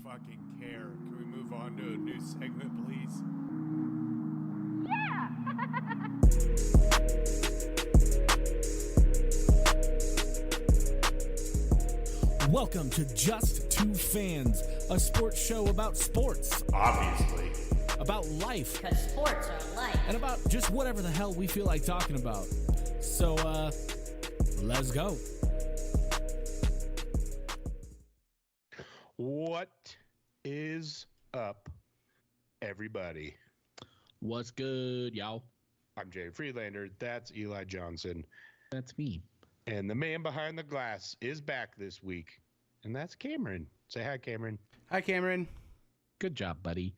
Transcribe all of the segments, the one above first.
fucking care. Can we move on to a new segment, please? Yeah! Welcome to Just Two Fans, a sports show about sports, Obviously. about life, Because sports are life. and about just whatever the hell we feel like talking about. So, let's go. What is up, everybody? What's good, y'all? I'm Jay Freelander. That's Eli Johnson. That's me. And the man behind the glass is back this week. And that's Cameron. Say hi, Cameron. Hi, Cameron. Good job, buddy.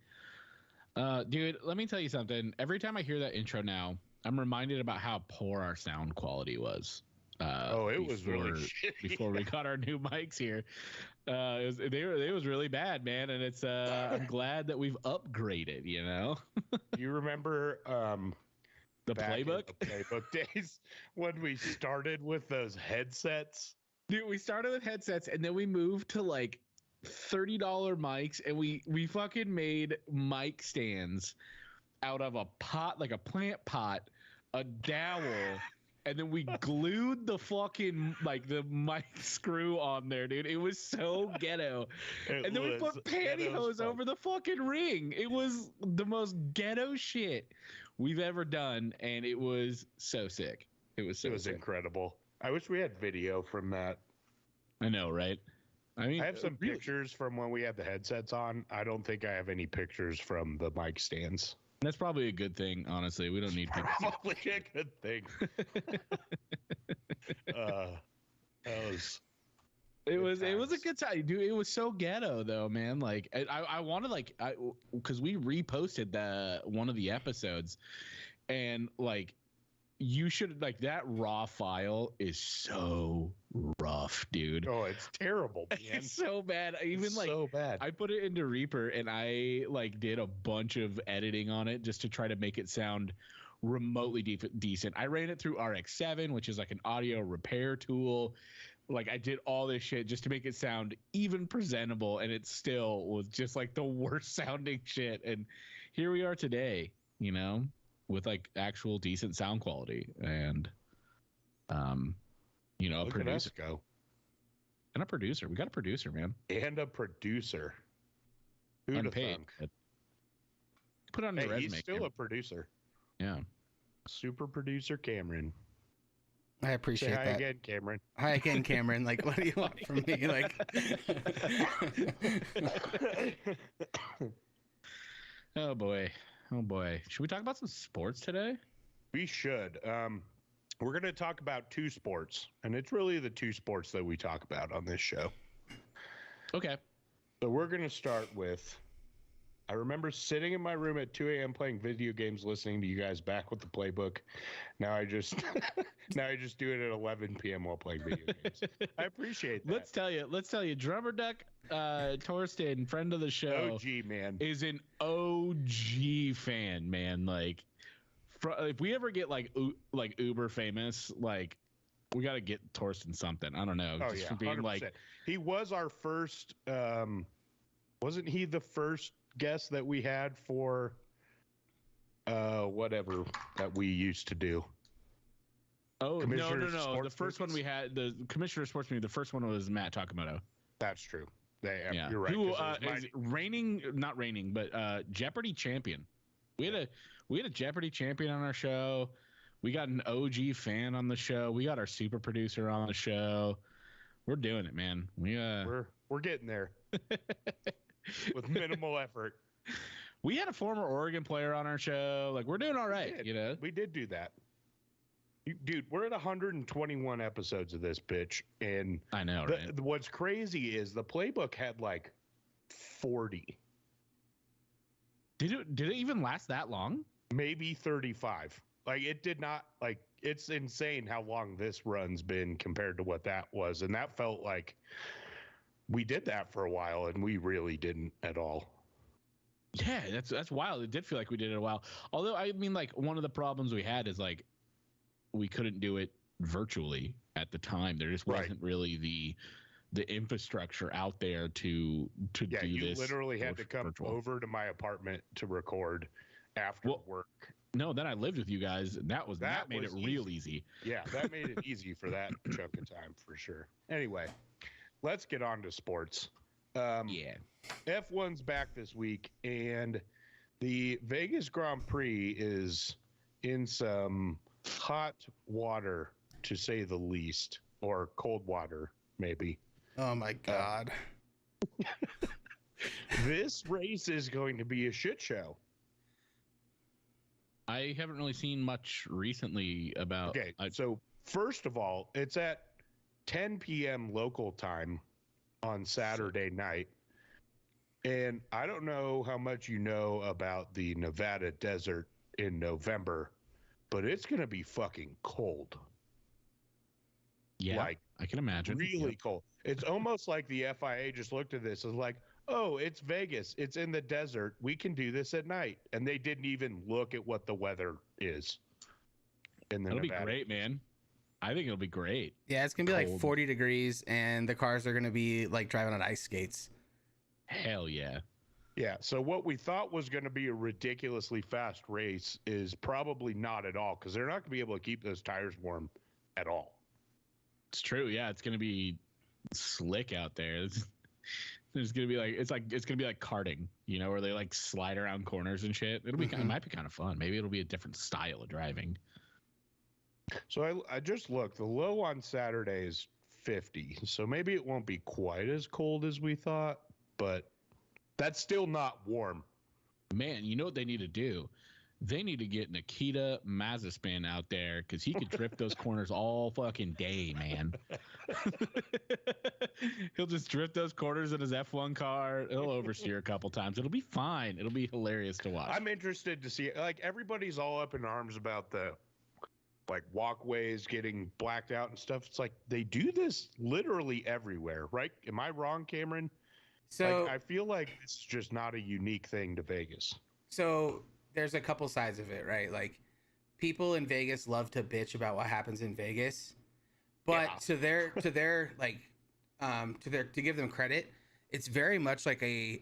Dude, let me tell you something. Every time I hear that intro now, I'm reminded about how poor our sound quality was. It was really shitty. Before we got our new mics here. It was really bad, man. And it's I'm glad that we've upgraded, you know? You remember The back in playbook? the playbook days when we started with those headsets? Dude, we started with headsets and then we moved to like $30 mics, and we fucking made mic stands out of a pot, like a plant pot, a dowel, and then we glued the fucking like the mic screw on there, dude. It was so ghetto. And then we put pantyhose over the fucking ring. It was the most ghetto shit we've ever done, and it was so sick. It was It was sick. incredible. I wish we had video from that. I know, right? I mean, I have some really, pictures from when we had the headsets on. I don't think I have any pictures from the mic stands. that's probably a good thing, honestly. We don't need pictures. Probably a good thing. That was It was a times. good time, dude. It was so ghetto though, man. Like I wanted because we reposted one of the episodes, and like you should like that raw file is so rough, dude. Oh, it's terrible, man. It's so bad. Even It's like so bad. I put it into Reaper and I like did a bunch of editing on it just to try to make it sound remotely decent. I ran it through RX7, which is like an audio repair tool. Like I did all this shit just to make it sound even presentable, and it still was just like the worst sounding shit. And here we are today, you know, with like actual decent sound quality and you know, a Look at us producer go. and a producer. We got a producer, man. And a producer. Who'd have Unpaid. thunk? But put it on your Hey, resume. he's still Cam. a producer. Yeah. Super producer Cameron. I Say appreciate hi that. again, Cameron. Hi again, Cameron. Like, what do you want from me? Like, Oh boy. Oh boy. Should we talk about some sports today? We should. We're going to talk about two sports, and it's really the two sports that we talk about on this show. Okay. So we're going to start with, I remember sitting in my room at 2 a.m. playing video games, listening to you guys back with the playbook. Now I just do it at 11 p.m. while playing video games. I appreciate that. Let's tell you, Drummer Duck Torsten, friend of the show, OG, man. is an OG fan, man. Like, if we ever get like uber famous, like we got to get Torsten something. I don't know, Oh, just yeah, for being 100%. like, He was our first, wasn't he the first guest that we had for whatever that we used to do? oh Commissioner of no. The Sports first one we had, the Commissioner of Sports Media, the first one was Matt Takamoto. That's true. Yeah, You're right. Who 'cause it was is not reigning, but Jeopardy champion. We had a Jeopardy champion on our show. We got an OG fan on the show. We got our super producer on the show. We're doing it, man. we're getting there with minimal effort. We had a former Oregon player on our show. Like, we're doing all right, did. you know. We did do that. Dude, we're at 121 episodes of this bitch, and I know, right? what's crazy is the playbook had like 40, Did it even last that long? maybe 35. Like, it did not, like, it's insane how long this run's been compared to what that was, and that felt like we did that for a while, and we really didn't at all. Yeah, that's wild. It did feel like we did it a while. Although, I mean, like, one of the problems we had is like we couldn't do it virtually at the time. There just Right. wasn't really the infrastructure out there to Yeah, do you this. literally had to come virtual. over to my apartment to record after Well, work. No, then I lived with you guys, and that made it was real easy. Yeah, that made it easy for that chunk of time for sure. Anyway, let's get on to sports. Yeah. F1's back this week, and the Vegas Grand Prix is in some hot water, to say the least, or cold water, maybe. Oh my God. This race is going to be a shit show. I haven't really seen much recently about. Okay, so first of all, it's at 10 p.m. local time on Saturday night. And I don't know how much you know about the Nevada desert in November, but it's going to be fucking cold. Yeah, Like, I can imagine. really Yep. cold. It's almost like the FIA just looked at this and was like, oh, it's Vegas. It's in the desert. We can do this at night. And they didn't even look at what the weather is. In the It'll be Nevada. great, man. I think it'll be great. Yeah, it's gonna be like Cold. 40 degrees, and the cars are gonna be like driving on ice skates. Hell yeah. Yeah. So what we thought was going to be a ridiculously fast race is probably not at all, because they're not going to be able to keep those tires warm at all. It's true. Yeah, it's gonna be slick out there. There's gonna be like it's gonna be like karting, you know, where they like slide around corners and shit. It'll be it might be kind of fun. Maybe it'll be a different style of driving. So I just looked. The low on Saturday is 50. So maybe it won't be quite as cold as we thought, but that's still not warm. Man, you know what they need to do? They need to get Nikita Mazepin out there because he could drift those corners all fucking day, man. He'll just drift those corners in his F1 car. He'll oversteer a couple times. It'll be fine. It'll be hilarious to watch. I'm interested to see, like, everybody's all up in arms about the like walkways getting blacked out and stuff. It's like they do this literally everywhere, right? Am I wrong, Cameron? So Like, I feel like it's just not a unique thing to Vegas. So there's a couple sides of it, right? Like people in Vegas love to bitch about what happens in Vegas, but Yeah. to give them credit, it's very much like a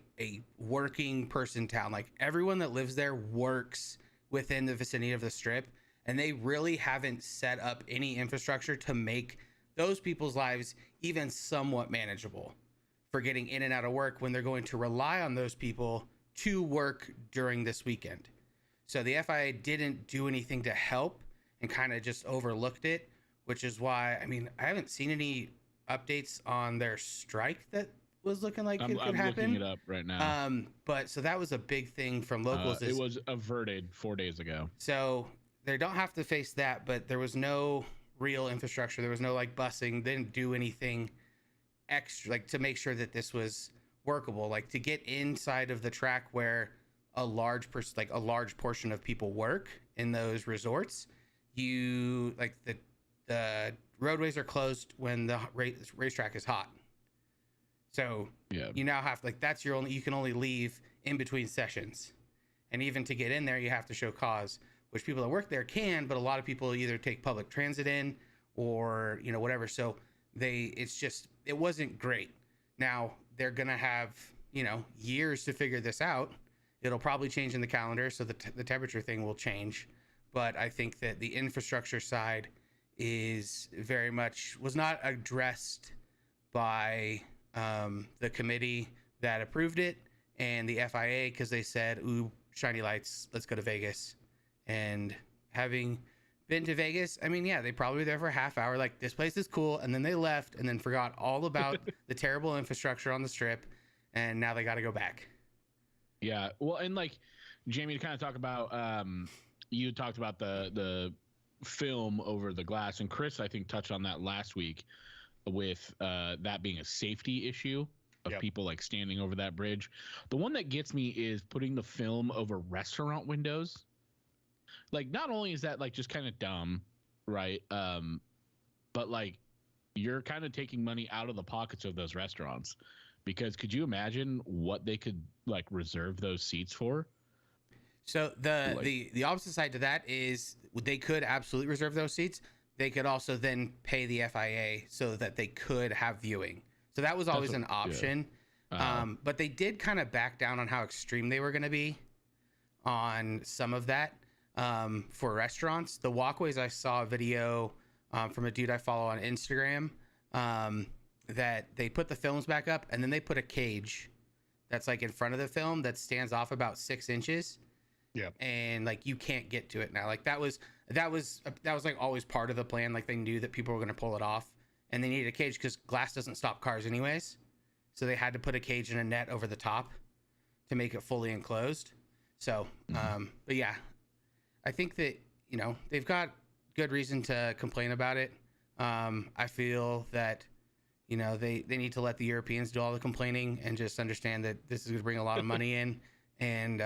working person town. Like everyone that lives there works within the vicinity of the strip, and they really haven't set up any infrastructure to make those people's lives even somewhat manageable for getting in and out of work when they're going to rely on those people to work during this weekend. So the FIA didn't do anything to help and kind of just overlooked it, which is why, I mean, I haven't seen any updates on their strike that was looking like I'm it could looking happen. it up right now. But so that was a big thing from locals. It was averted 4 days ago. So they don't have to face that, but there was no real infrastructure. There was no like busing. They didn't do anything extra like to make sure that this was workable, like to get inside of the track where a large portion of people work in those resorts. You like the roadways are closed when the racetrack is hot. So Yeah. you now have like that's your only, you can only leave in between sessions, and even to get in there you have to show cause, which people that work there can, but a lot of people either take public transit in or you know whatever. So it wasn't great. Now they're gonna have years to figure this out. It'll probably change in the calendar, so the temperature thing will change. But I think that the infrastructure side was not addressed by the committee that approved it and the FIA, because they said, ooh, shiny lights, let's go to Vegas. And having been to Vegas, I mean, yeah, they probably were there for a half hour, like, this place is cool, and then they left and then forgot all about the terrible infrastructure on the strip, and now they got to go back. Yeah. Well, and like Jamie, to kind of talk about, you talked about the film over the glass, and Chris, I think, touched on that last week with that being a safety issue of Yep. people like standing over that bridge. The one that gets me is putting the film over restaurant windows. Like, not only is that like just kind of dumb, right? But like you're kind of taking money out of the pockets of those restaurants, because could you imagine what they could like reserve those seats for? So the opposite side to that is they could absolutely reserve those seats. They could also then pay the FIA so that they could have viewing. So that was always an yeah. option. But they did kind of back down on how extreme they were going to be on some of that for restaurants. The walkways, I saw a video from a dude I follow on Instagram that they put the films back up and then they put a cage that's like in front of the film that stands off about 6 inches. Yeah. And like you can't get to it now. Like that was like always part of the plan. Like they knew that people were going to pull it off and they needed a cage because glass doesn't stop cars anyways. So they had to put a cage and a net over the top to make it fully enclosed. So, but yeah, I think that, you know, they've got good reason to complain about it. I feel that, you know, they need to let the Europeans do all the complaining and just understand that this is going to bring a lot of money in. And,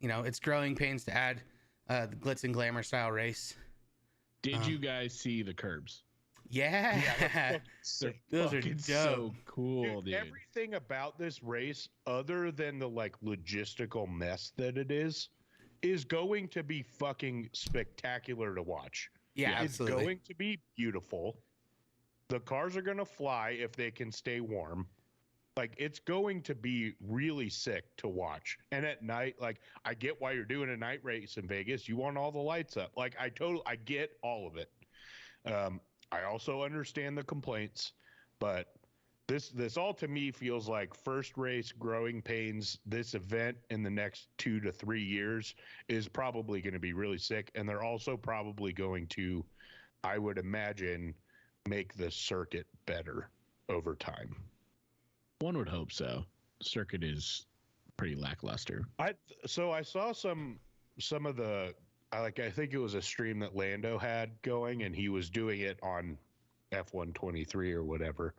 you know, it's growing pains to add the glitz and glamour style race. Did you guys see the curbs? Yeah. Those are dope. So cool, dude. Everything about this race, other than the like logistical mess that it is going to be fucking spectacular to watch. Yeah, it's absolutely. going to be beautiful. The cars are going to fly if they can stay warm. Like, it's going to be really sick to watch. And at night, like, I get why you're doing a night race in Vegas. You want all the lights up. Like, I get all of it. I also understand the complaints, but this all to me feels like first race growing pains. This event in the next 2 to 3 years is probably going to be really sick. And they're also probably going to, I would imagine, make the circuit better over time. One would hope so. Circuit is pretty lackluster. I saw some of the I think it was a stream that Lando had going, and he was doing it on F123 or whatever,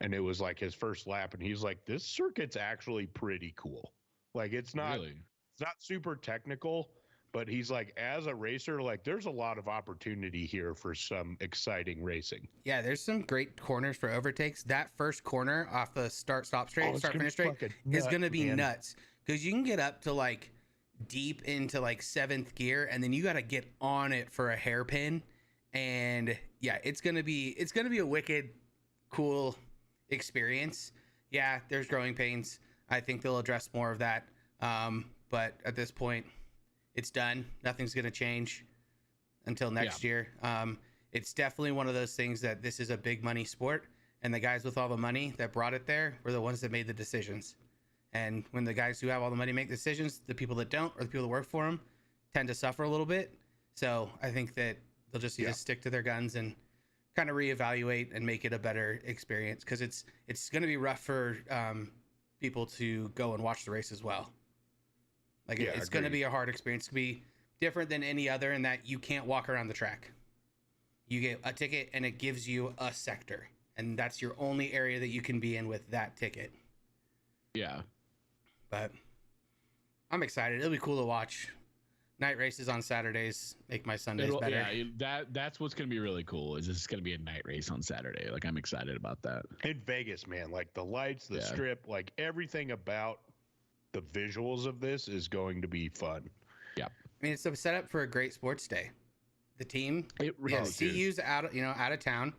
and it was like his first lap, and he's like, "This circuit's actually pretty cool. Like, it's not super technical, but he's like, as a racer, like, there's a lot of opportunity here for some exciting racing." Yeah, there's some great corners for overtakes. That first corner off the start finish straight is going to be nuts because you can get up to like deep into like 7th gear and then you got to get on it for a hairpin. And yeah, it's going to be a wicked cool experience. Yeah, there's growing pains. I think they'll address more of that. But at this point, it's done. Nothing's going to change until next year. It's definitely one of those things that this is a big money sport, and the guys with all the money that brought it there were the ones that made the decisions. And when the guys who have all the money make decisions, the people that don't, or the people that work for them, tend to suffer a little bit. So I think that they'll just need to stick to their guns and kind of reevaluate and make it a better experience, because it's going to be rough for people to go and watch the race as well. Like, it's going to be a hard experience. It's going to be different than any other in that you can't walk around the track. You get a ticket and it gives you a sector, and that's your only area that you can be in with that ticket. Yeah. But I'm excited. It'll be cool to watch. Night races on Saturdays make my Sundays better. Yeah, that's what's going to be really cool, is it's going to be a night race on Saturday. Like, I'm excited about that. In Vegas, man, like the lights, the strip, like everything about the visuals of this is going to be fun. Yeah. I mean, it's a setup for a great sports day. The team, CU's out of town,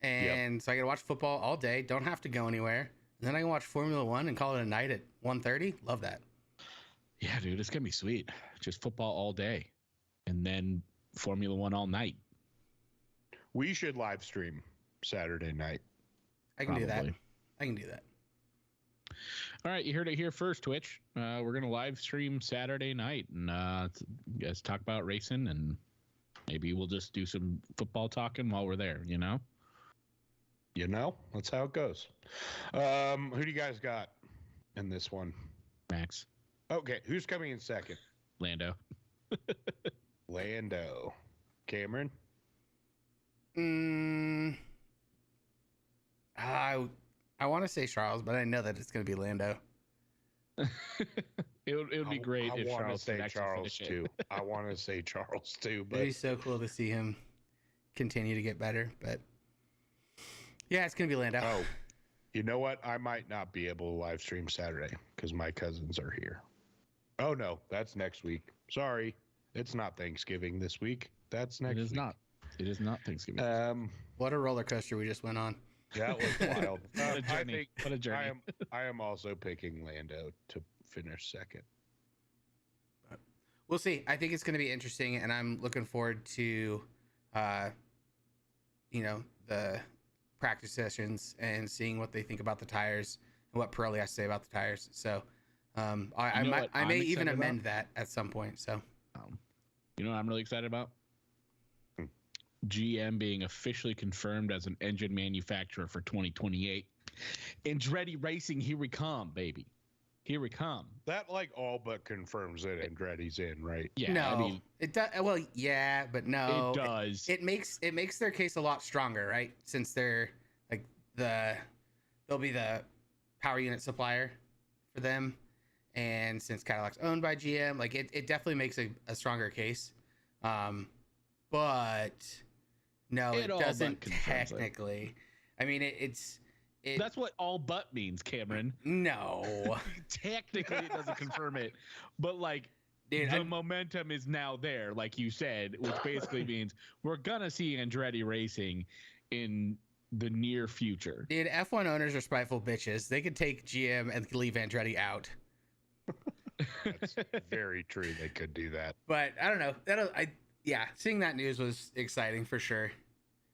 and so I get to watch football all day. Don't have to go anywhere, and then I can watch Formula One and call it a night at 1:30. Love that. Yeah, dude, it's gonna be sweet. Just football all day, and then Formula One all night. We should live stream Saturday night. I can do that. I can do that. All right, you heard it here first, Twitch. We're gonna live stream Saturday night, and guys talk about racing, and maybe we'll just do some football talking while we're there. You know, that's how it goes. Who do you guys got in this one? Max. Okay, who's coming in second? Lando. Lando. Cameron? I want to say Charles, but I know that it's going to be Lando. It would be great if Charles say Charles too. I want to say Charles too, but it'd be so cool to see him continue to get better. But yeah, it's going to be Lando. Oh, you know what? I might not be able to live stream Saturday because my cousins are here. Oh no, that's next week. Sorry, it's not Thanksgiving this week. That's next week. It is not Thanksgiving. What a roller coaster we just went on. That was wild. What a I journey. think What a journey. I am also picking Lando to finish second. We'll see. I think it's going to be interesting, and I'm looking forward to, the practice sessions and seeing what they think about the tires and what Pirelli has to say about the tires. So, I You know might, what I I'm may even excited amend that at some point. So, You know what I'm really excited about? Hmm. GM being officially confirmed as an engine manufacturer for 2028. Andretti Racing, here we come, baby. Here we come. That like all but confirms that Andretti's in, right? Yeah, no, I mean, it does. Well, yeah, but no, it does. It makes their case a lot stronger, right? Since they're like they'll be the power unit supplier for them, and since Cadillac's owned by GM, like it definitely makes a stronger case. But no, It it all but doesn't confirms it. technically. I mean, it's That's what all but means, Cameron. no, Technically, it doesn't confirm it, but like dude. the momentum is now there, like you said, which basically means we're gonna see Andretti Racing in the near future. Dude, F1 owners are spiteful bitches. They could take GM and leave Andretti out. That's very true. They could do that. But I don't know. Yeah, seeing that news was exciting for sure.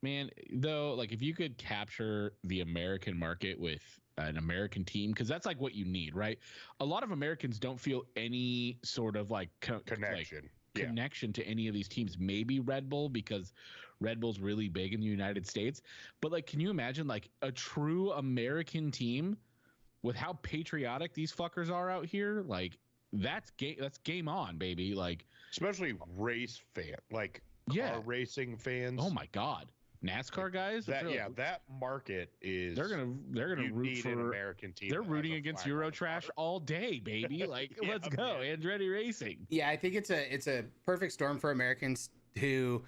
Man, though, like if you could capture the American market with an American team, because that's like what you need, right? A lot of Americans don't feel any sort of like Connection. connection to any of these teams. Maybe Red Bull, because Red Bull's really big in the United States. But like, can you imagine like a true American team with how patriotic these fuckers are out here? Like that's game on, baby. Like, Especially race fan, like yeah. car racing fans. Oh my God. NASCAR guys? That They're yeah, like- that market is. they're gonna you root need an for American team. they're that has rooting a against flag on the Eurotrash car. all day, baby. Like, Yeah, let's go. man. Andretti Racing. Yeah, I think it's a perfect storm for Americans who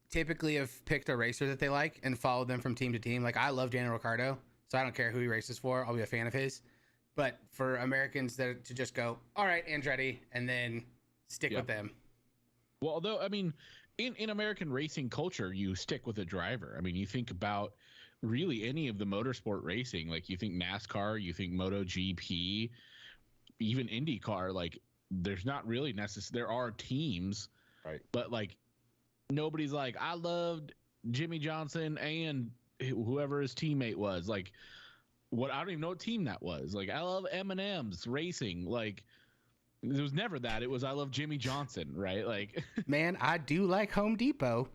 typically have picked a racer that they like and followed them from team to team. Like I love Daniel Ricciardo, so I don't care who he races for. I'll be a fan of his. But for Americans to just go, all right, Andretti, and then stick Yeah. with them. Well, although I mean, in American racing culture, you stick with a driver. I mean, you think about really any of the motorsport racing, like you think NASCAR, you think MotoGP, even IndyCar. Like, there's not really there are teams, Right. but like nobody's like, I loved Jimmy Johnson and whoever his teammate was. Like, what I don't even know what team that was. Like, I love M&M's racing. Like, it was never that. It was I love Jimmy Johnson, right? Like, Man, I do like Home Depot.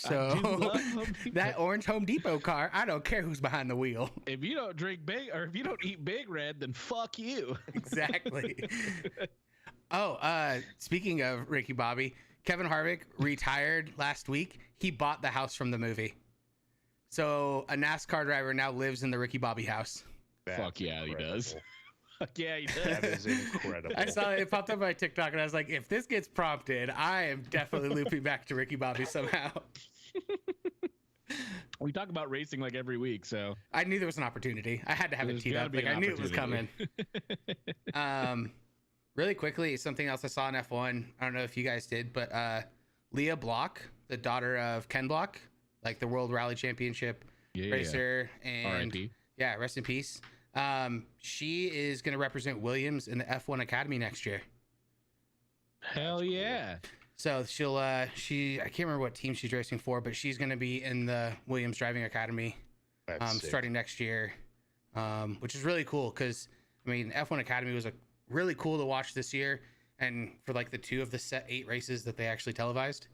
I do So love Home Depot. that orange Home Depot car, I don't care who's behind the wheel. If you don't drink big, or if you don't eat Big Red, then fuck you. Exactly. Speaking of Ricky Bobby, Kevin Harvick retired last week. He bought the house from the movie. So a NASCAR driver now lives in the Ricky Bobby house. That's Fuck yeah, he does. incredible. Fuck yeah, he That does. is incredible. I saw it popped up on my TikTok and I was like, if this gets prompted, I am definitely looping back to Ricky Bobby somehow. We talk about racing like every week, so I knew there was an opportunity. I had to have it there's teed gotta up. be Like an I knew it was coming. opportunity. Really quickly, something else I saw in F1. I don't know if you guys did, but Leah Block, the daughter of Ken Block, like the World Rally Championship Yeah, racer, and R.I.P. yeah, rest in peace. She is going to represent Williams in the F1 Academy next year. Hell yeah. So I can't remember what team she's racing for, but she's going to be in the Williams Driving Academy That's sick. starting next year, which is really cool because I mean F1 Academy was really cool to watch this year, and for like the 2 of the set 8 races that they actually televised,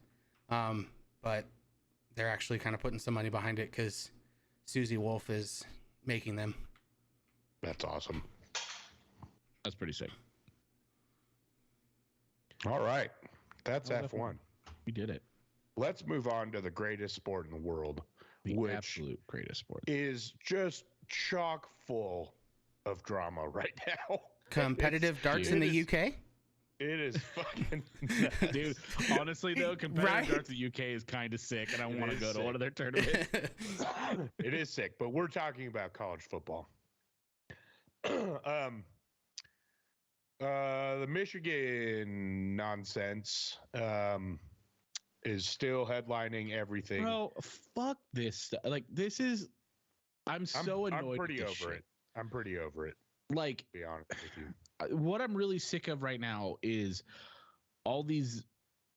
but they're actually kind of putting some money behind it because Susie Wolf is making them. That's awesome. That's pretty sick. All right. That's That was F1. We did it. Let's move on to the greatest sport in the world, The which absolute greatest sport. is just chock full of drama right now. Competitive darts in it the is- UK. It is fucking Dude, honestly though, competitive Right? darts in the UK is kind of sick, and I It want to is go to sick. one of their tournaments. It is sick, but we're talking about college football. The Michigan nonsense is still headlining everything. Bro, fuck this stuff. Like, this is I'm so annoyed. I'm pretty with this over shit. it. I'm pretty over it, Like, to be honest with you. what I'm really sick of right now is all these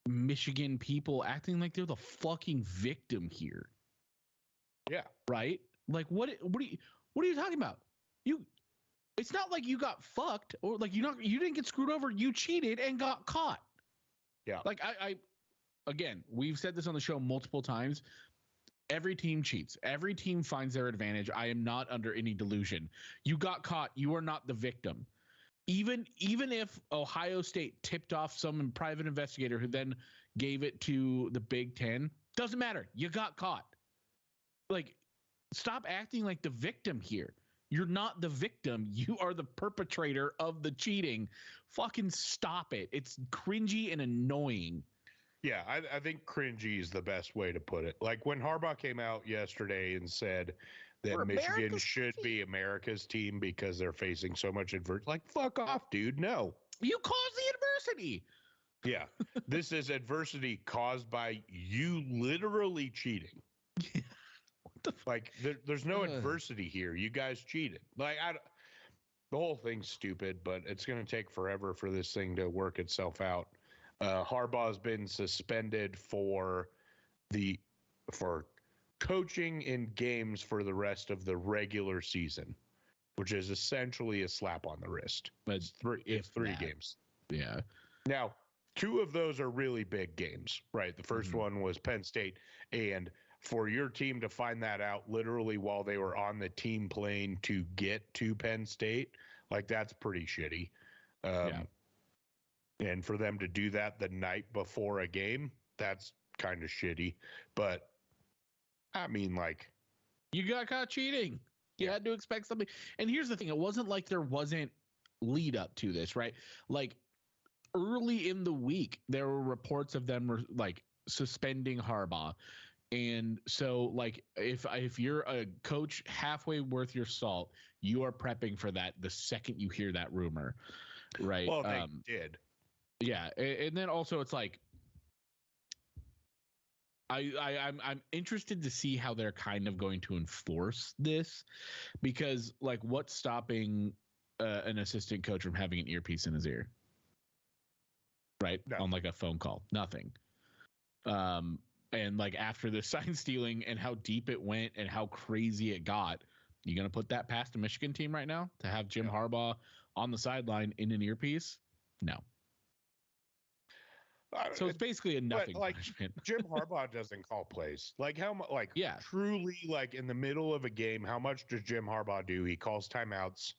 Michigan people acting like they're the fucking victim here. Yeah. Right? Like, what are you talking about? It's not like you got fucked or like you didn't get screwed over. You cheated and got caught. Yeah. Like I again, we've said this on the show multiple times. Every team cheats. Every team finds their advantage. I am not under any delusion. You got caught. You are not the victim. Even if Ohio State tipped off some private investigator who then gave it to the Big Ten, doesn't matter. You got caught. Like, stop acting like the victim here. You're not the victim. You are the perpetrator of the cheating. Fucking stop it. It's cringy and annoying. Yeah, I think cringy is the best way to put it. Like when Harbaugh came out yesterday and said that We're Michigan America's should be America's team because they're facing so much adversity. Like, fuck off, dude. No. You caused the adversity. Yeah. This is adversity caused by you literally cheating. Like, there's no adversity here. You guys cheated. Like, the whole thing's stupid, but it's going to take forever for this thing to work itself out. Harbaugh's been suspended for coaching in games for the rest of the regular season, which is essentially a slap on the wrist. But It's three games. Yeah. Now, two of those are really big games, right? The 1st one was Penn State, and for your team to find that out literally while they were on the team plane to get to Penn State, like, that's pretty shitty. And for them to do that the night before a game, that's kind of shitty. But I mean, like, you got caught cheating. You had to expect something. And here's the thing. It wasn't like there wasn't lead up to this, right? Like, early in the week, there were reports of them like suspending Harbaugh. And so, like, if you're a coach halfway worth your salt, you are prepping for that the second you hear that rumor, right? Well, they did. Yeah, and then also it's like I'm interested to see how they're kind of going to enforce this, because like, what's stopping an assistant coach from having an earpiece in his ear, right? No. On like a phone call, nothing. And like, after the sign stealing and how deep it went and how crazy it got, you gonna put that past a Michigan team right now to have Jim Harbaugh on the sideline in an earpiece? No. So it's basically a nothing like, punishment. Jim Harbaugh doesn't call plays. Like, how much? Like, Yeah. truly, like, in the middle of a game, how much does Jim Harbaugh do? He calls timeouts,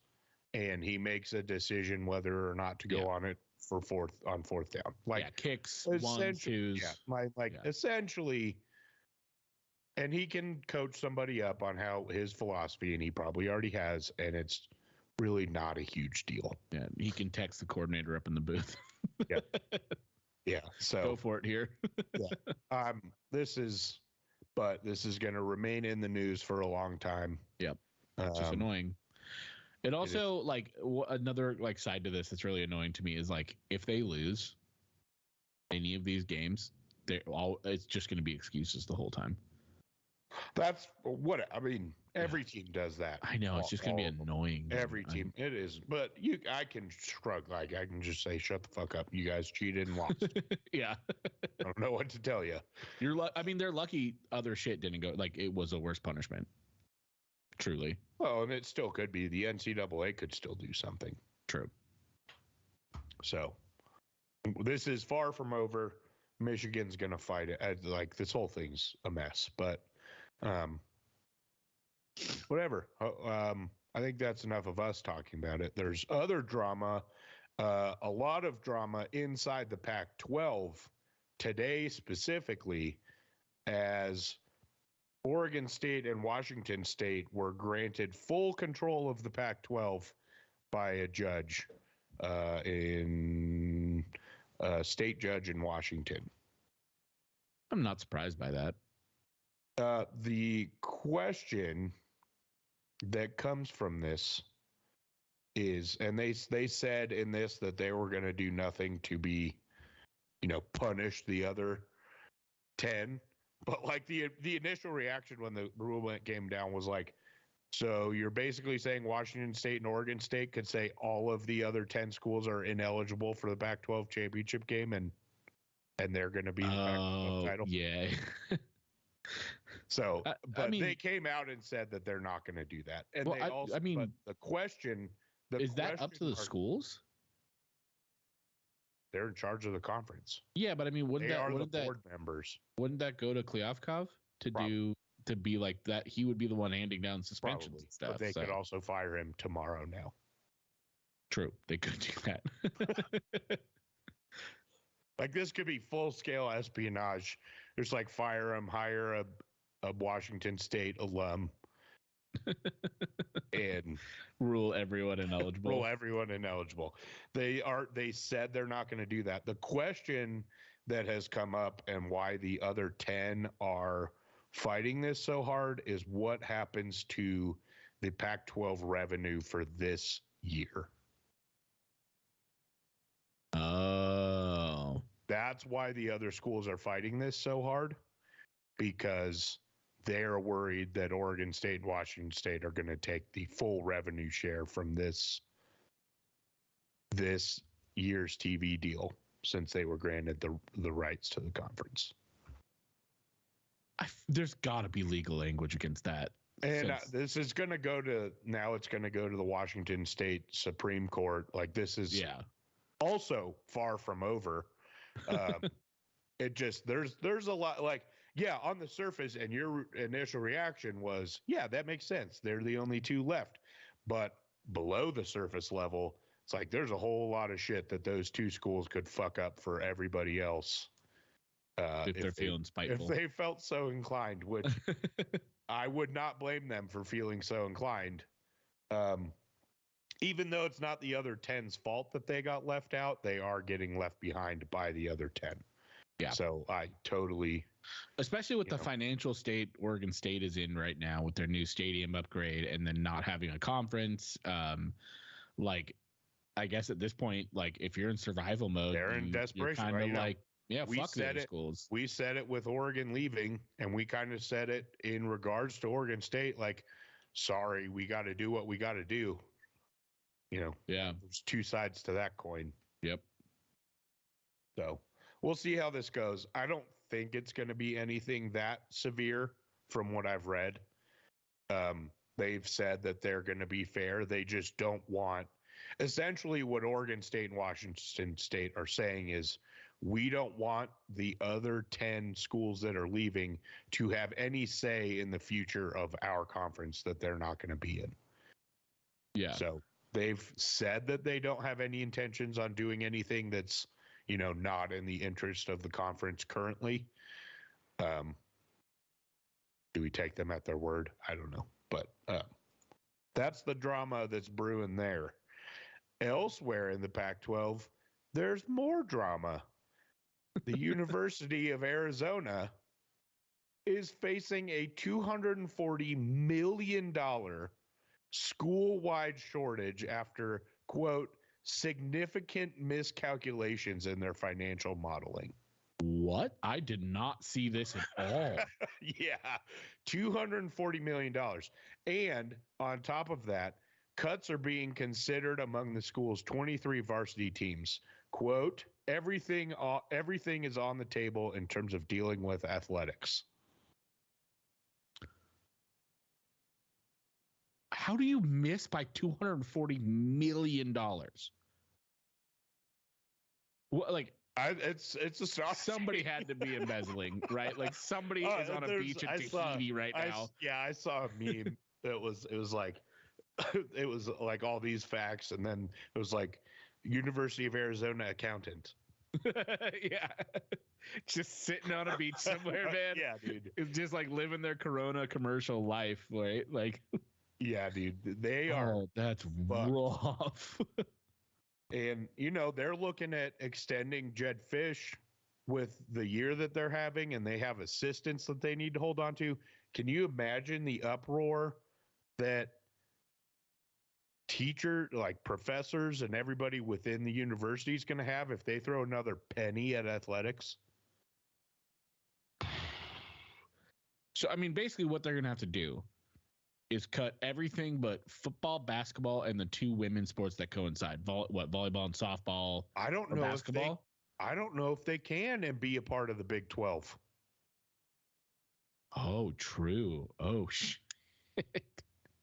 and he makes a decision whether or not to go on it for fourth down. Like, kicks, ones, twos. Yeah, essentially. And he can coach somebody up on how his philosophy, and he probably already has, and it's really not a huge deal. Yeah, he can text the coordinator up in the booth. Yeah. Yeah. So Go for it here. this is going to remain in the news for a long time. Yep. It's just annoying. It also, like, another like side to this that's really annoying to me is, like, if they lose any of these games, it's just going to be excuses the whole time. That's what I mean. Every team does that. I know, it's just going to be annoying. Every team, it is. But I can shrug. Like, I can just say, "Shut the fuck up! You guys cheated and lost." Yeah. I don't know what to tell you. I mean, they're lucky other shit didn't go. Like, it was a worse punishment. Truly. Oh, and it still could be. The NCAA could still do something. True. So, this is far from over. Michigan's going to fight it. Like, this whole thing's a mess. But, whatever. I think that's enough of us talking about it. There's other drama, a lot of drama inside the Pac-12 today specifically, as Oregon State and Washington State were granted full control of the Pac-12 by a judge, in a state judge in Washington. I'm not surprised by that. The question that comes from this is, and they said in this that they were going to do nothing to be, punish the other 10. But like the initial reaction when the ruling came down was like, So you're basically saying Washington State and Oregon State could say all of the other 10 schools are ineligible for the Pac-12 championship game, and they're going to be the Pac-12 title. Yeah. So, but mean, they came out and said that they're not going to do that. And well, they also, I mean, but the question is that up to the schools? They're in charge of the conference. Yeah, but I mean, They are the board members. Wouldn't that go to Klyavkov to be like that? He would be the one handing down suspensions Probably, and stuff. but they could also fire him tomorrow now. True, they could do that. Like this could be full-scale espionage. There's like fire him, hire a Washington State alum, and rule everyone ineligible. Rule everyone ineligible. They said they're not going to do that. The question that has come up and why the other 10 are fighting this so hard is what happens to the Pac-12 revenue for this year. Oh. That's why the other schools are fighting this so hard, because they're worried that Oregon State and Washington State are going to take the full revenue share from this year's TV deal, since they were granted the rights to the conference. There's got to be legal language against that. And this is going to go to the Washington State Supreme Court. Like this is also far from over. It just there's a lot, like, yeah, on the surface, and your initial reaction was, yeah, that makes sense. They're the only two left. But below the surface level, it's like there's a whole lot of shit that those two schools could fuck up for everybody else. If they're feeling spiteful. If they felt so inclined, which I would not blame them for feeling so inclined. Even though it's not the other 10's fault that they got left out, they are getting left behind by the other 10. Yeah. So I totally... Especially with the financial state Oregon State is in right now with their new stadium upgrade and then not having a conference. Like, I guess at this point, like, if you're in survival mode... They're in desperation. Kind of like, fuck those schools. We said it with Oregon leaving, and we kind of said it in regards to Oregon State, like, sorry, we got to do what we got to do. There's two sides to that coin. Yep. So we'll see how this goes. I don't think it's going to be anything that severe from what I've read. They've said that they're going to be fair. They just don't want, essentially what Oregon State and Washington State are saying is, we don't want the other 10 schools that are leaving to have any say in the future of our conference that they're not going to be in. Yeah. So they've said that they don't have any intentions on doing anything that's, not in the interest of the conference currently. Do we take them at their word? I don't know. But that's the drama that's brewing there. Elsewhere in the Pac-12, there's more drama. The University of Arizona is facing a $240 million school-wide shortage after, quote, significant miscalculations in their financial modeling. What? I did not see this at all. Yeah, $240 million. And on top of that, cuts are being considered among the school's 23 varsity teams. Quote, everything is on the table in terms of dealing with athletics. How do you miss by $240 million? What, like, it's astonishing. Somebody had to be embezzling, right? Like somebody is on a beach in Tahiti right now. I saw a meme that was like it was like all these facts, and then it was like University of Arizona accountant. Yeah. Just sitting on a beach somewhere, man. Yeah, dude. It's just like living their Corona commercial life, right? Like, yeah, dude. They are. Oh, that's rough. And, they're looking at extending Jedd Fisch with the year that they're having, and they have assistants that they need to hold on to. Can you imagine the uproar that professors and everybody within the university is going to have if they throw another penny at athletics? So, I mean, basically what they're going to have to do is cut everything but football, basketball, and the two women's sports that coincide. Volleyball and softball I don't or know basketball? I don't know if they can and be a part of the Big 12. Oh, true. Oh,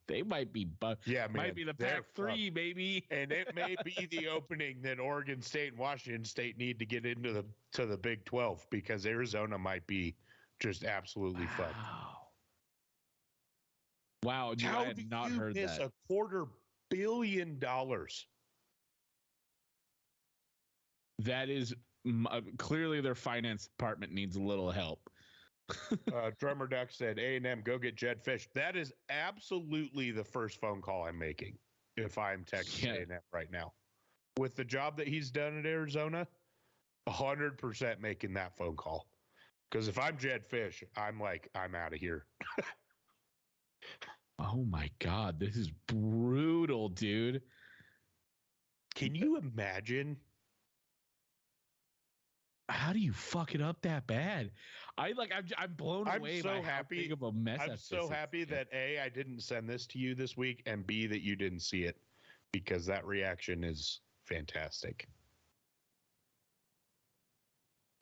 they might be Yeah, man, might be the they're Pac-3, baby. And it may be the opening that Oregon State and Washington State need to get into the Big 12 because Arizona might be just absolutely fucked. Wow, dude, How I had do not you heard miss that. $250 million? That is clearly their finance department needs a little help. Drummer Duck said, A&M, go get Jed Fish. That is absolutely the first phone call I'm making if I'm texting Yeah. A&M right now. With the job that he's done at Arizona, 100% making that phone call. Because if I'm Jed Fish, I'm like, I'm out of here. Oh my God, this is brutal, dude. Can you imagine? How do you fuck it up that bad? I'm blown I'm away so by happy- how big of a mess. I'm so happy that A, I didn't send this to you this week, and B, that you didn't see it because that reaction is fantastic.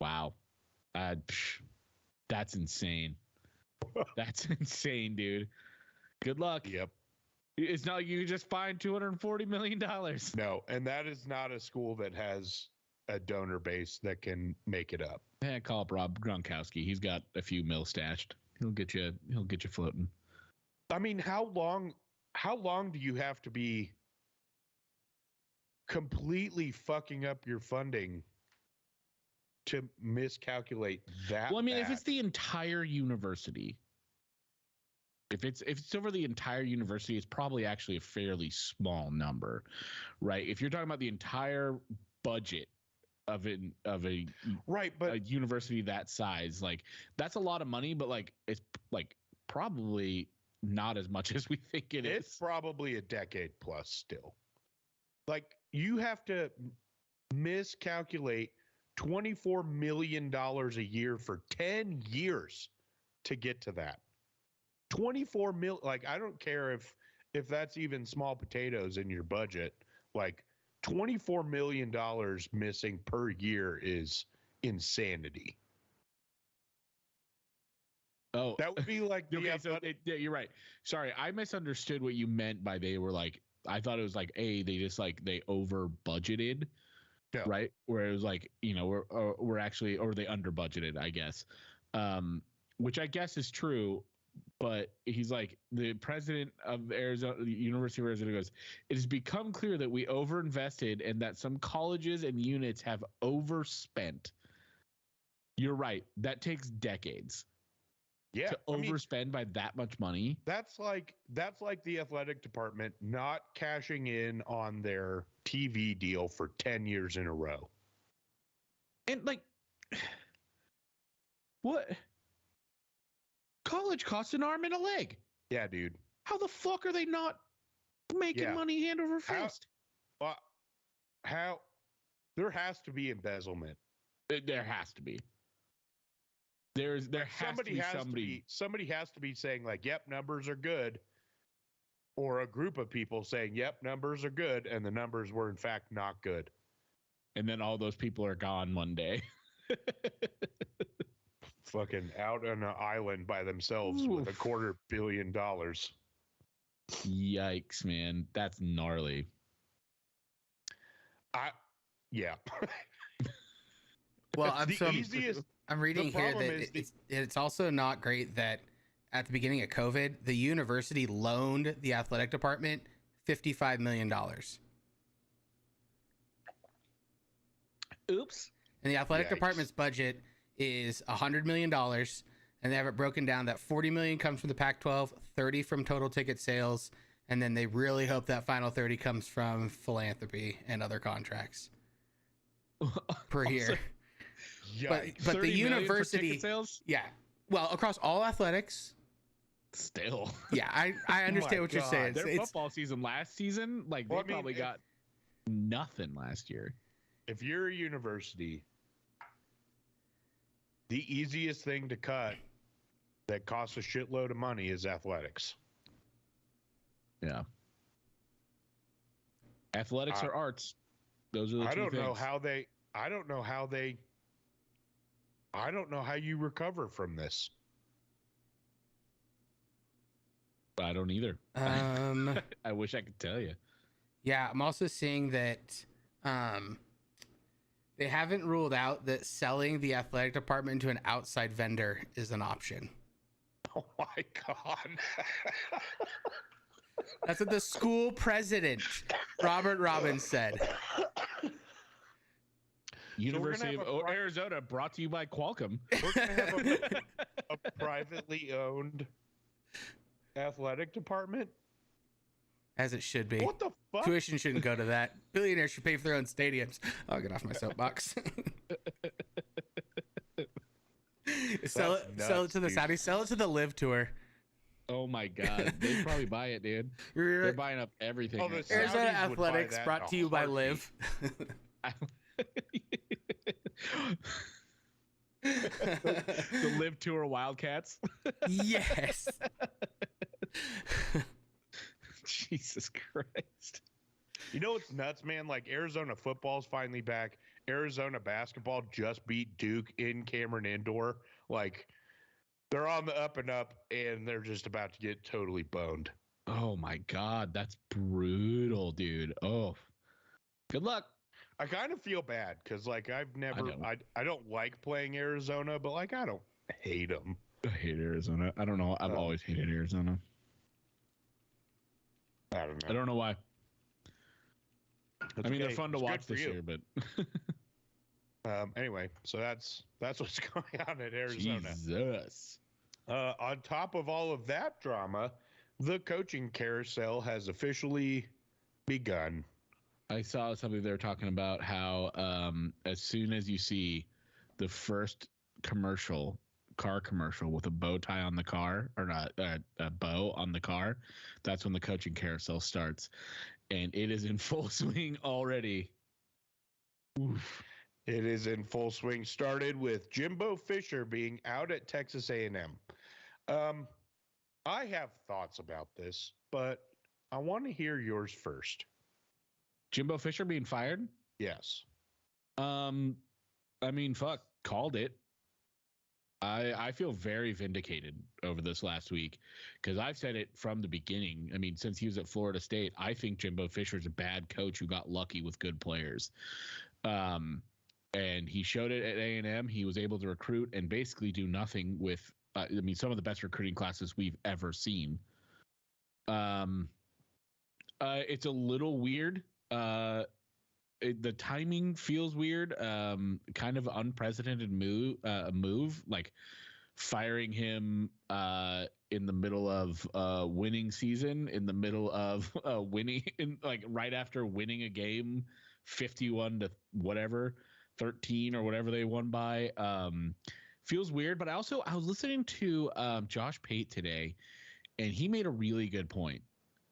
Wow, that's insane. That's insane, dude. Good luck. Yep. It's not like you just find $240 million. No, and that is not a school that has a donor base that can make it up. Yeah, call up Rob Gronkowski. He's got a few mil stashed. He'll get you floating. I mean, how long do you have to be completely fucking up your funding to miscalculate that? Well, I mean, if bad? it's the entire university, if it's over the entire university, it's probably actually a fairly small number, right? If you're talking about the entire budget of a right, but a university that size, like that's a lot of money, but like it's like probably not as much as we think it's probably a decade plus still. Like you have to miscalculate $24 million a year for 10 years to get to that. 24 mil, like I don't care if that's even small potatoes in your budget. Like $24 million missing per year is insanity. Oh, That would be like the okay. So yeah, you're right. Sorry, I misunderstood what you meant by they were like. I thought it was like they just like they over budgeted, No. right? Where it was like we're actually or they under budgeted, I guess, which I guess is true. But he's like the president of Arizona, the University of Arizona goes, it has become clear that we overinvested and that some colleges and units have overspent. You're right. That takes decades. Yeah, To overspend by that much money. that's like the athletic department not cashing in on their TV deal for 10 years in a row. And like what? College costs an arm and a leg. Yeah, dude. How the fuck are they not making Yeah. money hand over How- fist? Well, how there has to be embezzlement. There has to be. There has to be somebody. Somebody has to be saying like, "Yep, numbers are good," or a group of people saying, "Yep, numbers are good," and the numbers were in fact not good. And then all those people are gone one day. Fucking out on an island by themselves with Oof. $250 million. Yikes, man. That's gnarly. Yeah. Well, I'm reading the here problem that is it's also not great that at the beginning of COVID, the university loaned the athletic department $55 million. Oops. And the athletic Yikes. department's budget is $100 million. And they have it broken down that $40 million comes from the Pac-12, 30 from total ticket sales, and then they really hope that final 30 comes from philanthropy and other contracts per year. Yikes. But the 30 million for university, ticket sales? yeah, well, across all athletics, Still. yeah, I understand what you're God. saying. Their It's- football season last season, like Well, they I mean, probably got nothing last year. If you're a university, the easiest thing to cut that costs a shitload of money is athletics. Yeah. Athletics or arts. Those are the I two don't know things. how they. I don't know how they. I don't know how you recover from this. I don't either. Um, I wish I could tell you. yeah, I'm also seeing that they haven't ruled out that selling the athletic department to an outside vendor is an option. Oh my god! That's what the school president, Robert Robbins, said. University of have a Arizona, brought to you by Qualcomm. We're gonna have a privately owned athletic department. As it should be. What the fuck? Tuition shouldn't go to that. Billionaires should pay for their own stadiums. I'll get off my soapbox. sell it That's to nuts, the dude. Saudis. Sell it to the Live Tour. Oh my god, they'd probably buy it, dude. They're buying up everything. Oh, the right Arizona Saudis would buy Athletics that brought in a to you by heartbeat. Live. The Live Tour Wildcats. Yes. Jesus Christ. You know what's nuts, man? Like Arizona football's finally back. Arizona basketball just beat Duke in Cameron Indoor. Like they're on the up and up, and they're just about to get totally boned. Oh my god, that's brutal, dude. Oh, good luck. I kind of feel bad because like I've never, don't. I don't like playing Arizona, but like I don't hate them. I hate Arizona. I don't know. I've Oh. always hated Arizona. I don't know. I don't know why. It's I mean, they're okay. fun to It's good watch for this you. year, but Anyway, so that's what's going on at Arizona. Jesus. On top of all of that drama, the coaching carousel has officially begun. I saw something they were talking about how as soon as you see the first car commercial with a bow tie on the car, or not a bow on the car, that's when the coaching carousel starts, and it is in full swing already. Oof. It is in full swing. Started with Jimbo Fisher being out at Texas A&M. I have thoughts about this, but I want to hear yours first. Jimbo Fisher being fired? Yes. I mean, fuck, called it. I feel very vindicated over this last week because I've said it from the beginning. I mean, since he was at Florida State, I think Jimbo Fisher's a bad coach who got lucky with good players. And he showed it at A&M. He was able to recruit and basically do nothing with, I mean, some of the best recruiting classes we've ever seen. It's a little weird. The timing feels weird. Kind of unprecedented move, like firing him in the middle of winning season, in the middle of winning, like right after winning a game, 51 to whatever, 13 or whatever they won by. Feels weird, but I was listening to Josh Pate today, and he made a really good point.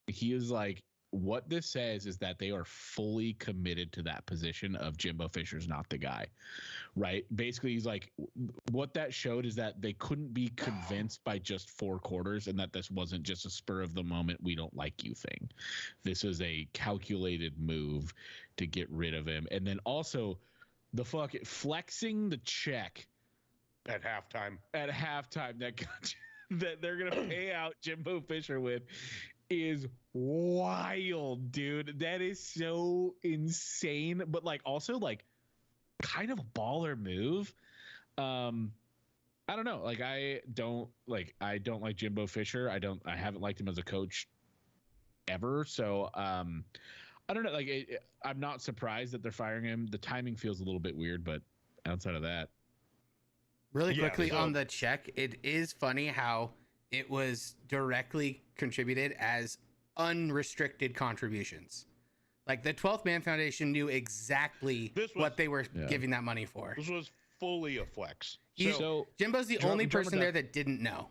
He was like, what this says is that they are fully committed to that position of Jimbo Fisher's not the guy, right? Basically, he's like, what that showed is that they couldn't be convinced by just 4 quarters and that this wasn't just a spur of the moment, we don't like you thing. This was a calculated move to get rid of him. And then also the flexing the check At halftime. that they're going to pay out Jimbo Fisher with is wild, dude. That is so insane, but like also like kind of a baller move. I don't know. Like I don't like Jimbo Fisher. I haven't liked him as a coach ever. So I don't know. Like I'm not surprised that they're firing him. The timing feels a little bit weird, but outside of that, Really Yeah, quickly so- on the check, it is funny how it was directly contributed as unrestricted contributions. Like the 12th Man Foundation knew exactly This was- what they were Yeah. giving that money for. This was fully a flex. You- so Jimbo's the Drum- only drum person it there up. that didn't know.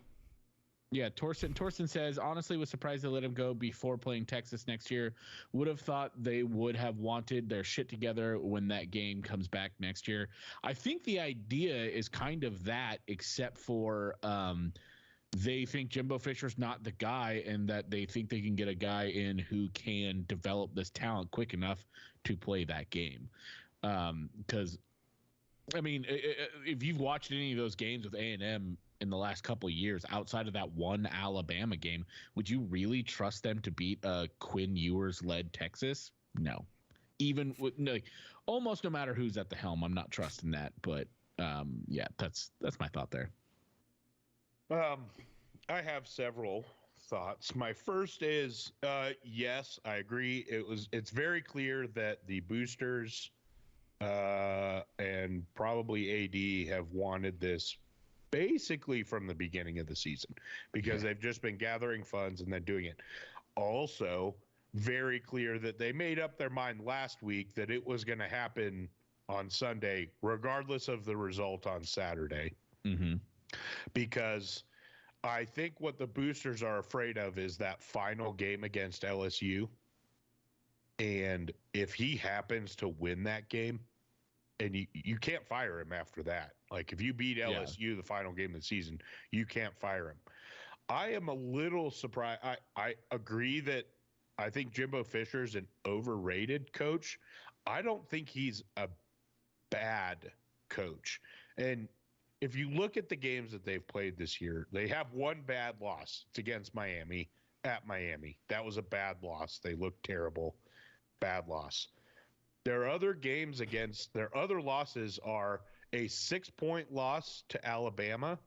yeah, Torsten says, honestly, was surprised they let him go before playing Texas next year. Would have thought they would have wanted their shit together when that game comes back next year. I think the idea is kind of that, except for they think Jimbo Fisher's not the guy, and that they think they can get a guy in who can develop this talent quick enough to play that game. Because, I mean, if you've watched any of those games with A&M in the last couple of years, outside of that one Alabama game, would you really trust them to beat Quinn Ewers-led Texas? No. Even with almost no matter who's at the helm, I'm not trusting that. But yeah, that's my thought there. I have several thoughts. My first is yes, I agree. It's very clear that the boosters and probably AD have wanted this basically from the beginning of the season, because they've just been gathering funds and then doing it. Also, very clear that they made up their mind last week that it was going to happen on Sunday, regardless of the result on Saturday. Mm-hmm. Because I think what the boosters are afraid of is that final game against LSU. And if he happens to win that game, and you can't fire him after that. Like, if you beat LSU the final game of the season, you can't fire him. I am a little surprised. I agree that I think Jimbo Fisher's an overrated coach. I don't think he's a bad coach. And if you look at the games that they've played this year, they have one bad loss. It's against Miami, at Miami. That was a bad loss. They looked terrible. Bad loss. Their other losses are a 6-point loss to Alabama,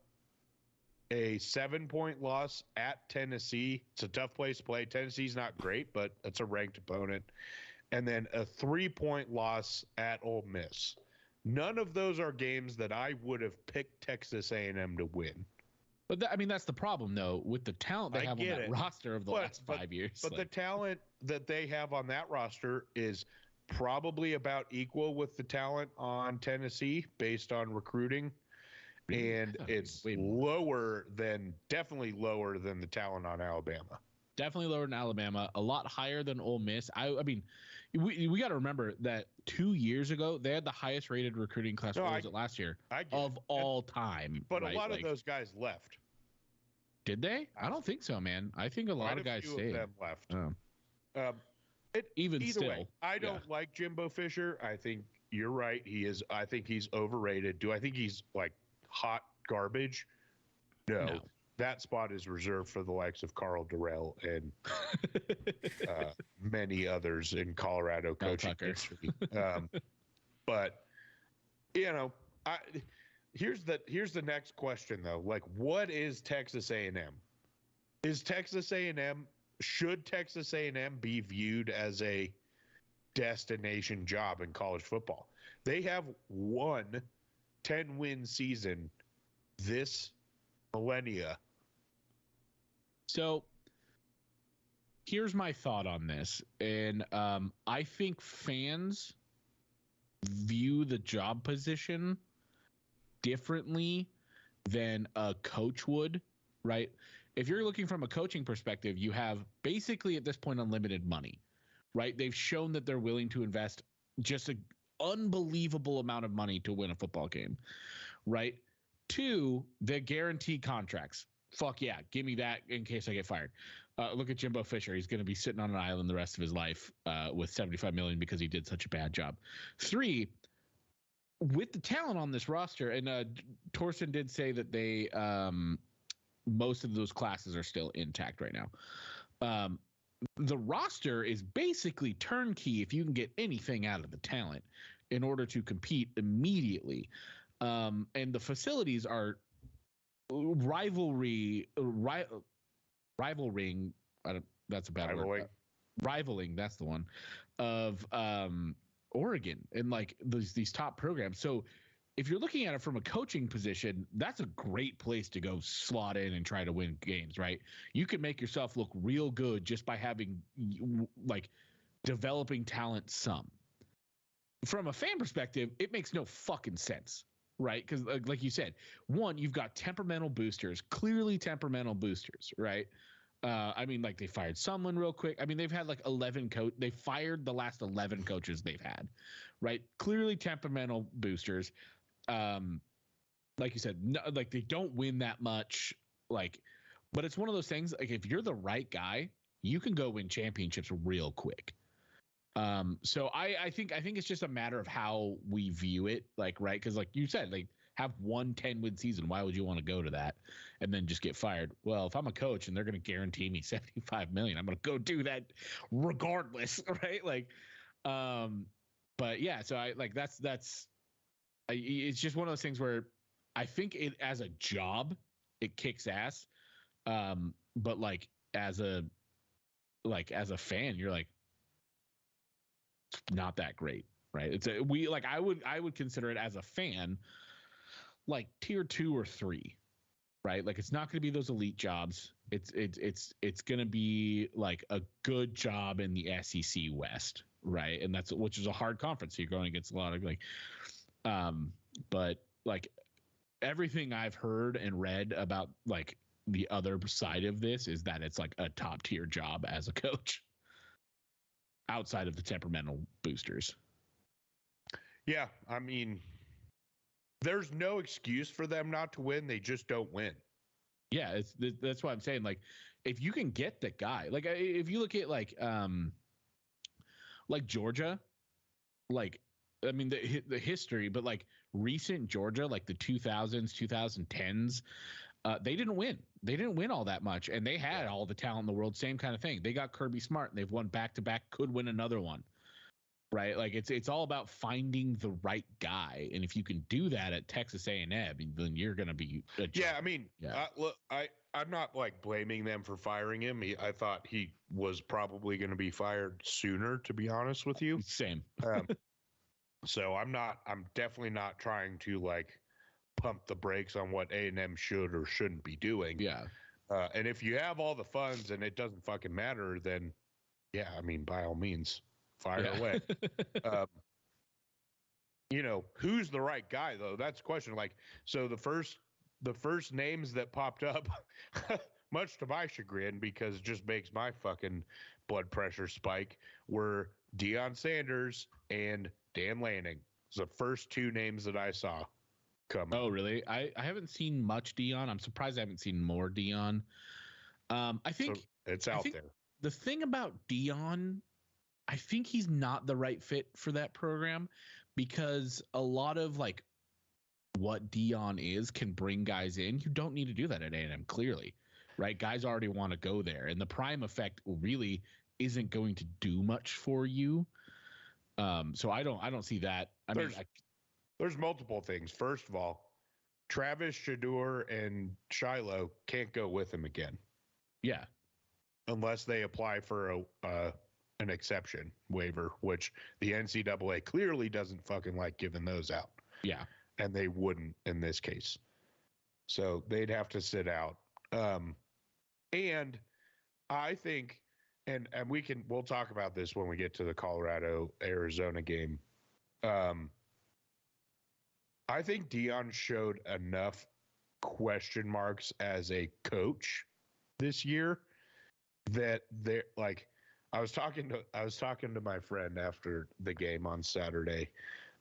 a 7-point loss at Tennessee. It's a tough place to play. Tennessee's not great, but it's a ranked opponent. And then a 3-point loss at Ole Miss. None of those are games that I would have picked Texas A&M to win. But that's the problem, though, with the talent they have on that roster of the last 5 years. But the talent that they have on that roster is probably about equal with the talent on Tennessee based on recruiting. And it's definitely lower than the talent on Alabama. Definitely lower than Alabama, a lot higher than Ole Miss. I mean, we got to remember that 2 years ago, they had the highest rated recruiting class last year of all time. But right? A lot of those guys left. Did they? I don't think so, man. I think a lot of guys stayed. Of them left. Oh. Either still, way, I don't like Jimbo Fisher. I think you're right. I think he's overrated. Do I think he's like hot garbage? No. That spot is reserved for the likes of Carl Durrell and many others in Colorado coaching history. But here's the next question though. Like, what is Texas A&M? Should Texas A&M be viewed as a destination job in college football? They have won 10-win season this millennia. So here's my thought on this. And I think fans view the job position differently than a coach would, right? If you're looking from a coaching perspective, you have basically at this point unlimited money, right? They've shown that they're willing to invest just an unbelievable amount of money to win a football game, right? 2, the guaranteed contracts. Fuck yeah, give me that in case I get fired. Look at Jimbo Fisher. He's going to be sitting on an island the rest of his life with $75 million because he did such a bad job. 3, with the talent on this roster, and Torsten did say that they most of those classes are still intact right now. The roster is basically turnkey if you can get anything out of the talent in order to compete immediately. And the facilities are rivaling. That's a bad word. Rivaling. That's the one of Oregon and like these top programs. So if you're looking at it from a coaching position, that's a great place to go slot in and try to win games, right? You can make yourself look real good just by having like developing talent some. From a fan perspective, it makes no fucking sense, right? Because like you said, one, you've got temperamental boosters, clearly temperamental boosters, right? I mean, like they fired someone real quick. I mean, they've had like 11 they fired the last 11 coaches they've had, right? Clearly temperamental boosters. Like you said, no, like they don't win that much. like, but it's one of those things. Like, if you're the right guy, you can go win championships real quick. So I think it's just a matter of how we view it, like, right? Because like you said, like, have 1 10-win season. Why would you want to go to that and then just get fired? Well, if I'm a coach and they're going to guarantee me $75 million, I'm going to go do that regardless, right? Like, but yeah, so I like it's just one of those things where I think it as a job it kicks ass, but like as a fan, you're like, it's not that great, right? It's I would consider it as a fan like tier 2 or 3, right? Like, it's not going to be those elite jobs. It's going to be like a good job in the SEC West, right? And that's, which is a hard conference. So you're going against a lot of like, but like everything I've heard and read about like the other side of this is that it's like a top tier job as a coach outside of the temperamental boosters. Yeah, I mean, there's no excuse for them not to win. They just don't win. Yeah, that's what I'm saying. Like, if you can get the guy, like if you look at like Georgia, like, I mean the history, but like recent Georgia, like the 2000s, 2010s, they didn't win. They didn't win all that much, and they had all the talent in the world. Same kind of thing. They got Kirby Smart, and they've won back-to-back. Could win another one. Right, like it's all about finding the right guy, and if you can do that at Texas A&M, then you're going to be I mean, look, I'm not like blaming them for firing him. I thought he was probably going to be fired sooner, to be honest with you. Same. So I'm definitely not trying to like pump the brakes on what A&M should or shouldn't be doing. Yeah. And if you have all the funds and it doesn't fucking matter, then yeah, I mean, by all means, fire away. You know, who's the right guy though? That's the question. Like, so the first names that popped up, much to my chagrin, because it just makes my fucking blood pressure spike, were Deion Sanders and Dan Lanning. It's the first 2 names that I saw come. Oh, really? I haven't seen much Deion. I'm surprised I haven't seen more Deion. I think so it's out there. The thing about Deion, I think he's not the right fit for that program, because a lot of like what Deion is can bring guys in. You don't need to do that at A&M, clearly, right? Guys already want to go there, and the prime effect really isn't going to do much for you. So I don't see that. There's multiple things. First of all, Travis Shador and Shiloh can't go with him again. Yeah. Unless they apply for an exception waiver, which the NCAA clearly doesn't fucking like giving those out. Yeah. And they wouldn't in this case. So they'd have to sit out. And I think, and we'll talk about this when we get to the Colorado-Arizona game. I think Deion showed enough question marks as a coach this year that they're like, I was talking to my friend after the game on Saturday.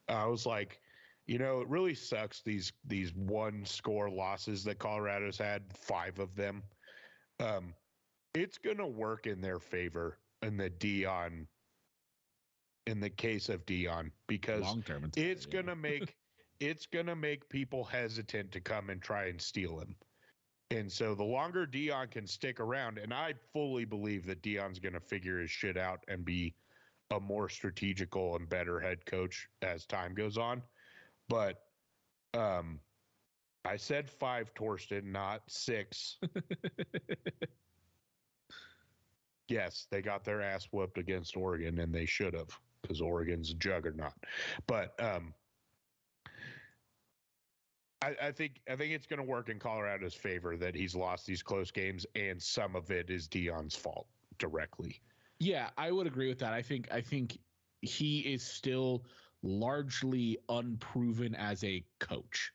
I was like, you know, it really sucks these 1-score losses that Colorado's had, 5 of them. It's gonna work in their favor in the case of Deion, because long-term, it's gonna make people hesitant to come and try and steal him. And so the longer Deion can stick around, and I fully believe that Deion's going to figure his shit out and be a more strategical and better head coach as time goes on. But I said 5, Torsten, not 6. Yes, they got their ass whooped against Oregon, and they should have, because Oregon's a juggernaut. But I think it's going to work in Colorado's favor that he's lost these close games, and some of it is Deion's fault directly. Yeah, I would agree with that. I think he is still largely unproven as a coach.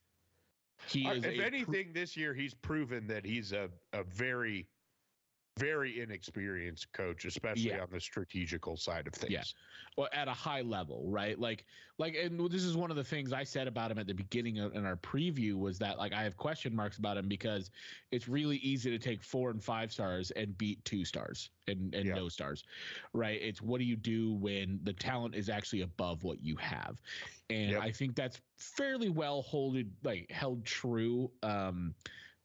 If anything, this year he's proven that he's a very very inexperienced coach, especially on the strategical side of things. Yeah. Well, at a high level, right? And this is one of the things I said about him at the beginning in our preview was that like I have question marks about him because it's really easy to take 4 and 5 stars and beat 2 stars and no stars, right? It's what do you do when the talent is actually above what you have, and I think that's fairly well held true.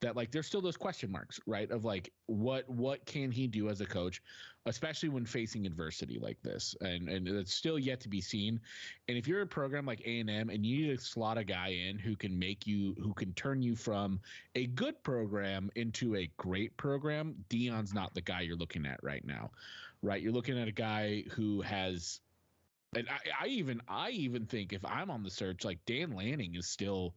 That like there's still those question marks, right? Of like what can he do as a coach, especially when facing adversity like this, and it's still yet to be seen. And if you're a program like A&M and you need to slot a guy in who can turn you from a good program into a great program, Deion's not the guy you're looking at right now, right? You're looking at a guy who has, and I even think if I'm on the search, like Dan Lanning is still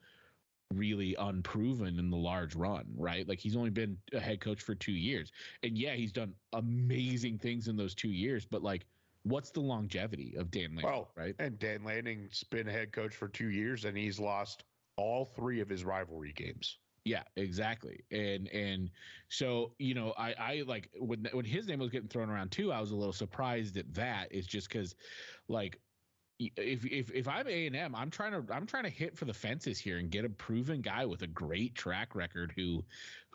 really unproven in the large run, right? Like he's only been a head coach for 2 years, and he's done amazing things in those 2 years, but like what's the longevity of Dan Lanning, right? And Dan Lanning's been a head coach for 2 years and he's lost all 3 of his rivalry games. Yeah, exactly. And so, I like when his name was getting thrown around too, I was a little surprised at that. It's just because like if I'm A&M, I'm trying to hit for the fences here and get a proven guy with a great track record who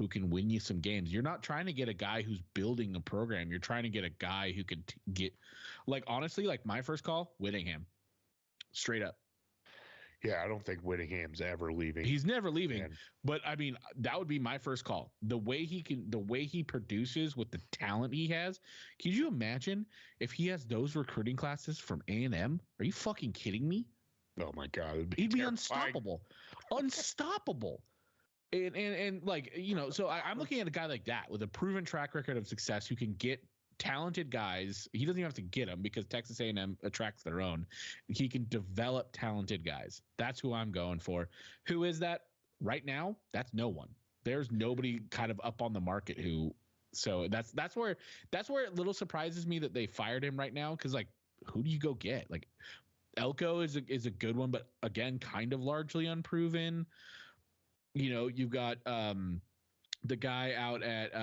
can win you some games. You're not trying to get a guy who's building a program. You're trying to get a guy who can get, like, honestly, like my first call, Whittingham, straight up. Yeah, I don't think Whittingham's ever leaving. He's never leaving. But I mean, that would be my first call. The way he produces with the talent he has. Can you imagine if he has those recruiting classes from A&M? Are you fucking kidding me? Oh my God. He'd be unstoppable. Unstoppable. And like, so I'm looking at a guy like that with a proven track record of success who can get talented guys. He doesn't even have to get them because Texas A&M attracts their own. He can develop talented guys. That's who I'm going for. Who is that right now? That's no one. There's nobody kind of up on the market who. So that's where it little surprises me that they fired him right now, because like who do you go get? Like Elko is a good one, but again kind of largely unproven. You've got the guy out at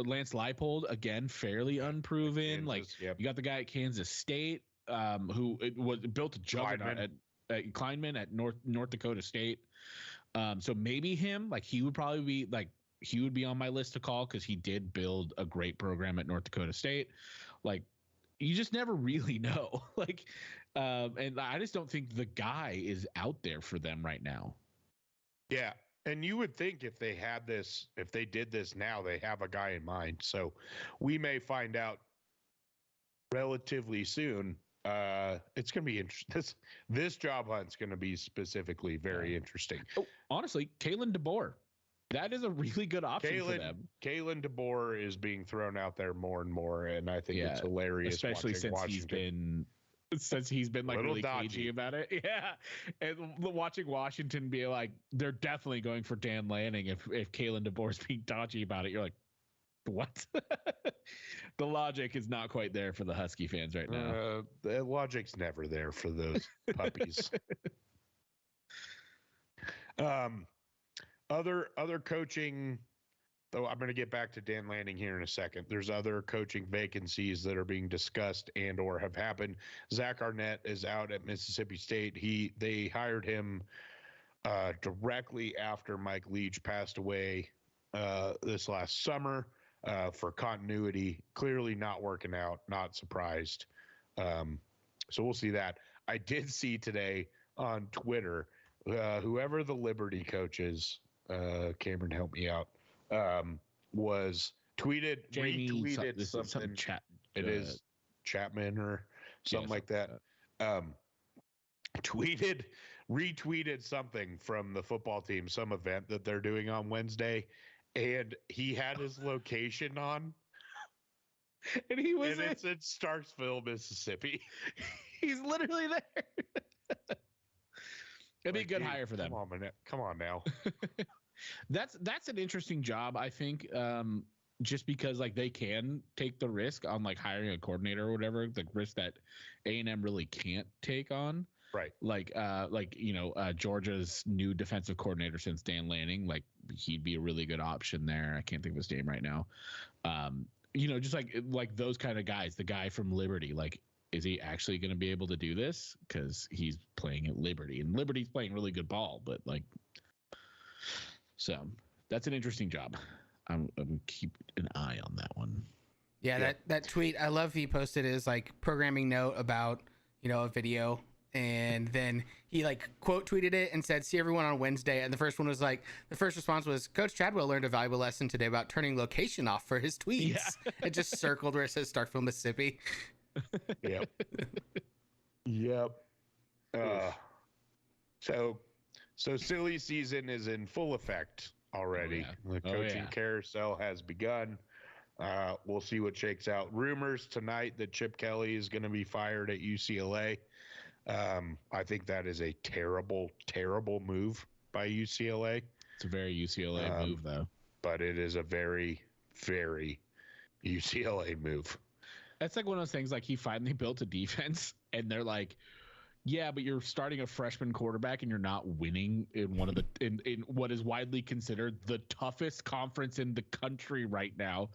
Lance Leipold, again, fairly unproven. Kansas, you got the guy at Kansas State, who built a juggernaut at Kleinman at North Dakota State. So maybe him, like he would be on my list to call because he did build a great program at North Dakota State. Like you just never really know. And I just don't think the guy is out there for them right now. Yeah. And you would think if they did this now, they have a guy in mind. So we may find out relatively soon. It's going to be interesting. This job hunt's going to be specifically very interesting. Oh, honestly, Kalen DeBoer, that is a really good option for them. Kalen DeBoer is being thrown out there more and more, and I think it's hilarious, especially since he's been like really cagey about it. Yeah. And watching Washington be like, they're definitely going for Dan Lanning if Kalen DeBoer's being dodgy about it. You're like, what? The logic is not quite there for the Husky fans right now. The logic's never there for those puppies. Other coaching, though, I'm going to get back to Dan Lanning here in a second. There's other coaching vacancies that are being discussed and or have happened. Zach Arnett is out at Mississippi State. They hired him directly after Mike Leach passed away this last summer for continuity. Clearly not working out. Not surprised. So we'll see that. I did see today on Twitter, whoever the Liberty coach is, Cameron, help me out. Was retweeted something. It is Chapman or something like that. Retweeted something from the football team, some event that they're doing on Wednesday, and he had his location on, and it's in Starksville, Mississippi. He's literally there. It'd be a good hire for them. Come on now. That's an interesting job, I think, just because like they can take the risk on like hiring a coordinator or whatever, the risk that A&M really can't take on. Right. Georgia's new defensive coordinator since Dan Lanning, like he'd be a really good option there. I can't think of his name right now. just like those kind of guys. The guy from Liberty, like, is he actually going to be able to do this? Because he's playing at Liberty, and Liberty's playing really good ball. But like, so that's an interesting job. I'm keep an eye on that one. Yeah, that tweet, I love he posted his like programming note about, a video, and then he like quote tweeted it and said, "See everyone on Wednesday." And the first response was, "Coach Chadwell learned a valuable lesson today about turning location off for his tweets." Yeah. It just circled where it says Starkville, Mississippi. Yep. Yep. So silly season is in full effect already. The coaching carousel has begun. We'll see what shakes out. Rumors tonight that Chip Kelly is going to be fired at UCLA. I think that is a terrible, terrible move by UCLA. It's a very UCLA move, though. But it is a very, very UCLA move. That's like one of those things, like he finally built a defense, and they're like, yeah, but you're starting a freshman quarterback and you're not winning in one of the in what is widely considered the toughest conference in the country right now.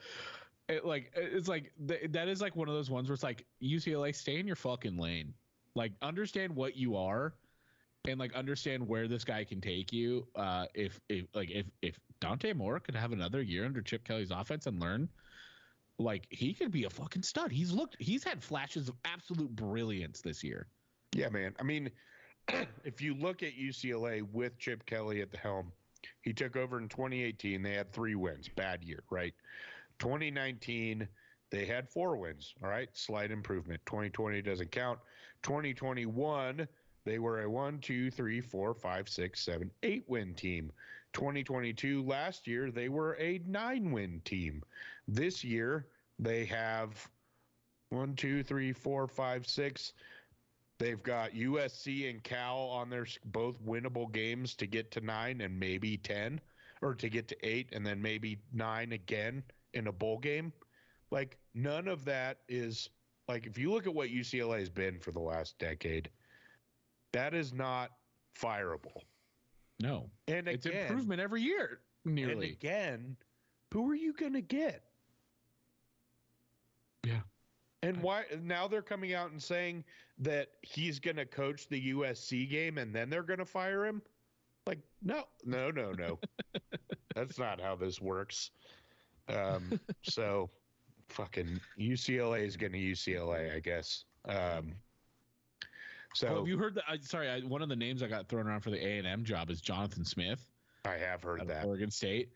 That is like one of those ones where it's like, UCLA, stay in your fucking lane. Like, understand what you are, and like understand where this guy can take you. If Dante Moore could have another year under Chip Kelly's offense and learn, like, he could be a fucking stud. He's had flashes of absolute brilliance this year. Yeah, man. I mean, if you look at UCLA with Chip Kelly at the helm, he took over in 2018. They had 3 wins. Bad year, right? 2019, they had 4 wins. All right, slight improvement. 2020 doesn't count. 2021, they were a 1, 2, 3, 4, 5, 6, 7, 8-win team. 2022, last year, they were a 9-win team. This year, they have 1, 2, 3, 4, 5, 6. They've got USC and Cal on their both winnable games to get to 9 and maybe 10, or to get to 8 and then maybe 9 again in a bowl game. Like, none of that is, like, if you look at what UCLA has been for the last decade, that is not fireable. No. And it's again, improvement every year, nearly. And again, who are you going to get? Yeah. And why now they're coming out and saying that he's going to coach the USC game and then they're going to fire him? Like, no. That's not how this works. So fucking UCLA is going to UCLA, I guess. So have you heard that? One of the names I got thrown around for the A&M job is Jonathan Smith. I have heard that. Oregon State.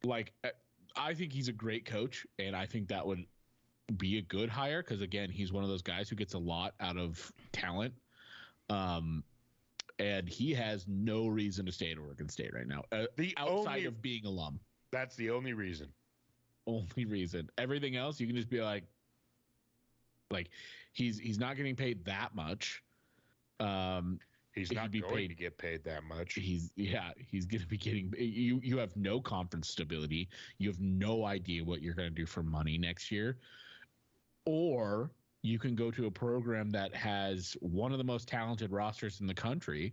Like, I think he's a great coach, and I think that would be a good hire because, again, he's one of those guys who gets a lot out of talent. And he has no reason to stay at Oregon State right now, outside of being alum. That's the only reason. Only reason. Everything else, you can just be like he's not getting paid that much. He's not going to get paid that much. He's going to be getting you have no conference stability. You have no idea what you're going to do for money next year. Or you can go to a program that has one of the most talented rosters in the country,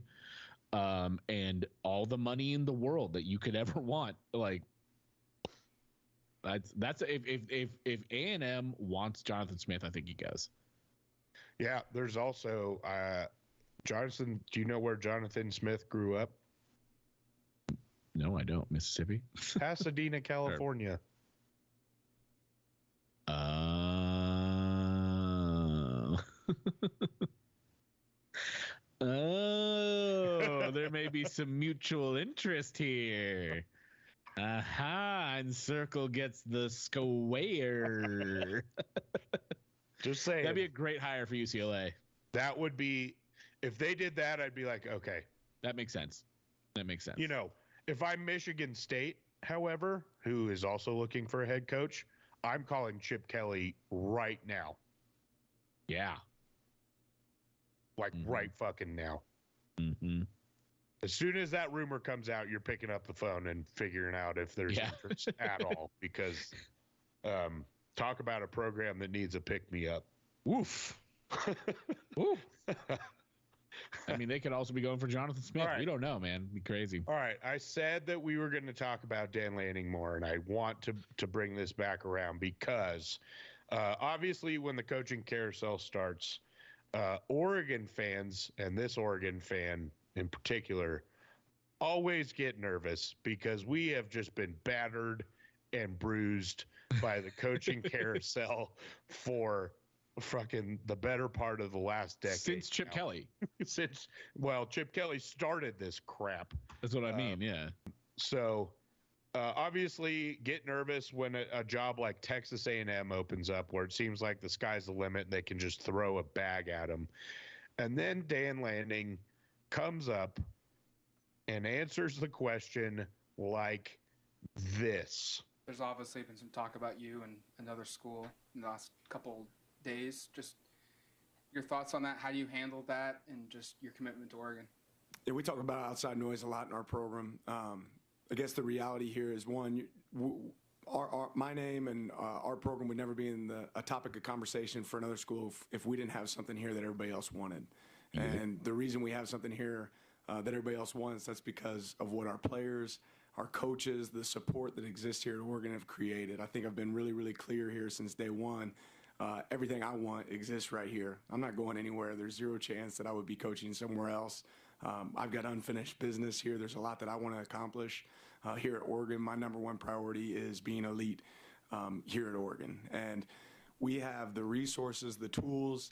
and all the money in the world that you could ever want. Like, that's if A&M wants Jonathan Smith, I think he goes. Yeah, there's also Jonathan. Do you know where Jonathan Smith grew up? No, I don't. Mississippi, Pasadena, California. Oh, there may be some mutual interest here. Aha, and Circle gets the square. Just saying. That'd be a great hire for UCLA. That would be, if they did that, I'd be like, okay. That makes sense. You know, if I'm Michigan State, however, who is also looking for a head coach, I'm calling Chip Kelly right now. Yeah. Like, right fucking now. Mm-hmm. As soon as that rumor comes out, you're picking up the phone and figuring out if there's interest at all. Because talk about a program that needs a pick-me-up. Woof. Woof. I mean, they could also be going for Jonathan Smith. All right. We don't know, man. It'd be crazy. All right, I said that we were going to talk about Dan Lanning more, and I want to bring this back around because obviously when the coaching carousel starts, Oregon fans, and this Oregon fan in particular, always get nervous because we have just been battered and bruised by the coaching carousel for fucking the better part of the last decade. Since Chip now. Kelly. Well, Chip Kelly started this crap. That's what I mean. Yeah. So obviously get nervous when a job like Texas A&M opens up where it seems like the sky's the limit and they can just throw a bag at them. And then Dan Lanning comes up and answers the question like this. There's obviously been some talk about you and another school in the last couple days. Just your thoughts on that. How do you handle that and just your commitment to Oregon? Yeah, we talk about outside noise a lot in our program. I guess the reality here is one, my name and our program would never be in a topic of conversation for another school if we didn't have something here that everybody else wanted. And the reason we have something here that everybody else wants, that's because of what our players, our coaches, the support that exists here at Oregon have created. I think I've been really, really clear here since day one. Everything I want exists right here. I'm not going anywhere. There's zero chance that I would be coaching somewhere else. I've got unfinished business here. There's a lot that I want to accomplish here at Oregon. My number one priority is being elite here at Oregon. And we have the resources, the tools.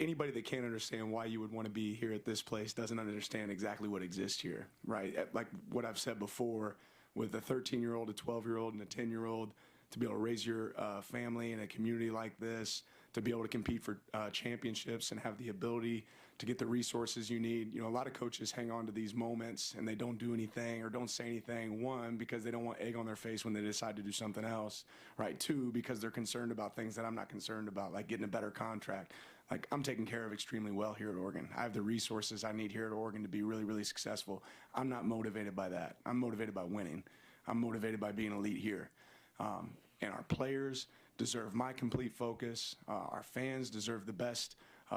Anybody that can't understand why you would want to be here at this place doesn't understand exactly what exists here, right? Like what I've said before, with a 13-year-old, a 12-year-old, and a 10-year-old, to be able to raise your family in a community like this, to be able to compete for championships and have the ability to get the resources you need. You know, a lot of coaches hang on to these moments and they don't do anything or don't say anything. One, because they don't want egg on their face when they decide to do something else, right? Two, because they're concerned about things that I'm not concerned about, like getting a better contract. Like, I'm taken care of extremely well here at Oregon. I have the resources I need here at Oregon to be really, really successful. I'm not motivated by that. I'm motivated by winning. I'm motivated by being elite here. And our players deserve my complete focus. Our fans deserve the best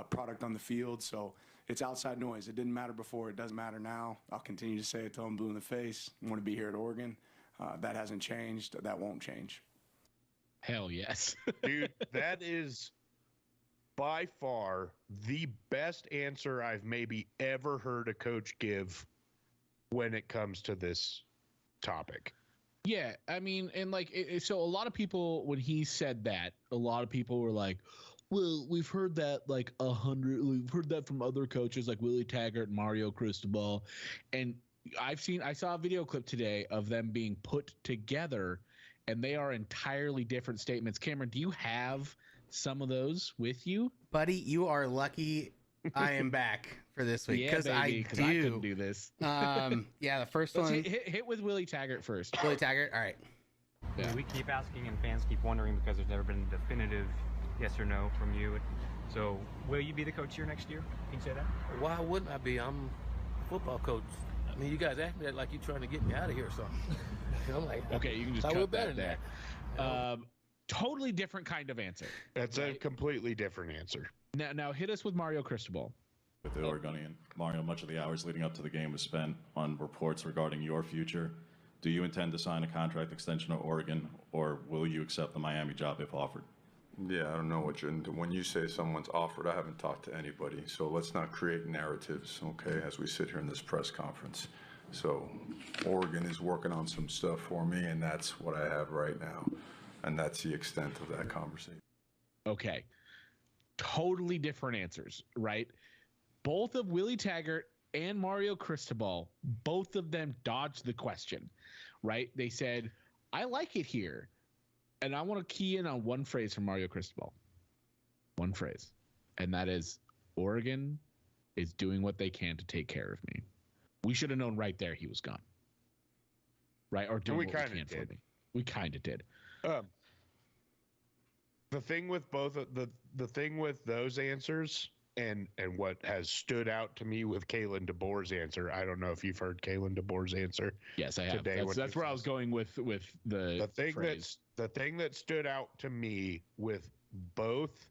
product on the field. So it's outside noise. It didn't matter before. It doesn't matter now. I'll continue to say it till I'm blue in the face. I want to be here at Oregon. That hasn't changed. That won't change. Hell yes. Dude, that is by far the best answer I've maybe ever heard a coach give when it comes to this topic. Yeah, I mean, and like, so a lot of people, when he said that, a lot of people were like, well, we've heard that like 100, we've heard that from other coaches like Willie Taggart and Mario Cristobal. And I saw a video clip today of them being put together, and they are entirely different statements. Cameron, do you have some of those with you? Buddy, you are lucky I am back for this week, because I couldn't do this. Yeah, the first Let's one. hit with Willie Taggart first. Willie Taggart. All right. Yeah. We keep asking and fans keep wondering because there's never been a definitive yes or no from you. So will you be the coach here next year? Can you say that? Why wouldn't I be? I'm a football coach. I mean, you guys act me that like you're trying to get me out of here or something. I'm like, okay, you can just I cut would better that than there. that. Totally different kind of answer. That's a completely different answer. Now hit us with Mario Cristobal. With the Oregonian, Mario, much of the hours leading up to the game was spent on reports regarding your future. Do you intend to sign a contract extension at Oregon, or will you accept the Miami job if offered? Yeah, I don't know what you're into. When you say someone's offered, I haven't talked to anybody. So let's not create narratives, okay, as we sit here in this press conference. So Oregon is working on some stuff for me, and that's what I have right now. And that's the extent of that conversation. Okay. Totally different answers, right? Both of Willie Taggart and Mario Cristobal, both of them dodged the question, right? They said, I like it here. And I want to key in on one phrase from Mario Cristobal. One phrase. And that is, Oregon is doing what they can to take care of me. We should have known right there he was gone. Right? Or doing what we can for me. We kind of did. The thing with the thing with those answers and what has stood out to me with Kalen DeBoer's answer, I don't know if you've heard Kalen DeBoer's answer. Yes, I have. That's where I was going with the thing phrase. The thing that stood out to me with both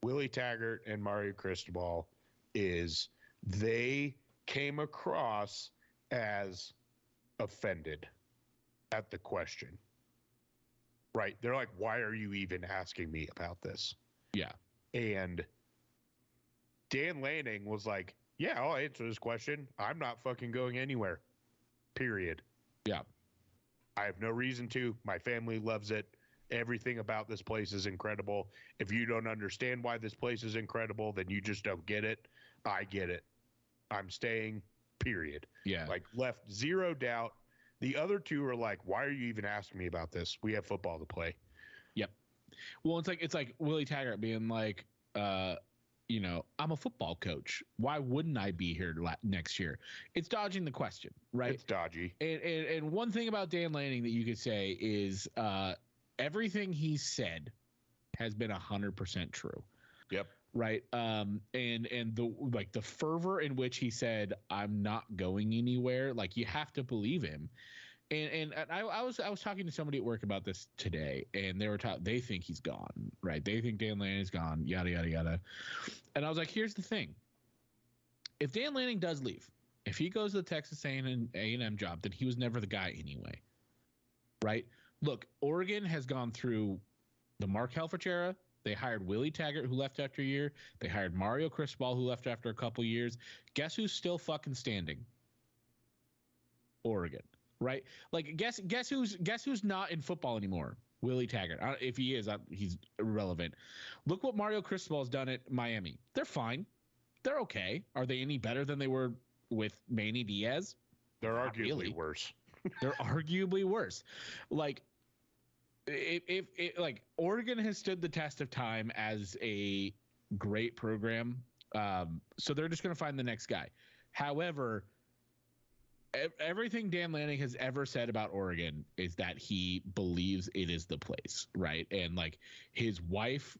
Willie Taggart and Mario Cristobal is they came across as offended at the question. Right? They're like, why are you even asking me about this? Yeah. And Dan Lanning was like, yeah, I'll answer this question. I'm not fucking going anywhere. Period. Yeah. I have no reason to. My family loves it. Everything about this place is incredible. If you don't understand why this place is incredible, then you just don't get it. I get it. I'm staying, period. Yeah. Like, left zero doubt. The other two are like, why are you even asking me about this? We have football to play. Yep. Well, it's like Willie Taggart being like, you know, I'm a football coach. Why wouldn't I be here next year? It's dodging the question, right? It's dodgy. And one thing about Dan Lanning that you could say is everything he said has been 100% true. Yep. Right. And the fervor in which he said, I'm not going anywhere, like, you have to believe him. And I was talking to somebody at work about this today, and they were they think he's gone, right? They think Dan Lanning's gone, yada yada yada. And I was like, here's the thing: if Dan Lanning does leave, if he goes to the Texas A&M job, then he was never the guy anyway, right? Look, Oregon has gone through the Mark Helfrich era. They hired Willie Taggart, who left after a year. They hired Mario Cristobal, who left after a couple years. Guess who's still fucking standing? Oregon. Right? Like, guess who's not in football anymore? Willie Taggart. If he is, he's irrelevant. Look what Mario Cristobal has done at Miami. They're fine. They're okay. Are they any better than they were with Manny Diaz? They're Not arguably really. worse. They're arguably worse. Like, if like, Oregon has stood the test of time as a great program, so they're just going to find the next guy. However, everything Dan Lanning has ever said about Oregon is that he believes it is the place, right? And like, his wife,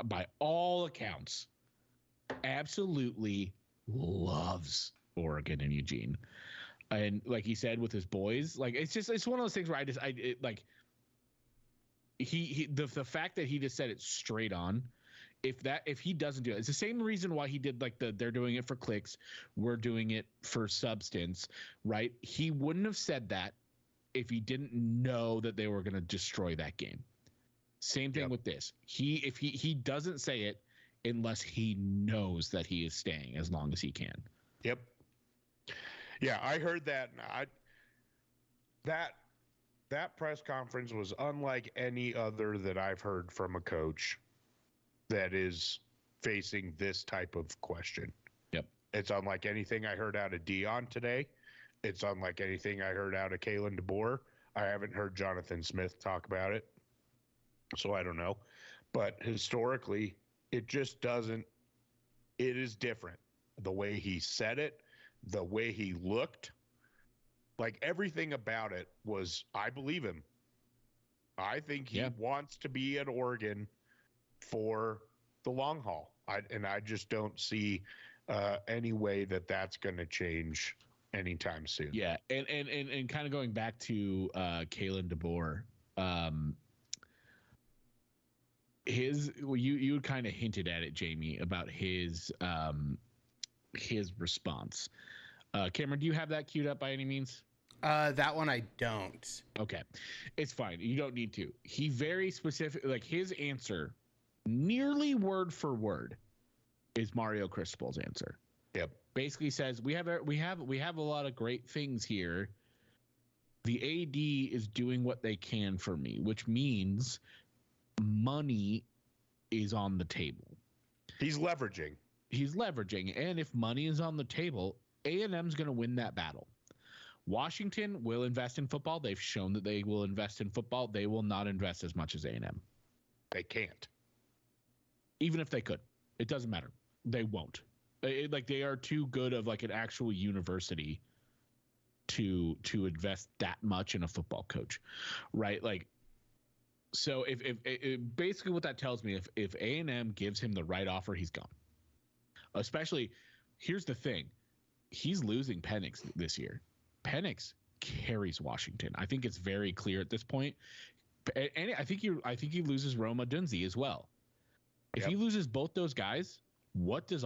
by all accounts, absolutely loves Oregon and Eugene. And like he said with his boys, like, it's one of those things where the fact that he just said it straight on, if he doesn't do it, it's the same reason why he did like they're doing it for clicks, we're doing it for substance, right? He wouldn't have said that if he didn't know that they were going to destroy that game. Same thing with this. He doesn't say it unless he knows that he is staying as long as he can. Yep. Yeah, I heard that. That press conference was unlike any other that I've heard from a coach that is facing this type of question. Yep. It's unlike anything I heard out of Dion today. It's unlike anything I heard out of Kalen DeBoer. I haven't heard Jonathan Smith talk about it, so I don't know. But historically, it just doesn't. It is different. The way he said it, the way he looked, like, everything about it was, I believe him. I think he wants to be at Oregon for the long haul. I just don't see any way that that's going to change anytime soon. Yeah, and kind of going back to Kalen DeBoer, you kind of hinted at it, Jamie, about his response. Cameron, do you have that queued up by any means? That one I don't. Okay, it's fine. You don't need to. He very specific, like, his answer, nearly word for word, is Mario Cristobal's answer. Yep. Basically says we have a lot of great things here. The AD is doing what they can for me, which means money is on the table. He's leveraging. And if money is on the table, A&M's going to win that battle. Washington will invest in football. They've shown that they will invest in football. They will not invest as much as A&M. They can't. Even if they could. It doesn't matter. They won't. Like, they are too good of like an actual university to invest that much in a football coach, right? Like, so if basically what that tells me, if A&M gives him the right offer, he's gone. Especially, here's the thing, he's losing Penix this year. Penix carries Washington. I think it's very clear at this point. And I think he loses Roma Dunze as well. If he loses both those guys, what does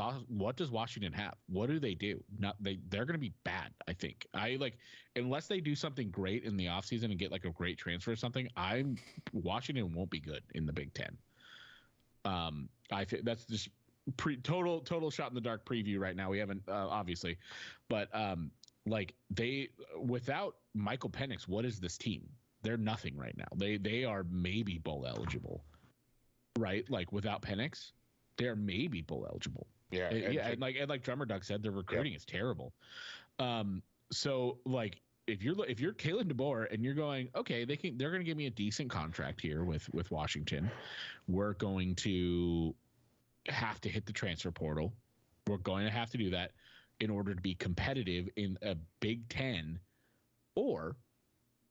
Washington have? What do they do? They're going to be bad. I think unless they do something great in the offseason and get like a great transfer or something, Washington won't be good in the Big Ten. I think that's just total shot in the dark preview right now. We haven't obviously, but they without Michael Penix, what is this team? They're nothing right now. They are maybe bowl eligible, right? Like without Penix, they're maybe bowl eligible. Yeah, and like Drummer Duck said, their recruiting is terrible. So like if you're Kalen DeBoer and you're going, okay, they're going to give me a decent contract here with Washington. We're going to have to hit the transfer portal. We're going to have to do that in order to be competitive in a Big Ten, or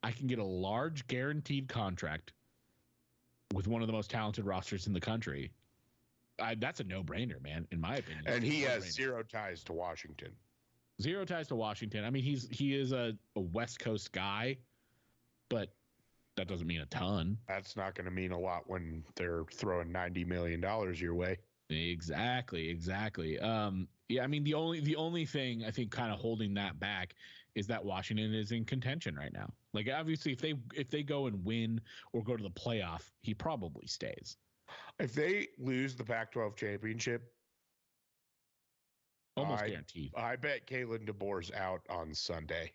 I can get a large guaranteed contract with one of the most talented rosters in the country. That's a no-brainer, man, in my opinion. And he has zero ties to Washington. Zero ties to Washington. I mean, he is a West Coast guy, but that doesn't mean a ton. That's not going to mean a lot when they're throwing $90 million your way. Exactly. Yeah, I mean, the only thing I think kind of holding that back is that Washington is in contention right now. Like, obviously, if they go and win or go to the playoff, he probably stays. If they lose the Pac-12 championship, almost guaranteed. I bet Kalen DeBoer's out on Sunday.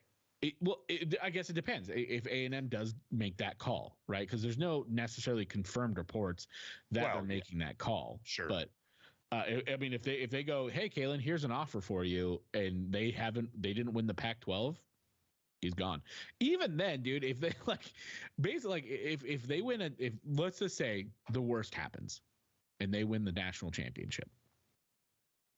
I guess it depends if A&M does make that call, right? Because there's no necessarily confirmed reports that they're making that call. Sure, but I mean, if they go, hey, Kalen, here's an offer for you, and they didn't win the Pac-12, he's gone. Even then, dude, if they if they win if let's just say the worst happens, and they win the national championship,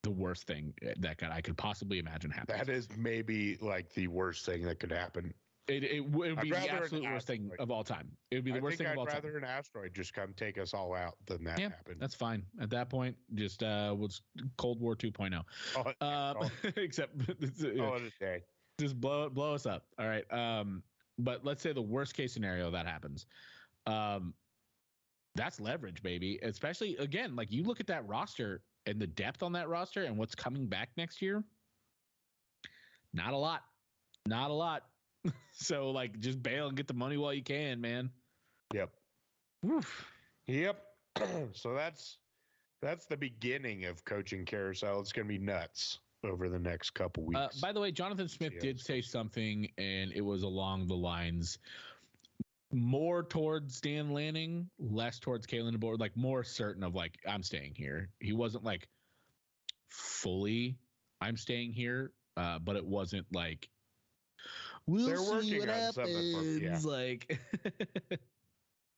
the worst thing that I could possibly imagine happening. That is maybe like the worst thing that could happen. It would be the absolute worst thing of all time. It would be the worst thing of all time. I'd rather an asteroid just come take us all out than that happen. That's fine. At that point, just what's Cold War 2.0. Except just blow us up. All right. But let's say the worst case scenario that happens. That's leverage, baby. Especially again, like you look at that roster and the depth on that roster and what's coming back next year. Not a lot. So like just bail and get the money while you can, man. Yep. Oof. Yep. So that's the beginning of coaching carousel. It's going to be nuts over the next couple weeks. By the way, Jonathan Smith did say something, and it was along the lines more towards Dan Lanning, less towards Kalen DeBoer, like more certain of like, I'm staying here. He wasn't like fully, I'm staying here, but it wasn't like, we'll see what happens. Like,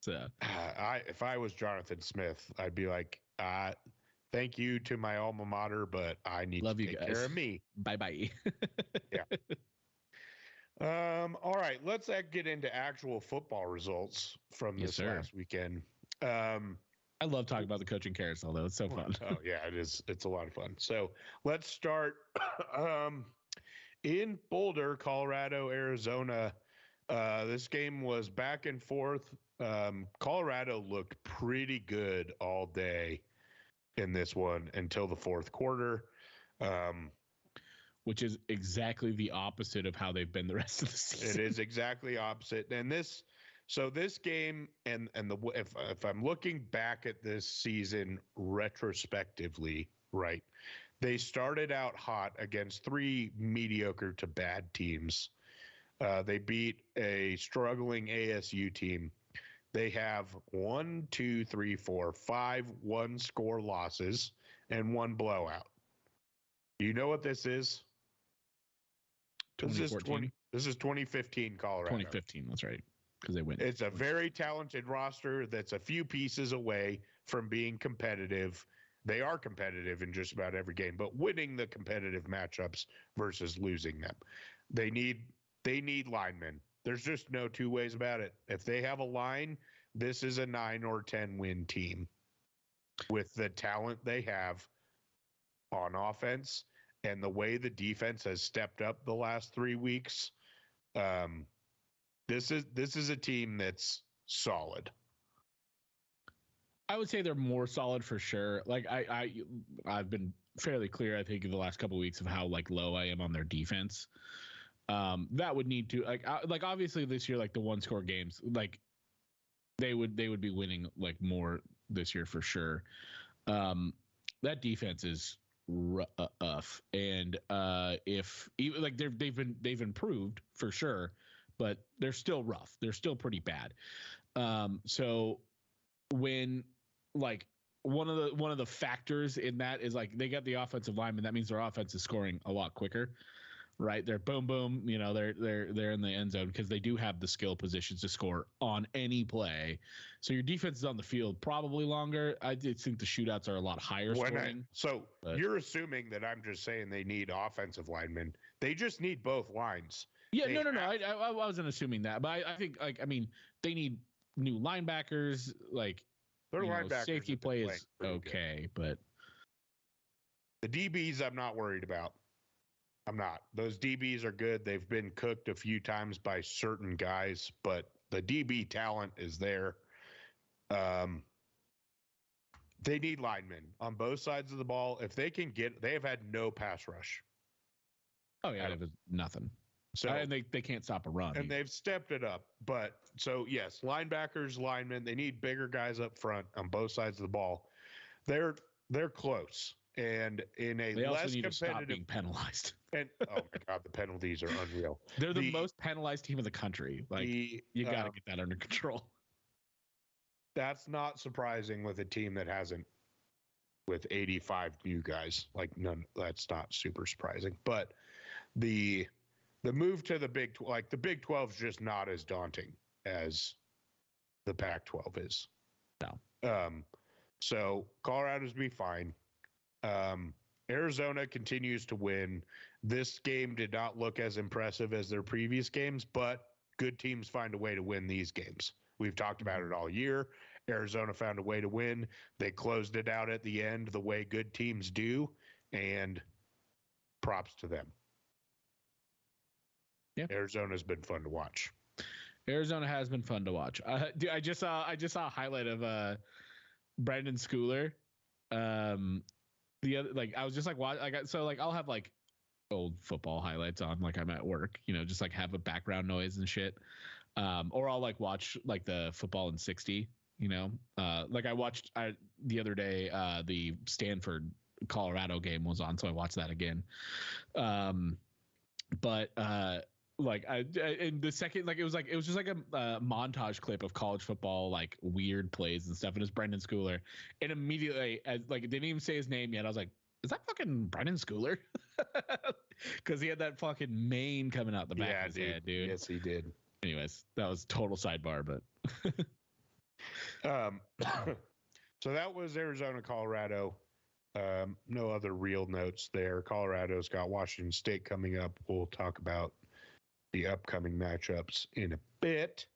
so if I was Jonathan Smith, I'd be like, thank you to my alma mater, but I need to take care of me. Bye. Yeah. All right, let's get into actual football results from this last weekend. I love talking about the coaching carousel, though. It's so fun. Oh, yeah, it is. It's a lot of fun. So let's start in Boulder, Colorado, Arizona. This game was back and forth. Colorado looked pretty good all day in this one until the fourth quarter. Which is exactly the opposite of how they've been the rest of the season. It is exactly opposite. And this game if I'm looking back at this season retrospectively, right? They started out hot against three mediocre to bad teams. They beat a struggling ASU team. They have 5 one-score losses and one blowout. You know what this is? This is 2015 Colorado. 2015, that's right, because they win. It's a very talented roster that's a few pieces away from being competitive. They are competitive in just about every game, but winning the competitive matchups versus losing them. They need linemen. There's just no two ways about it. If they have a line, this is a 9 or 10 win team with the talent they have on offense. And the way the defense has stepped up the last 3 weeks, this is a team that's solid. I would say they're more solid for sure. Like I've been fairly clear, I think, in the last couple of weeks of how like low I am on their defense. That would need to like obviously this year, like the 1-score games, like they would be winning like more this year for sure. That defense is rough, and if even like they've improved for sure, but they're still rough. They're still pretty bad. So when like one of the factors in that is like they got the offensive lineman, that means their offense is scoring a lot quicker, right? They're boom, you know, they're in the end zone because they do have the skill positions to score on any play. So your defense is on the field probably longer. I did think the shootouts are a lot higher scoring. You're assuming that I'm just saying they need offensive linemen. They just need both lines. Yeah, no. I wasn't assuming that, but I think like I mean they need new linebackers. Like their linebackers safety play is okay, but the DBs I'm not worried about. I'm not. Those DBs are good. They've been cooked a few times by certain guys, but the DB talent is there. They need linemen on both sides of the ball. If they can get, they have had no pass rush. Oh yeah, it was nothing. So and they can't stop a run. And they've stepped it up. But so yes, linebackers, linemen, they need bigger guys up front on both sides of the ball. They're close. And in a they less also need competitive, to stop being penalized. And oh my God, the penalties are unreal. They're the most penalized team in the country. Like you got to get that under control. That's not surprising with a team that hasn't, with 85 new guys. Like none, that's not super surprising. But the move to the Big 12, like the Big 12 is just not as daunting as the Pac-12 is. No. So Colorado's be fine. Arizona continues to win. This game did not look as impressive as their previous games, but good teams find a way to win these games. We've talked about it all year. Arizona found a way to win. They closed it out at the end the way good teams do, and props to them. Yeah. Arizona's been fun to watch. Arizona has been fun to watch. Dude, I just saw a highlight of Brandon Schooler. The other, like I was just like watch, I'll have like old football highlights on, like I'm at work, you know, just like have a background noise and shit. Or I'll like watch like the football in 60, you know, like I watched the other day, the Stanford Colorado game was on, so I watched that again. But like in the second, like it was just like a montage clip of college football, like weird plays and stuff, and it's Brendan Schooler, and immediately, as like it didn't even say his name yet, I was like, is that fucking Brendan Schooler? Because he had that fucking mane coming out the back of his head, dude. Yes, he did. Anyways, that was total sidebar, but so that was Arizona, Colorado. No other real notes there. Colorado's got Washington State coming up. We'll talk about the upcoming matchups in a bit.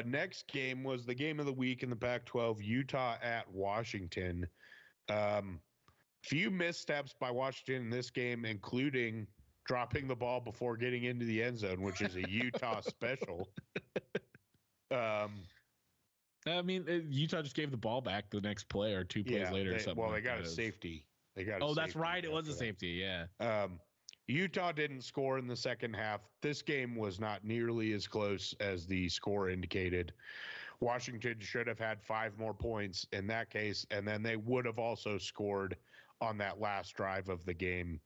Next game was the game of the week in the Pac-12, Utah at Washington. Few missteps by Washington in this game, including dropping the ball before getting into the end zone, which is a Utah special. I mean, Utah just gave the ball back the next play or two plays later or something. Well, like they got that. a safety. They got. Oh, that's right. It was a safety. Yeah. Utah didn't score in the second half. This game was not nearly as close as the score indicated. Washington should have had 5 more points in that case, and then they would have also scored on that last drive of the game.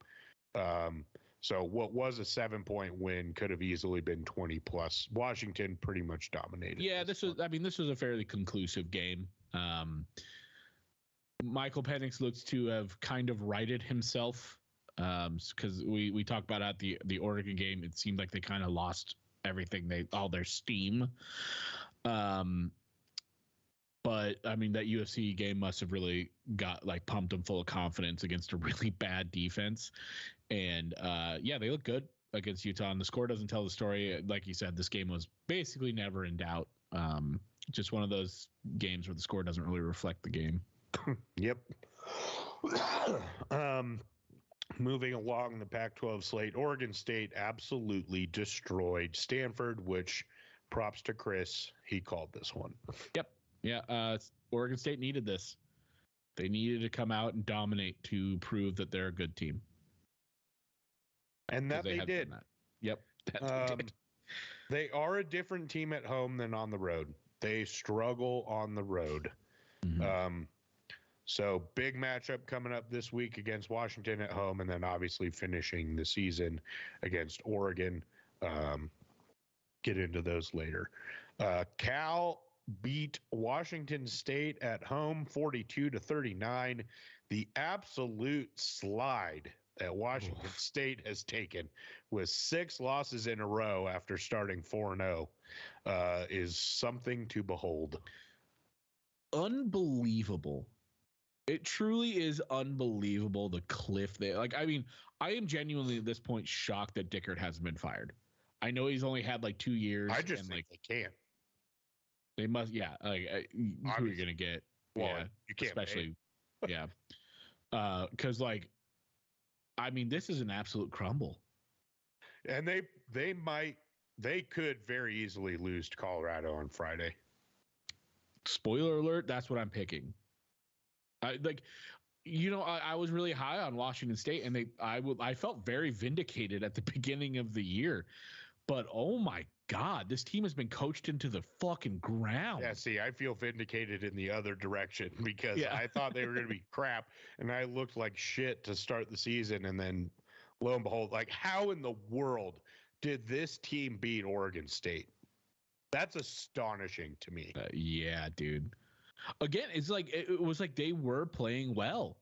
So what was a 7-point win could have easily been 20 plus. Washington pretty much dominated. Yeah, this was a fairly conclusive game. Michael Penix looks to have kind of righted himself, because we talked about at the Oregon game, it seemed like they kind of lost everything, all their steam. But I mean, that UFC game must have really got like pumped them full of confidence against a really bad defense. And yeah, they look good against Utah, and the score doesn't tell the story. Like you said, this game was basically never in doubt. Just one of those games where the score doesn't really reflect the game. Yep. Moving along the Pac-12 slate, Oregon State absolutely destroyed Stanford, which props to Chris. He called this one. Yep. Yeah. Oregon State needed this. They needed to come out and dominate to prove that they're a good team. And that they did. That. Yep. That they did. They are a different team at home than on the road. They struggle on the road. Mm-hmm. So big matchup coming up this week against Washington at home, and then obviously finishing the season against Oregon. Get into those later. Cal beat Washington State at home 42-39. The absolute slide that Washington State has taken with 6 losses in a row after starting 4-0 is something to behold. Unbelievable. It truly is unbelievable, the cliff they like. I mean, I am genuinely at this point shocked that Dickert hasn't been fired. I know he's only had like 2 years. I just think they can't. They must, yeah. Like, who are you gonna get? Well, yeah, you can't, especially, yeah. Because like, I mean, this is an absolute crumble. And they could very easily lose to Colorado on Friday. Spoiler alert, that's what I'm picking. I was really high on Washington State, and I felt very vindicated at the beginning of the year. But oh my God, this team has been coached into the fucking ground. Yeah, see, I feel vindicated in the other direction because I thought they were going to be crap, and I looked like shit to start the season, and then lo and behold, like, how in the world did this team beat Oregon State? That's astonishing to me. Yeah, dude. Again, it's like it was like they were playing well,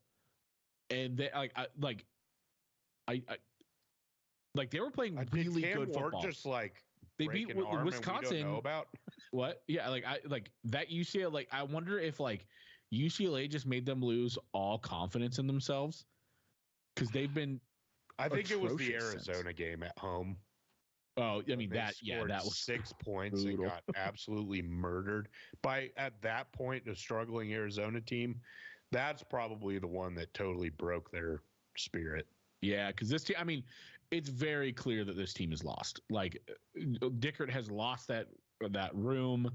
and they they were playing really good football. Just like they beat Wisconsin. We don't know about what? Yeah, like that UCLA. Like, I wonder if like UCLA just made them lose all confidence in themselves because they've been. I think it was the Arizona game at home. Oh, I mean that was 6 points and got absolutely murdered by, at that point, a struggling Arizona team. That's probably the one that totally broke their spirit. Yeah, because this team, I mean, it's very clear that this team is lost. Like, Dickert has lost that room.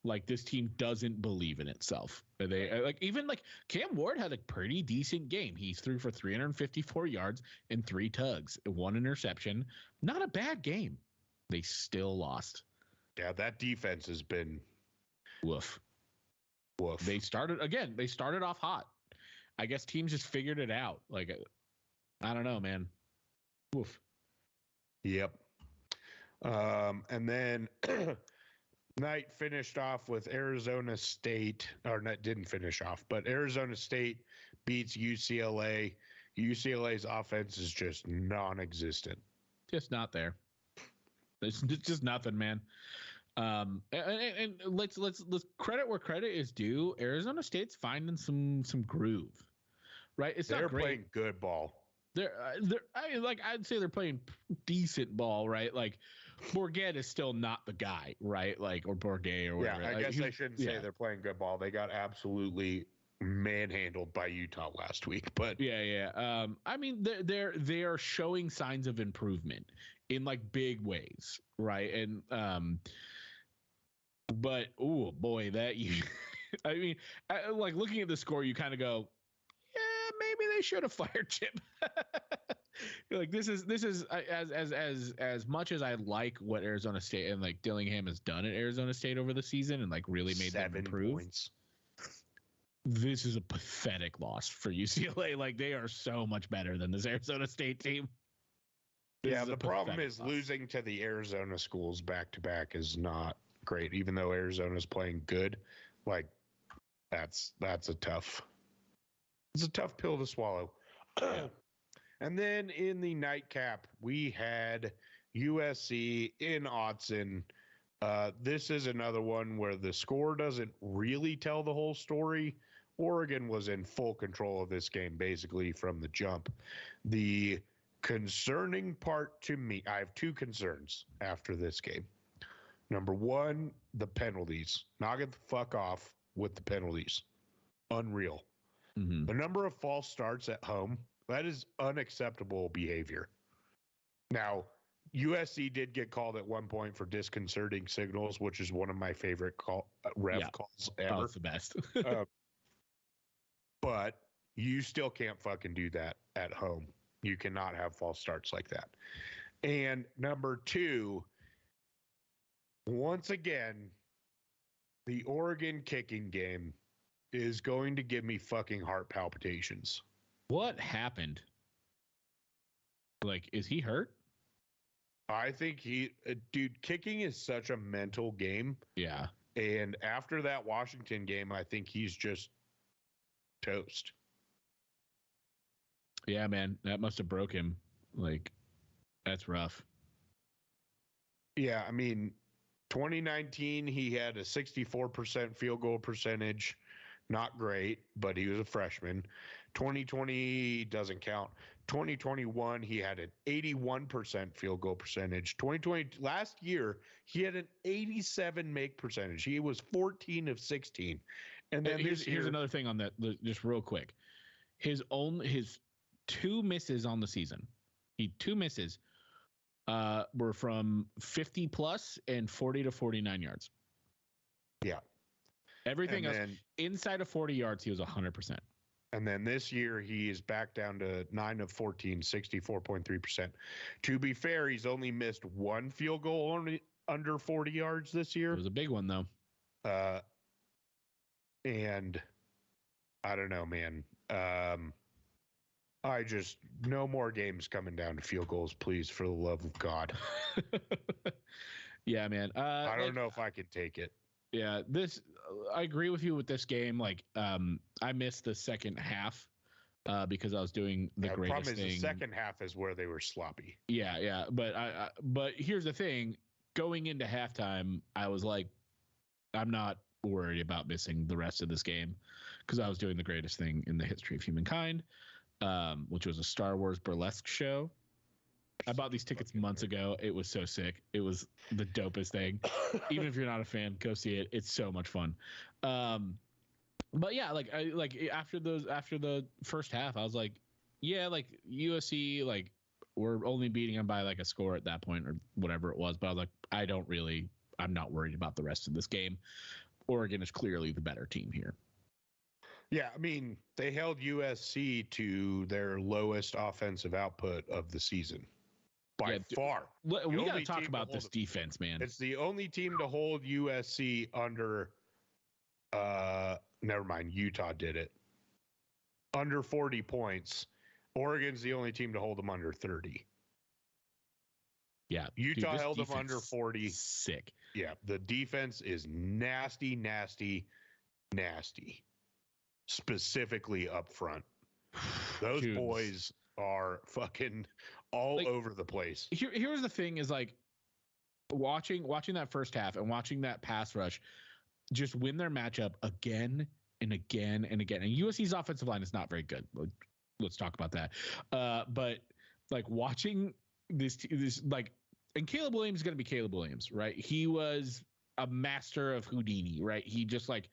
Like, this team doesn't believe in itself. They like, even like Cam Ward had a pretty decent game. He threw for 354 yards and 3 tugs, 1 interception. Not a bad game. They still lost. Yeah, that defense has been woof. They started off hot. I guess teams just figured it out. Like, I don't know, man. Woof. Yep. And then night finished off with Arizona State, or not, didn't finish off, but Arizona State beats UCLA. UCLA's offense is just non-existent. Just not there. It's just nothing, man. And let's credit where credit is due. Arizona State's finding some groove, right? They're not great. Playing good ball. I'd say they're playing decent ball, right? Like, Bourget is still not the guy, right? Like, or Bourget or whatever. Yeah, I guess I shouldn't say they're playing good ball. They got absolutely manhandled by Utah last week, but yeah. I mean, they are showing signs of improvement in like big ways, right? And but oh boy, that you, I mean, like looking at the score, you kind of go, yeah, maybe they should have fired Chip. Like, this is as much as I like what Arizona State and like Dillingham has done at Arizona State over the season and like really made them improve. Points. This is a pathetic loss for UCLA. Like, they are so much better than this Arizona State team. The problem is losing to the Arizona schools back to back is not great, even though Arizona's playing good. Like, that's a tough pill to swallow. And then in the nightcap, we had USC in Autzen. This is another one where the score doesn't really tell the whole story. Oregon was in full control of this game, basically, from the jump. The concerning part to me, I have 2 concerns after this game. Number 1, the penalties. Knock it the fuck off with the penalties. Unreal. Mm-hmm. The number of false starts at home, that is unacceptable behavior. Now, USC did get called at one point for disconcerting signals, which is one of my favorite ref calls ever. Oh, it's the best. But you still can't fucking do that at home. You cannot have false starts like that. And number two, once again, the Oregon kicking game is going to give me fucking heart palpitations. What happened? Like, is he hurt? I think dude, kicking is such a mental game. Yeah. And after that Washington game, I think he's just toast. Yeah, man, that must have broke him. Like, that's rough. Yeah, I mean, 2019, he had a 64% field goal percentage. Not great, but he was a freshman. 2020 doesn't count. 2021, he had an 81% field goal percentage. 2020, last year, he had an 87 make percentage. He was 14 of 16. And then here's another thing on that, just real quick. His two misses on the season. Two misses were from 50 plus and 40 to 49 yards. Yeah. Everything else inside of 40 yards, he was 100%. And then this year, he is back down to 9 of 14, 64.3%. To be fair, he's only missed one field goal under 40 yards this year. It was a big one, though. And I don't know, man. No more games coming down to field goals, please, for the love of God. Yeah, man. I don't know if I can take it. Yeah, I agree with you with this game. Like, I missed the second half because I was doing the greatest problem is thing. The second half is where they were sloppy. Yeah, but here's the thing: going into halftime, I was like, I'm not worried about missing the rest of this game because I was doing the greatest thing in the history of humankind, which was a Star Wars burlesque show. I bought these tickets months ago. It was so sick. It was the dopest thing. Even if you're not a fan, go see it. It's so much fun. But yeah, after the first half, I was like, yeah, like USC, like we're only beating them by like a score at that point or whatever it was. But I was like, I'm not worried about the rest of this game. Oregon is clearly the better team here. Yeah, I mean, they held USC to their lowest offensive output of the season. By far. We got to talk about this defense, man. It's the only team to hold USC under, never mind, Utah did it. Under 40 points. Oregon's the only team to hold them under 30. Yeah. Utah held them under 40. Sick. Yeah. The defense is nasty, nasty, nasty. Specifically up front. Those boys are fucking all over the place. Here's the thing is like watching that first half and watching that pass rush just win their matchup again and again and again. And USC's offensive line is not very good. Let's talk about that. But like watching this like, and Caleb Williams is going to be Caleb Williams, right? He was a master of Houdini, right? He just like,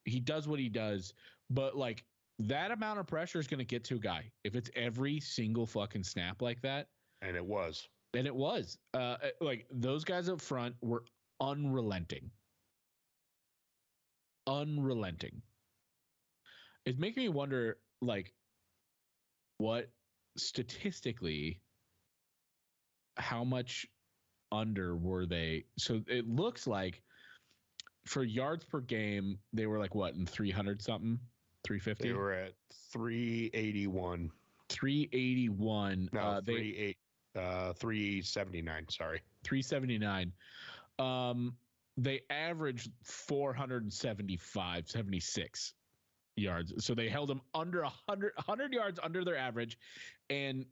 he does what he does, but like, that amount of pressure is going to get to a guy if it's every single fucking snap like that. And it was. Like those guys up front were unrelenting. It's making me wonder, like, what statistically, how much under were they? So it looks like for yards per game, they were like what, in 300 something? 350. They were at 381. 381. No, 379. Sorry, 379. They averaged 76 yards. So they held them under 100 yards under their average, and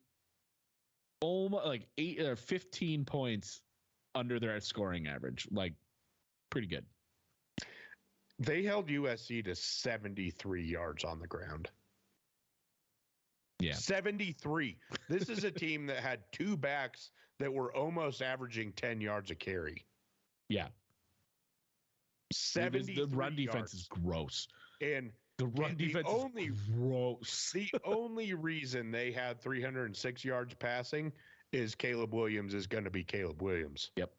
almost like 8 or 15 points under their scoring average. Like, pretty good. They held USC to 73 yards on the ground. Yeah. 73. This is a team that had two backs that were almost averaging 10 yards a carry. Yeah. 70. The run defense is gross. And the run defense is gross. The only reason they had 306 yards passing is Caleb Williams is going to be Caleb Williams. Yep.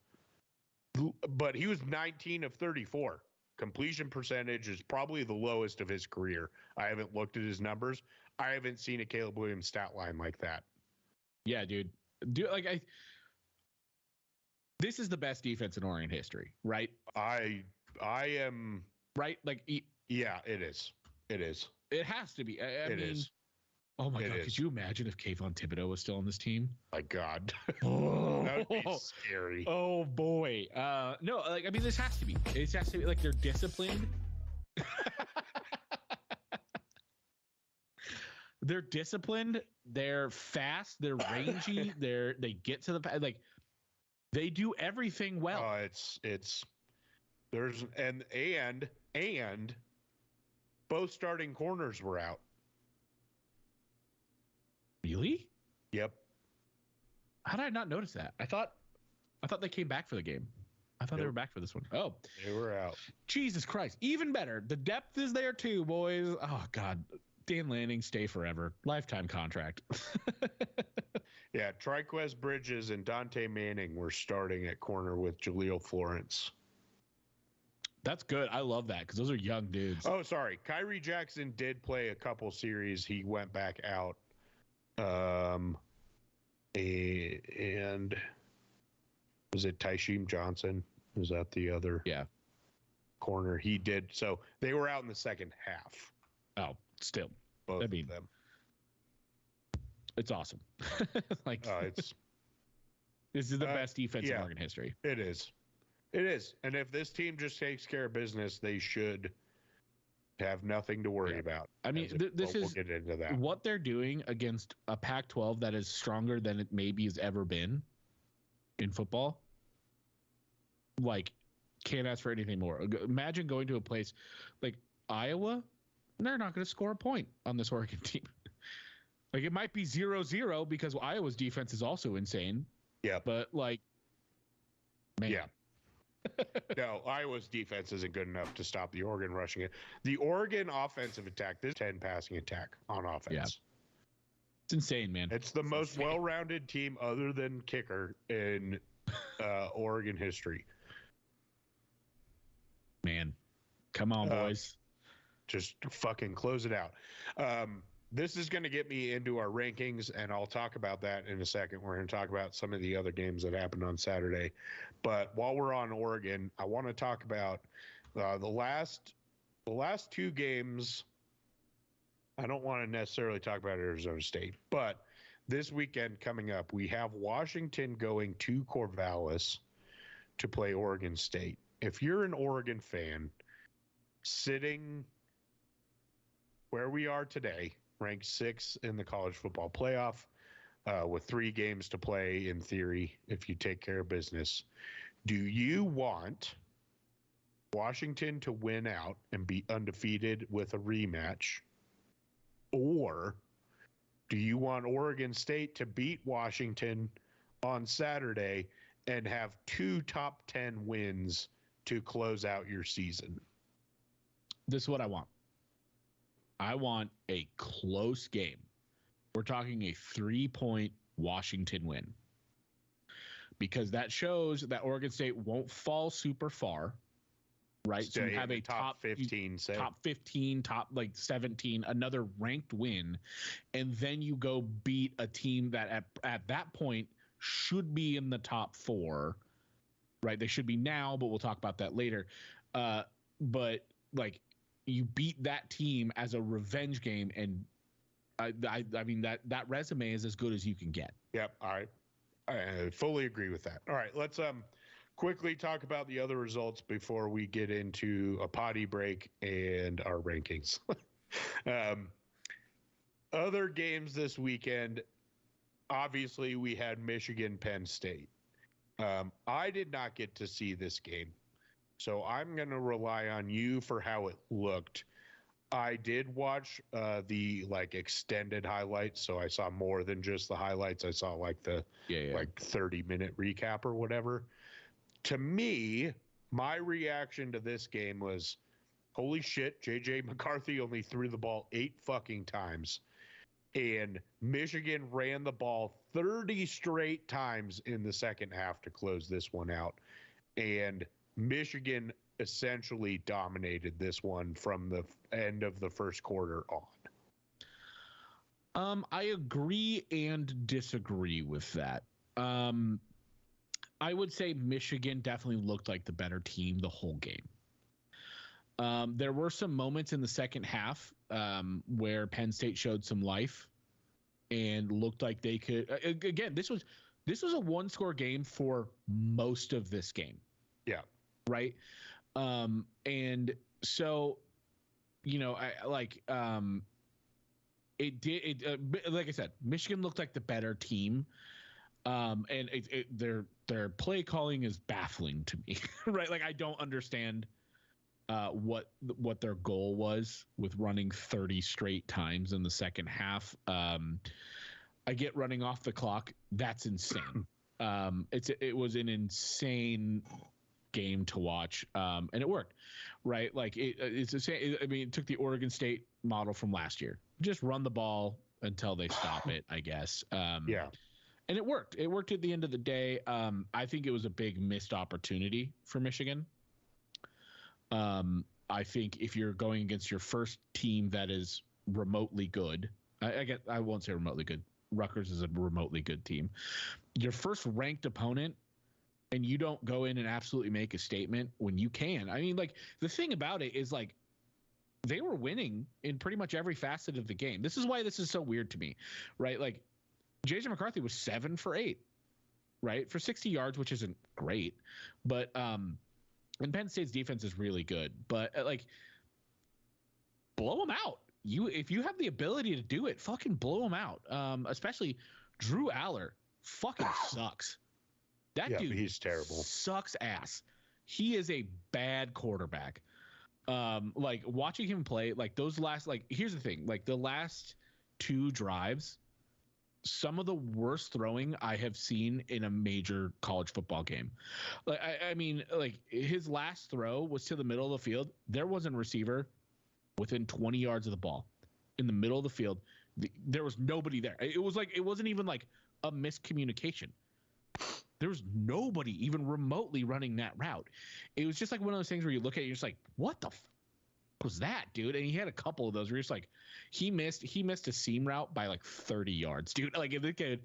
But he was 19 of 34. Completion percentage is probably the lowest of his career. I haven't looked at his numbers. I haven't seen a Caleb Williams stat line like that. Yeah, dude. This is the best defense in Oregon history, right? I am right. Yeah, it is. It is. It has to be. I mean, oh my God! Could you imagine if Kayvon Thibodeau was still on this team? My God, that would be scary. Oh boy. No, I mean, this has to be. It has to be they're disciplined. They're disciplined. They're fast. They're rangy. They get to the they do everything well. There's and both starting corners were out. Really? Yep. How did I not notice that? I thought they came back for the game. I thought they were back for this one. Oh, they were out. Jesus Christ. Even better. The depth is there too, boys. Oh God. Dan Lanning, stay forever. Lifetime contract. Yeah, Triquez Bridges and Dante Manning were starting at corner with Jaleel Florence. That's good. I love that because those are young dudes. Oh, sorry. Kyrie Jackson did play a couple series. He went back out. And was it Tysheem Johnson? Was that the other corner? He did. So they were out in the second half. Oh, still. Both of them. It's awesome. This is the best defense in Oregon history. It is. It is. And if this team just takes care of business, they should have nothing to worry about. I mean, we'll get into that. What they're doing against a Pac-12 that is stronger than it maybe has ever been in football. Can't ask for anything more. Imagine going to a place like Iowa. They're not going to score a point on this Oregon team. It might be 0-0 because Iowa's defense is also insane. Yeah. But man. Yeah. No, Iowa's defense isn't good enough to stop the Oregon rushing it. The Oregon offensive attack, this 10 passing attack on offense. Yeah. It's insane, man. It's the most well-rounded team other than kicker in Oregon history. Man. Come on, boys. Just fucking close it out. This is going to get me into our rankings, and I'll talk about that in a second. We're going to talk about some of the other games that happened on Saturday. But while we're on Oregon, I want to talk about the last two games. I don't want to necessarily talk about Arizona State, but this weekend coming up, we have Washington going to Corvallis to play Oregon State. If you're an Oregon fan, sitting where we are today, ranked 6th in the college football playoff, with 3 games to play in theory if you take care of business. Do you want Washington to win out and be undefeated with a rematch? Or do you want Oregon State to beat Washington on Saturday and have 2 top 10 wins to close out your season? This is what I want. I want a close game. We're talking a 3-point Washington win. Because that shows that Oregon State won't fall super far, right? Stay so you have a top 15, top 15, top 17, another ranked win, and then you go beat a team that at that point should be in the top 4, right? They should be now, but we'll talk about that later. But you beat that team as a revenge game, and I mean that resume is as good as you can get. Yep. All right. I fully agree with that. All right. Let's quickly talk about the other results before we get into a potty break and our rankings. Other games this weekend, obviously we had Michigan, Penn State. I did not get to see this game, so I'm going to rely on you for how it looked. I did watch the extended highlights, so I saw more than just the highlights. I saw the 30-minute recap or whatever. To me, my reaction to this game was, holy shit, JJ McCarthy only threw the ball 8 fucking times. And Michigan ran the ball 30 straight times in the second half to close this one out. And Michigan essentially dominated this one from the end of the first quarter on. I agree and disagree with that. I would say Michigan definitely looked like the better team the whole game. There were some moments in the second half where Penn State showed some life and looked like they could. Again, this was a one-score game for most of this game. Yeah. Right. And so, it did. Like I said, Michigan looked like the better team. And their play calling is baffling to me, right? Like, I don't understand what their goal was with running 30 straight times in the second half. I get running off the clock. That's insane. It was an insane game to watch, and it worked, right? Like it's the same. I mean, it took the Oregon State model from last year. Just run the ball until they stop it, I guess. Yeah. And it worked. It worked at the end of the day. I think it was a big missed opportunity for Michigan. I think if you're going against your first team that is remotely good, I won't say remotely good. Rutgers is a remotely good team. Your first ranked opponent, and you don't go in and absolutely make a statement when you can. I mean, like, the thing about it is, like, they were winning in pretty much every facet of the game. This is why this is so weird to me, right? Like, J.J. McCarthy was 7 for 8, right? For 60 yards, which isn't great. But and Penn State's defense is really good. But, like, blow them out. If you have the ability to do it, fucking blow them out. Especially Drew Aller fucking sucks. That dude, he's terrible. Sucks ass. He is a bad quarterback. Like, watching him play, like, those last, like, here's the thing, like, the last 2 drives, some of the worst throwing I have seen in a major college football game. Like, I mean, like, his last throw was to the middle of the field. There wasn't a receiver within 20 yards of the ball in the middle of the field. There was nobody there. It was like, it wasn't even like a miscommunication. There was nobody even remotely running that route. It was just like one of those things where you look at it, you're just like, what the was that, dude? And he had a couple of those where you're just like, he missed a seam route by like 30 yards, dude. Like, if it could,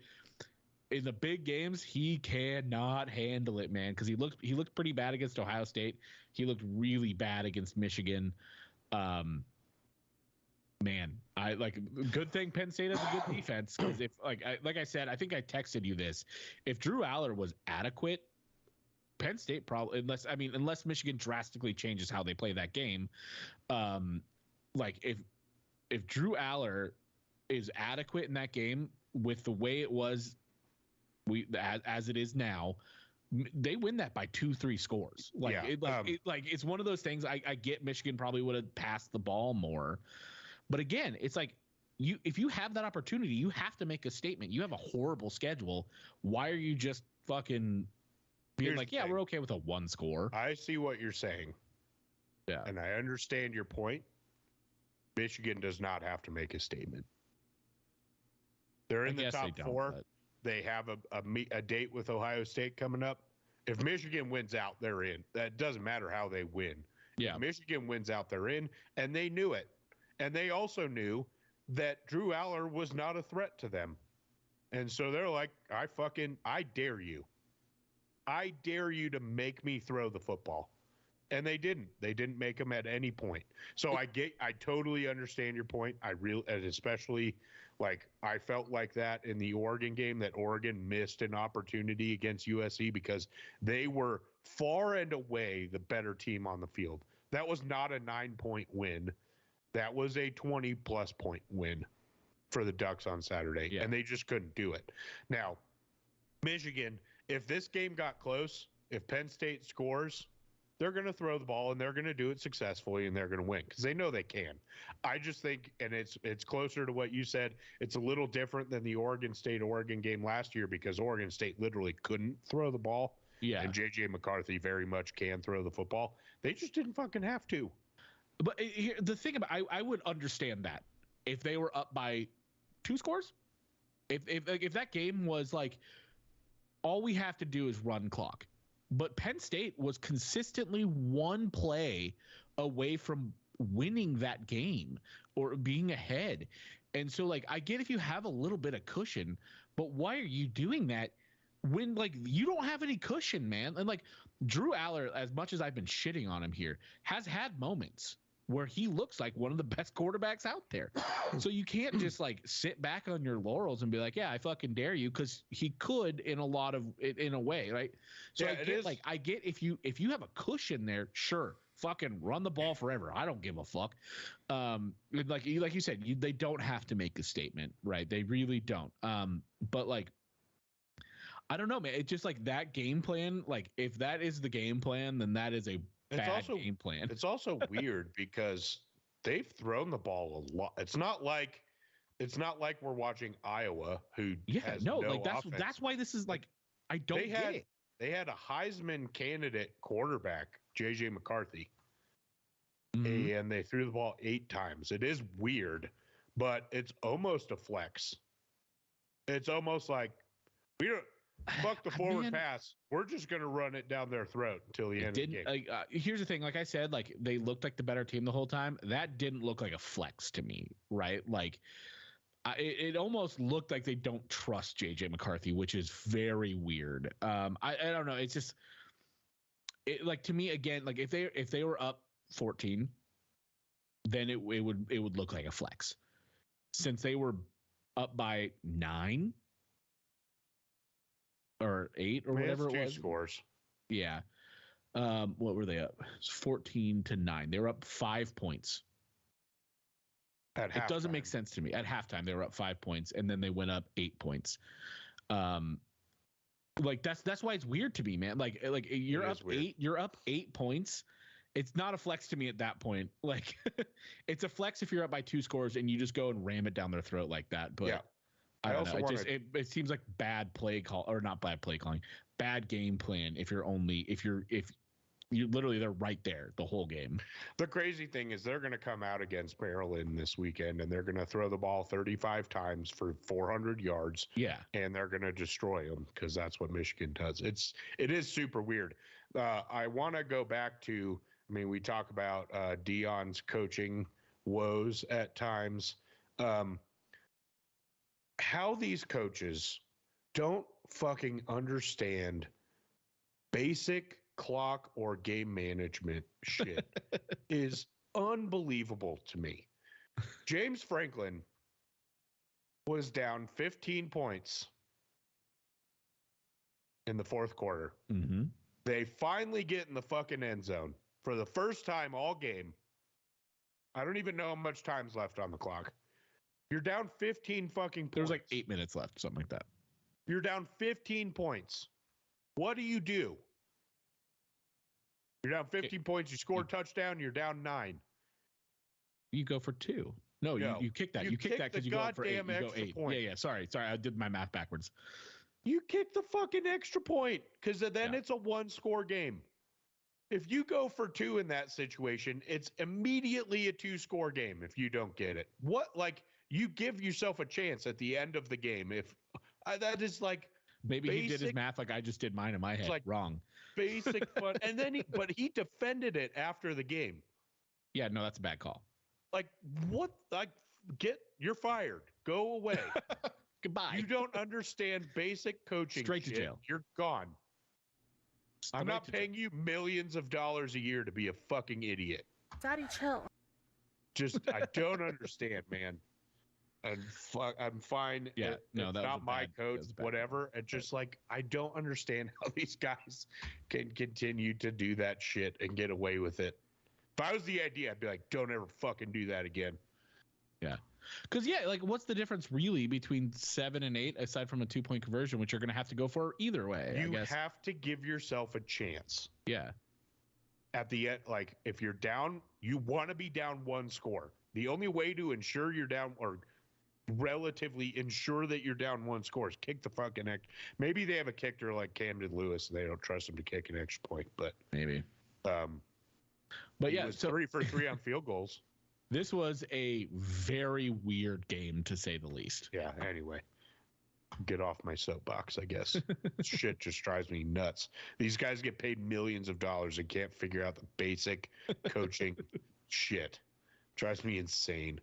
in the big games, he cannot handle it, man. Because he looked pretty bad against Ohio State. He looked really bad against Michigan. Man, I like, good thing Penn State has a good defense, because if like I said, I think I texted you this. If Drew Aller was adequate, Penn State probably, unless Michigan drastically changes how they play that game, like if Drew Aller is adequate in that game with the way it was, as it is now, they win that by 2-3 scores. Like, yeah. It's one of those things. I get Michigan probably would have passed the ball more. But again, it's like, if you have that opportunity, you have to make a statement. You have a horrible schedule. Why are you just fucking being like, yeah, we're okay with a 1 score? I see what you're saying. Yeah. And I understand your point. Michigan does not have to make a statement. They're in the top 4. But they have a date with Ohio State coming up. If Michigan wins out, they're in. That doesn't matter how they win. Yeah. If Michigan wins out, they're in. And they knew it. And they also knew that Drew Aller was not a threat to them. And so they're like, I dare you. I dare you to make me throw the football. And they didn't. They didn't make them at any point. So I totally understand your point. And especially, like, I felt like that in the Oregon game, that Oregon missed an opportunity against USC because they were far and away the better team on the field. That was not a 9-point win. That was a 20-plus point win for the Ducks on Saturday, and they just couldn't do it. Now, Michigan, if this game got close, if Penn State scores, they're going to throw the ball, and they're going to do it successfully, and they're going to win because they know they can. I just think, and it's closer to what you said, it's a little different than the Oregon State-Oregon game last year because Oregon State literally couldn't throw the ball, and J.J. McCarthy very much can throw the football. They just didn't fucking have to. But here, the thing about I would understand that if they were up by 2 scores. If that game was like, all we have to do is run clock, but Penn State was consistently 1 play away from winning that game or being ahead. And so, like, I get if you have a little bit of cushion, but why are you doing that when, like, you don't have any cushion, man? And, like, Drew Aller, as much as I've been shitting on him here, has had moments where he looks like one of the best quarterbacks out there. So you can't just, like, sit back on your laurels and be like, yeah, I fucking dare you, because he could in a way, right? So Yeah, I get if you have a cushion there, sure, fucking run the ball forever. I don't give a fuck. Like you said, they don't have to make a statement, right? They really don't. But, like, I don't know, man. It's just like that game plan. Like, if that is the game plan, then that is a bad game plan. It's also weird because they've thrown the ball a lot. It's not like we're watching Iowa, who has no like offense. that's why this is like, I don't get it. They had a Heisman candidate quarterback, JJ McCarthy, and they threw the ball 8 times. It is weird, but it's almost a flex. It's almost like we don't. Fuck the forward pass. We're just going to run it down their throat until the end of the game. Here's the thing. Like I said, like, they looked like the better team the whole time. That didn't look like a flex to me, right? Like, it almost looked like they don't trust JJ McCarthy, which is very weird. I don't know. It's just, like, to me, again, like, if they were up 14, then it would look like a flex. Since they were up by 9 or 8 or whatever it was. 2 scores. Yeah. What were they up? It's 14-9. They were up 5 points. It doesn't make sense to me. At halftime, they were up 5 points, and then they went up 8 points. Like, that's why it's weird to me, man. Like you're up 8. You're up 8 points. It's not a flex to me at that point. Like, it's a flex if you're up by 2 scores and you just go and ram it down their throat like that. But yeah. I don't know. It seems like bad play call, or not bad play calling, bad game plan. If you're literally, they're right there the whole game. The crazy thing is they're going to come out against Maryland this weekend and they're going to throw the ball 35 times for 400 yards. Yeah. And they're going to destroy them because that's what Michigan does. It is super weird. I want to go back to, I mean, we talk about Deion's coaching woes at times. How these coaches don't fucking understand basic clock or game management shit is unbelievable to me. James Franklin was down 15 points in the 4th quarter. Mm-hmm. They finally get in the fucking end zone for the first time all game. I don't even know how much time's left on the clock. You're down 15 fucking points. There's like 8 minutes left, something like that. You're down 15 points. What do? You're down 15 points. You score a touchdown. You're down 9. You go for 2. No, you kick that. You kick that because you go for 8. You go 8. Point. Yeah. Sorry. I did my math backwards. You kick the fucking extra point because then it's a 1-score game. If you go for 2 in that situation, it's immediately a 2-score game if you don't get it. You give yourself a chance at the end of the game. If that is like, maybe he did his math like I just did mine in my head. Like wrong. Basic fun. And then he defended it after the game. Yeah, no, that's a bad call. Like, what? Like, you're fired. Go away. Goodbye. You don't understand basic coaching. Straight to jail. You're gone. I'm not paying you millions of dollars a year to be a fucking idiot. Daddy, chill. I don't understand, man. I'm fine. Yeah, it's not my coach, whatever. And just like, I don't understand how these guys can continue to do that shit and get away with it. If I was the idea, I'd be like, don't ever fucking do that again. Yeah. Because, like, what's the difference really between 7 and 8 aside from a 2-point conversion, which you're going to have to go for either way? You have to give yourself a chance. Yeah. At the end, like, if you're down, you want to be down 1 score. The only way to ensure you're down or relatively ensure that you're down 1 score is kick the fucking extra. Maybe they have a kicker like Camden Lewis and they don't trust him to kick an extra point, but maybe. But yeah, so 3 for 3 on field goals. This was a very weird game, to say the least. Yeah. Anyway, get off my soapbox, I guess. Shit just drives me nuts. These guys get paid millions of dollars and can't figure out the basic coaching shit. Drives me insane.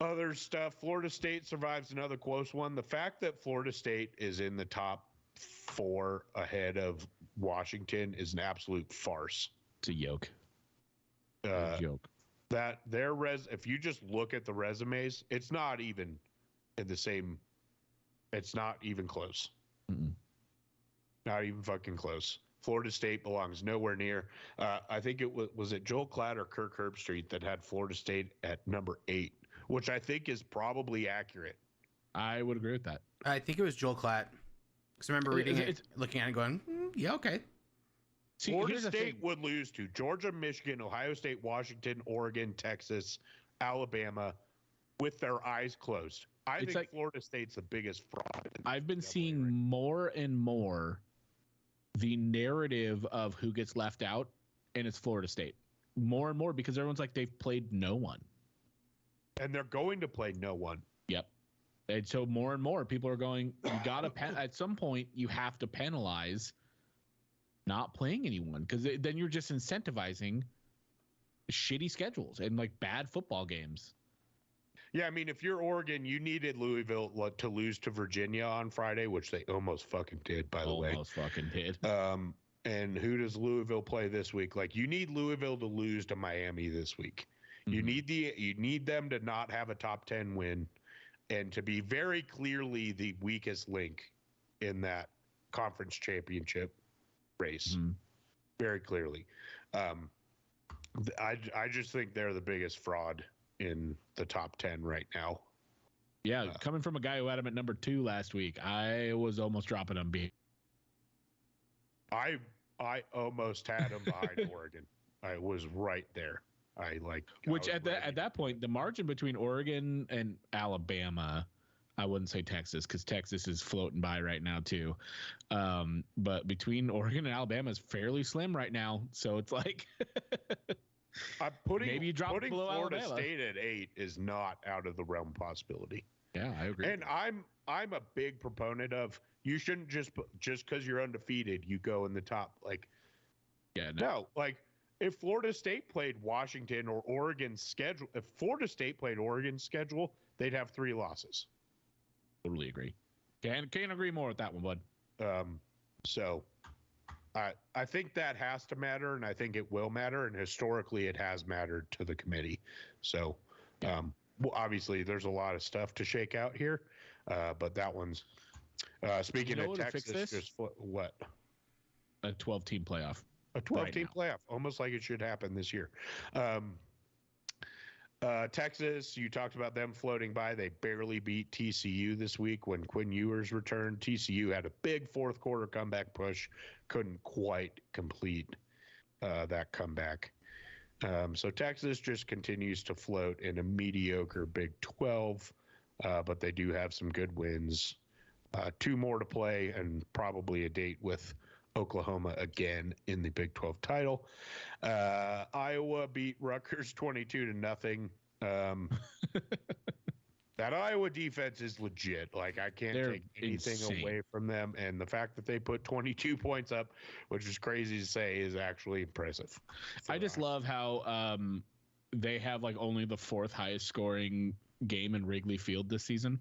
Other stuff, Florida State survives another close one. The fact that Florida State is in the top 4 ahead of Washington is an absolute farce. It's a joke. Joke. That if you just look at the resumes, it's not even in the same. It's not even close. Mm-mm. Not even fucking close. Florida State belongs nowhere near. I think it was it Joel Klatt or Kirk Herbstreit that had Florida State at number 8, which I think is probably accurate. I would agree with that. I think it was Joel Klatt. Because I remember reading it, looking at it, going, yeah, okay. See, Florida State would lose to Georgia, Michigan, Ohio State, Washington, Oregon, Texas, Alabama, with their eyes closed. I think Florida State's the biggest fraud. I've been seeing more and more the narrative of who gets left out, and it's Florida State. More and more, because everyone's like, they've played no one. And they're going to play no one. Yep. And so more and more people are going, you got to, at some point, you have to penalize not playing anyone, because then you're just incentivizing shitty schedules and like bad football games. Yeah, I mean, if you're Oregon, you needed Louisville to lose to Virginia on Friday, which they almost fucking did, by the way. Almost fucking did. And who does Louisville play this week? Like, you need Louisville to lose to Miami this week. Mm-hmm. You need them to not have a top 10 win and to be very clearly the weakest link in that conference championship race. Mm-hmm. Very clearly. I just think they're the biggest fraud in the top 10 right now. Yeah, coming from a guy who had him at number 2 last week, I was almost dropping him. I almost had him behind Oregon. I was right there. Which at that point, the margin between Oregon and Alabama, I wouldn't say Texas, because Texas is floating by right now too. But between Oregon and Alabama is fairly slim right now. So it's like maybe you drop below Florida Alabama. State at 8 is not out of the realm possibility. Yeah, I agree. And I'm a big proponent of, you shouldn't just because you're undefeated, you go in the top. Like, yeah, no, like if Florida State played Washington or Oregon's schedule, if Florida State played Oregon's schedule, they'd have 3 losses. Totally agree. Can't agree more with that one, bud. So I think that has to matter, and I think it will matter, and historically it has mattered to the committee. So, well, obviously there's a lot of stuff to shake out here, but that one's speaking of Texas, just what? A 12-team playoff. A 12-team playoff, almost like it should happen this year. Texas, you talked about them floating by. They barely beat TCU this week when Quinn Ewers returned. TCU had a big fourth quarter comeback push, couldn't quite complete that comeback. So Texas just continues to float in a mediocre Big 12, but they do have some good wins. 2 more to play and probably a date with Oklahoma again in the Big 12 title. Iowa beat Rutgers 22-0. That Iowa defense is legit. Like, I can't take anything away from them. And the fact that they put 22 points up, which is crazy to say, is actually impressive. I just love how they have like only the 4th highest scoring game in Wrigley Field this season.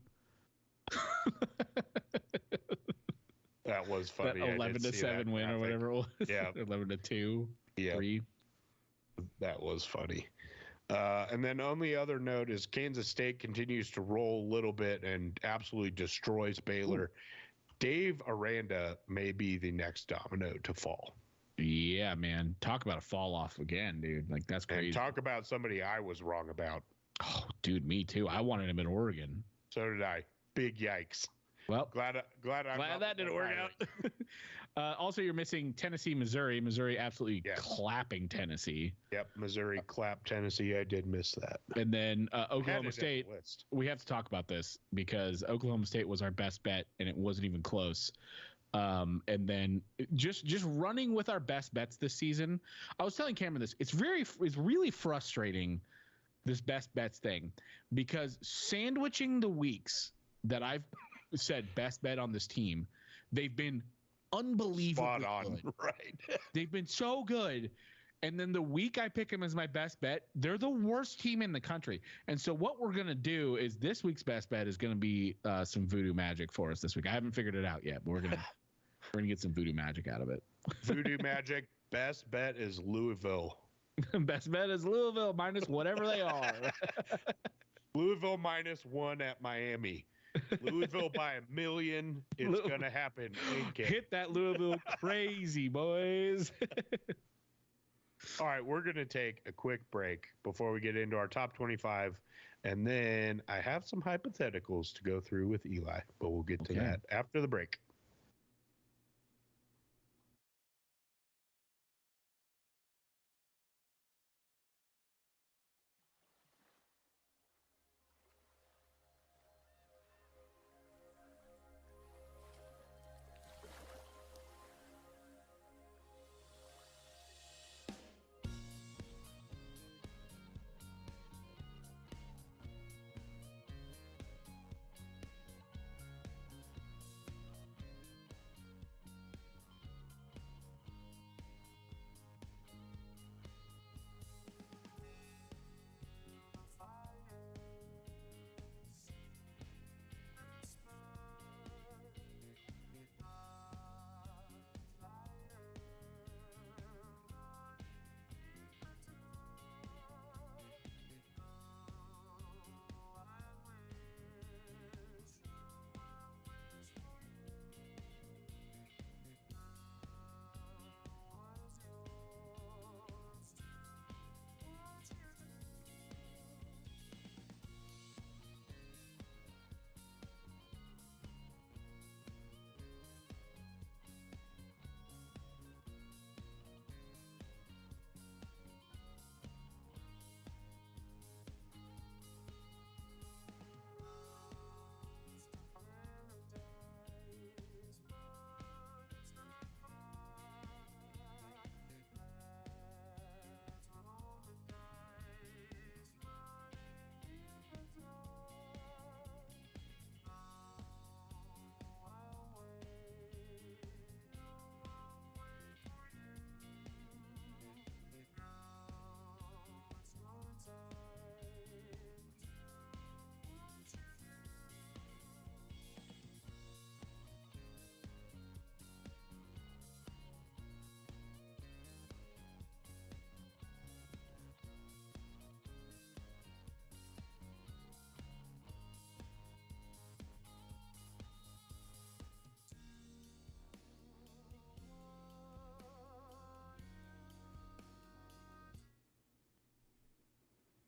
That was funny. That 11-7 win or whatever it was. Yeah. 11-2. Yeah. 3. That was funny. And then on the other note is Kansas State continues to roll a little bit and absolutely destroys Baylor. Ooh. Dave Aranda may be the next domino to fall. Yeah, man. Talk about a fall off again, dude. Like, that's crazy. And talk about somebody I was wrong about. Oh, dude, me too. I wanted him in Oregon. So did I. Big yikes. Well, glad that didn't work out. Also, you're missing Tennessee, Missouri. Missouri absolutely clapping Tennessee. Yep, Missouri clapped Tennessee. I did miss that. And then Oklahoma State. We have to talk about this because Oklahoma State was our best bet, and it wasn't even close. And then just running with our best bets this season. I was telling Cameron this. It's really frustrating, this best bets thing, because sandwiching the weeks that I've said best bet on this team, they've been unbelievably Spot on. good. Right. They've been so good. And then the week I pick them as my best bet, they're the worst team in the country. And so what we're going to do is this week's best bet is going to be some voodoo magic for us this week. I haven't figured it out yet, but we're going to get some voodoo magic out of it. Voodoo magic. Best bet is Louisville. Best bet is Louisville minus whatever they are. Louisville -1 at Miami. Louisville by 1 million. It's going to happen. Hit that Louisville crazy, boys. All right, we're going to take a quick break before we get into our top 25. And then I have some hypotheticals to go through with Eli, but we'll get to that after the break.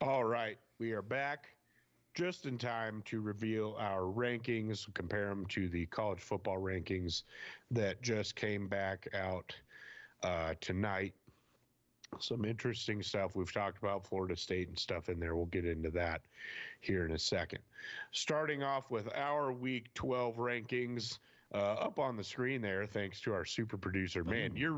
All right, we are back just in time to reveal our rankings, compare them to the college football rankings that just came back out tonight. Some interesting stuff. We've talked about Florida State and stuff in there. We'll get into that here in a second. Starting off with our Week 12 rankings up on the screen there, thanks to our super producer. Man, you're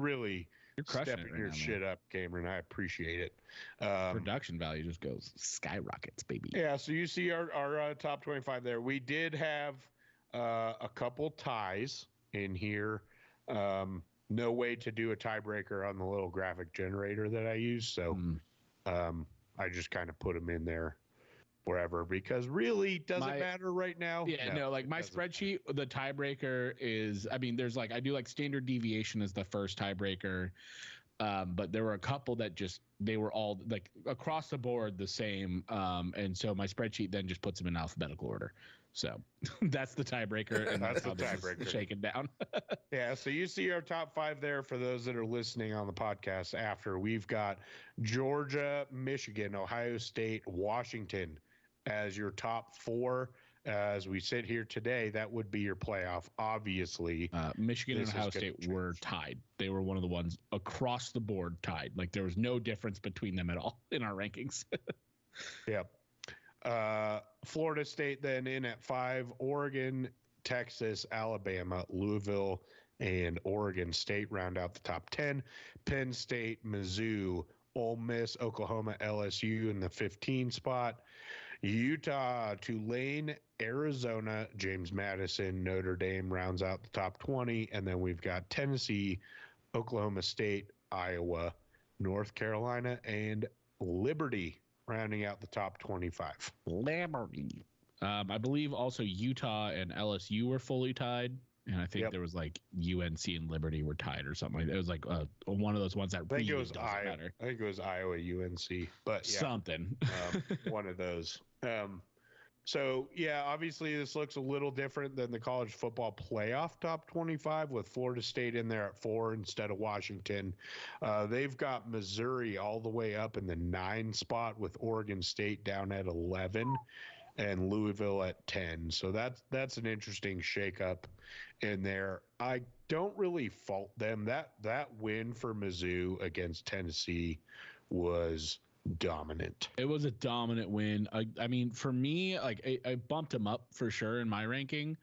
crushing stepping it right your now, shit up, Cameron. I appreciate it. Production value just goes skyrockets, baby. Yeah, so you see our top 25 there. We did have a couple ties in here. No way to do a tiebreaker on the little graphic generator that I use, so I just kind of put them in there wherever, because really doesn't matter right now. Yeah, no, like my spreadsheet, the tiebreaker is, I mean, there's like, I do like standard deviation as the first tiebreaker. But there were a couple that they were all like across the board the same. And so my spreadsheet then just puts them in alphabetical order. So that's the tiebreaker. And that's how the tiebreaker. Shaken down. Yeah. So you see our top 5 there for those that are listening on the podcast after. We've got Georgia, Michigan, Ohio State, Washington as your top 4. As we sit here today, that would be your playoff. Obviously, Michigan and Ohio State were tied. They were one of the ones across the board tied. Like there was no difference between them at all in our rankings. Yep. Florida State then in at 5, Oregon, Texas, Alabama, Louisville, and Oregon State round out the top 10. Penn State, Mizzou, Ole Miss, Oklahoma, LSU in the 15 spot. Utah, Tulane, Arizona, James Madison, Notre Dame rounds out the top 20. And then we've got Tennessee, Oklahoma State, Iowa, North Carolina, and Liberty rounding out the top 25. Liberty. I believe also Utah and LSU were fully tied. And I think there was like UNC and Liberty were tied or something like that. It was like one of those ones that really doesn't matter. I think it was Iowa, UNC, but yeah, something. One of those. So yeah, obviously this looks a little different than the college football playoff top 25 with Florida State in there at 4 instead of Washington. They've got Missouri all the way up in the 9 spot with Oregon State down at 11 and Louisville at 10. So that's an interesting shakeup in there. I don't really fault them. That win for Mizzou against Tennessee was dominant. It was a dominant win. I mean, for me, like I bumped them up for sure in my ranking.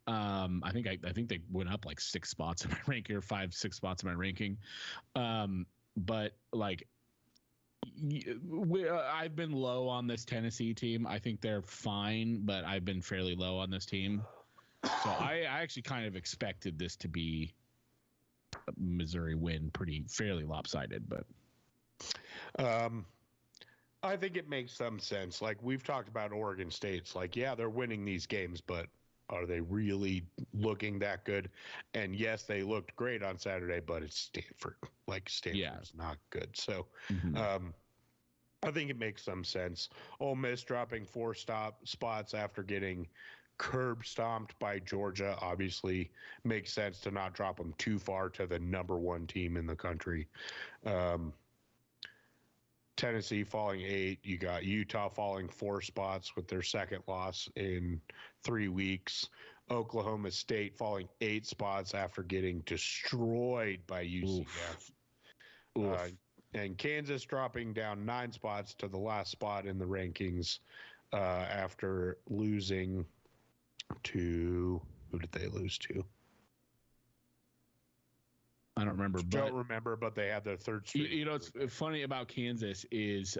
I think they went up like 6 spots in my ranking or 5-6 spots in my ranking. But like I've been low on this Tennessee team. I think they're fine, but I've been fairly low on this team. So I actually kind of expected this to be a Missouri win, fairly lopsided, but I think it makes some sense. Like we've talked about Oregon State's like, yeah, they're winning these games, but are they really looking that good? And yes, they looked great on Saturday, but it's Stanford. Like Stanford's not good. So I think it makes some sense. Ole Miss dropping 4 spots after getting curb stomped by Georgia obviously makes sense to not drop them too far to the number 1 team in the country. Tennessee falling 8. You got Utah falling 4 spots with their second loss in 3 weeks. Oklahoma State falling 8 spots after getting destroyed by UCF. And Kansas dropping down 9 spots to the last spot in the rankings after losing to – who did they lose to? I don't remember. But they had their third streak. You know, what's funny about Kansas is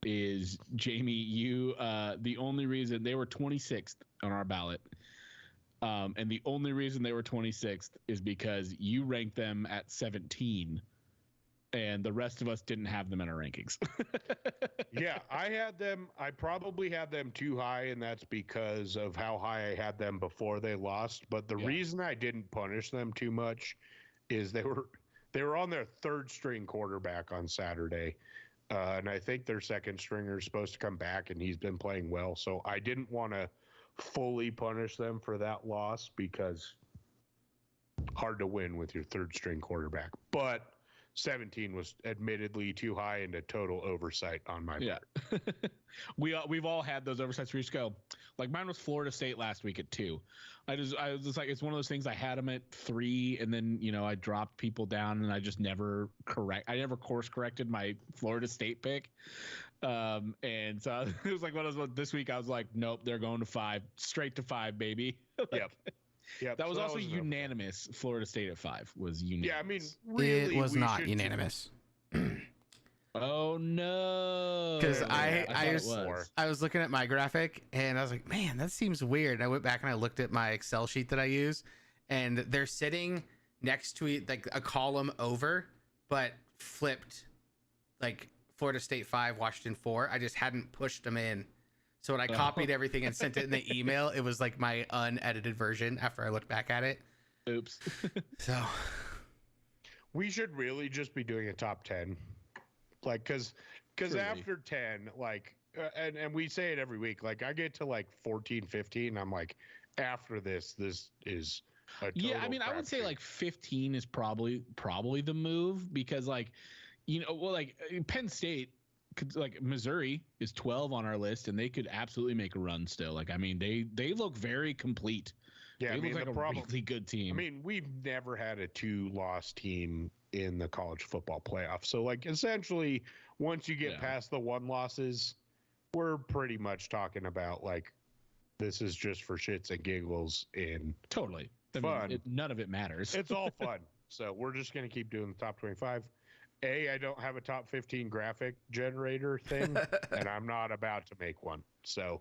Jamie, you the only reason they were 26th on our ballot, and the only reason they were 26th is because you ranked them at 17, and the rest of us didn't have them in our rankings. Yeah, I probably had them too high, and that's because of how high I had them before they lost. But the reason I didn't punish them too much is they were on their 3rd string quarterback on Saturday. And I think their 2nd stringer is supposed to come back, and he's been playing well. So I didn't want to fully punish them for that loss because hard to win with your 3rd string quarterback. But 17 was admittedly too high and a total oversight on my part. We've all had those oversights where you just go, like mine was Florida State last week at 2. I was just like, it's one of those things. I had them at 3, and then I dropped people down, and I just never course corrected my Florida State pick. And so it was like one of those. This week I was like, nope, they're going to 5, straight to 5, baby. Yep. That was also unanimous. Florida State at 5 was unanimous. Yeah, I mean, really, it was not unanimous. Oh no! Because I was looking at my graphic and I was like, man, that seems weird. And I went back and I looked at my Excel sheet that I use, and they're sitting next to like a column over, but flipped, like Florida State 5, Washington 4. I just hadn't pushed them in. So when I copied everything and sent it in the email, it was like my unedited version after I looked back at it. Oops. So we should really just be doing a top 10. Like, because after 10, like, and we say it every week, like I get to like 14, 15. I'm like, after this is a total I mean, I would say like 15 is probably the move because like, like Penn State, like Missouri is 12 on our list, and they could absolutely make a run still. Like, I mean, they look very complete. Yeah, they look like a really good team. I mean, we've never had a 2-loss team in the college football playoff. So, like, essentially, once you get past the 1 losses, we're pretty much talking about like this is just for shits and giggles. And totally, fun. None of it matters. It's all fun. So we're just going to keep doing the top 25. I don't have a top 15 graphic generator thing, and I'm not about to make one. So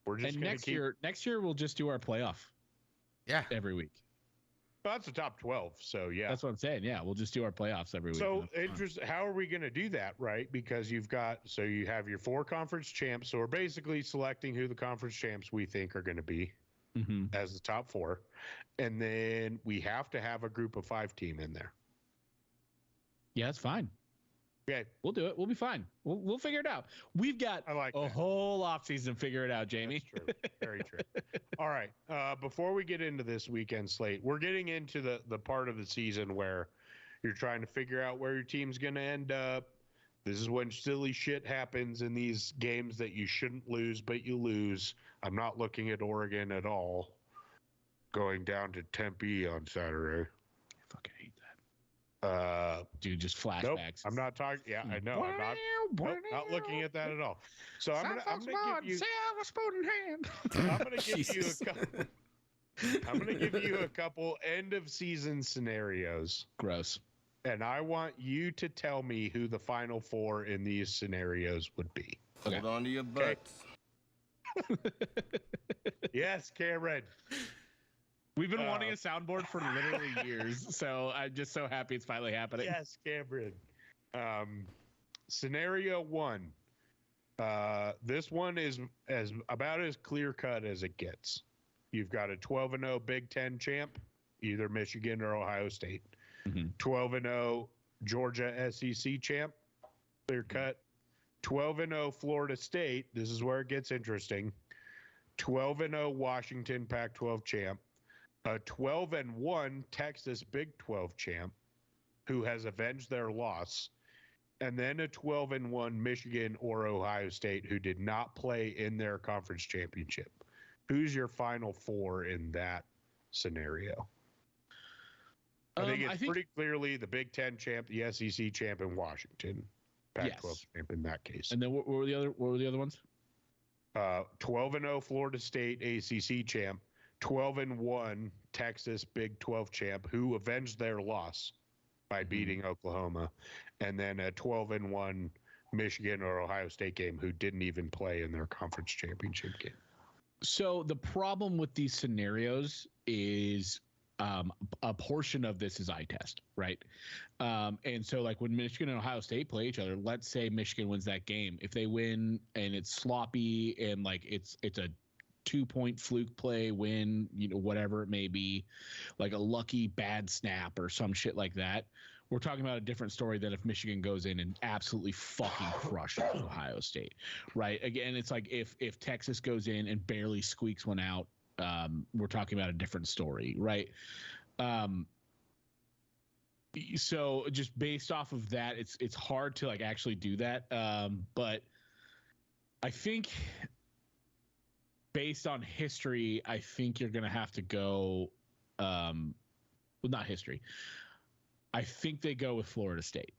we're just going to keep. Next year we'll just do our playoff. Yeah. Every week. Well, that's the top 12. So yeah. That's what I'm saying. Yeah, we'll just do our playoffs every week. So interesting. How are we going to do that, right? Because you have your 4 conference champs. So we're basically selecting who the conference champs we think are going to be as the top 4, and then we have to have a group of 5 team in there. Yeah, that's fine. Okay, we'll do it. We'll be fine. We'll figure it out. We've got a whole offseason to figure it out, Jamie. That's true. Very true. All right. Before we get into this weekend slate, we're getting into the part of the season where you're trying to figure out where your team's going to end up. This is when silly shit happens in these games that you shouldn't lose, but you lose. I'm not looking at Oregon at all. Going down to Tempe on Saturday. I fucking hate that. Dude, just flashbacks. Nope, I'm not talking. Yeah, I know. Not looking at that at all. So I'm gonna give you silver spoon in hand. I'm gonna give you a couple. I'm gonna give you a couple end of season scenarios. Gross. And I want you to tell me who the final 4 in these scenarios would be. Hold on to your butts. Yes, Cameron. We've been wanting a soundboard for literally years, so I'm just so happy it's finally happening. Yes, Cameron. Scenario 1. This one is about as clear cut as it gets. You've got a 12-0 Big Ten champ, either Michigan or Ohio State. 12-0 Georgia SEC champ, clear cut. 12-0 Florida State. This is where it gets interesting. 12-0 Washington Pac-12 champ. A 12-1 Texas Big 12 champ who has avenged their loss. And then a 12-1 Michigan or Ohio State who did not play in their conference championship. Who's your final 4 in that scenario? I think it's pretty clearly the Big Ten champ, the SEC champ, and Washington. Pac-12 champ in that case. And then what were the other ones? 12-0 Florida State ACC champ, 12-1 Texas Big 12 champ who avenged their loss by beating Oklahoma, and then a 12-1 Michigan or Ohio State game who didn't even play in their conference championship game. So the problem with these scenarios is a portion of this is eye test, right? And so like when Michigan and Ohio State play each other, let's say Michigan wins that game. If they win and it's sloppy and like it's a 2-point fluke play win, whatever it may be, like a lucky bad snap or some shit like that, we're talking about a different story than if Michigan goes in and absolutely fucking crushes Ohio State, right? Again, it's like if Texas goes in and barely squeaks one out, we're talking about a different story, right? So just based off of that, it's hard to like actually do that. But I think based on history, I think you're going to have to go, well, not history. I think they go with Florida State.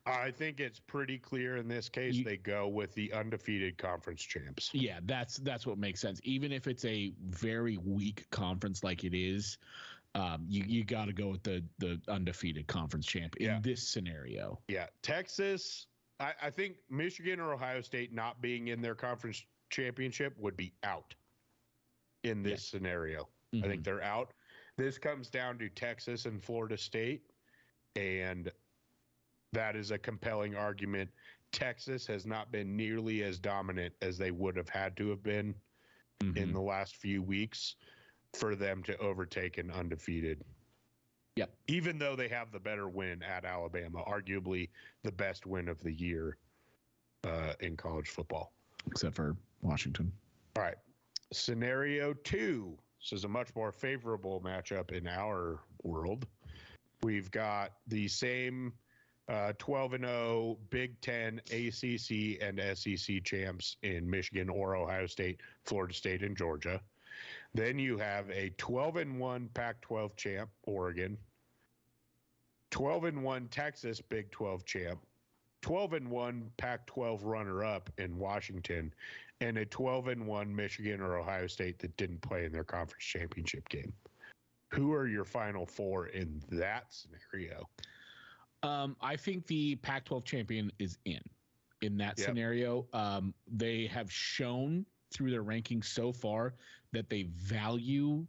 I think it's pretty clear in this case they go with the undefeated conference champs. Yeah, that's what makes sense. Even if it's a very weak conference like it is, you got to go with the undefeated conference champ in this scenario. Yeah, Texas, I think Michigan or Ohio State not being in their conference championship would be out in this scenario. I think they're out. This comes down to Texas and Florida State, and that is a compelling argument. Texas has not been nearly as dominant as they would have had to have been in the last few weeks for them to overtake an undefeated. Yep. Even though they have the better win at Alabama, arguably the best win of the year in college football. Except for Washington. All right. Scenario 2. This is a much more favorable matchup in our world. We've got the same 12-0 Big Ten, ACC, and SEC champs in Michigan or Ohio State, Florida State, and Georgia. Then you have a 12-1 Pac-12 champ, Oregon, 12-1 Texas Big 12 champ, 12-1 Pac-12 runner-up in Washington, and a 12-1 Michigan or Ohio State that didn't play in their conference championship game. Who are your final four in that scenario? I think the Pac-12 champion is in that scenario. They have shown through their rankings so far that they value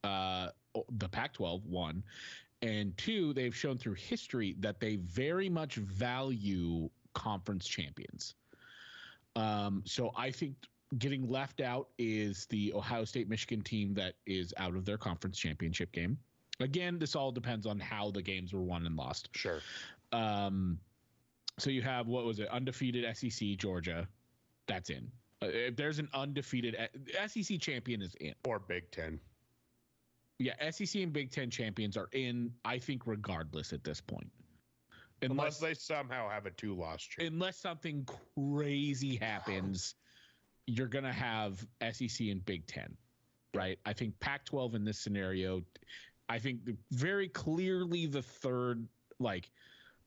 the Pac-12, one, and two, they've shown through history that they very much value conference champions. So I think getting left out is the Ohio State Michigan team that is out of their conference championship game. Again, this all depends on how the games were won and lost. Sure. So you have, what was it, undefeated SEC Georgia. That's in. If there's an undefeated SEC champion is in. Or Big Ten. Yeah, SEC and Big Ten champions are in, I think, regardless at this point. Unless they somehow have a 2-loss streak. Unless something crazy happens, you're going to have SEC and Big Ten, right? I think Pac-12 in this scenario, I think very clearly the third,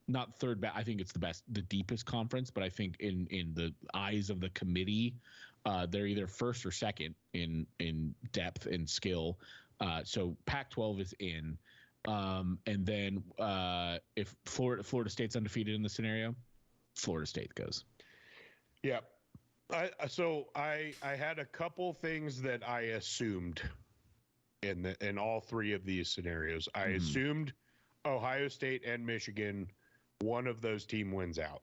not third best. I think it's the deepest conference, but I think in the eyes of the committee, they're either first or second in depth and skill. So Pac-12 is in. And then if Florida State's undefeated in the scenario, Florida State goes. Yeah. I had a couple things that I assumed in all three of these scenarios. I assumed Ohio State and Michigan, one of those team wins out.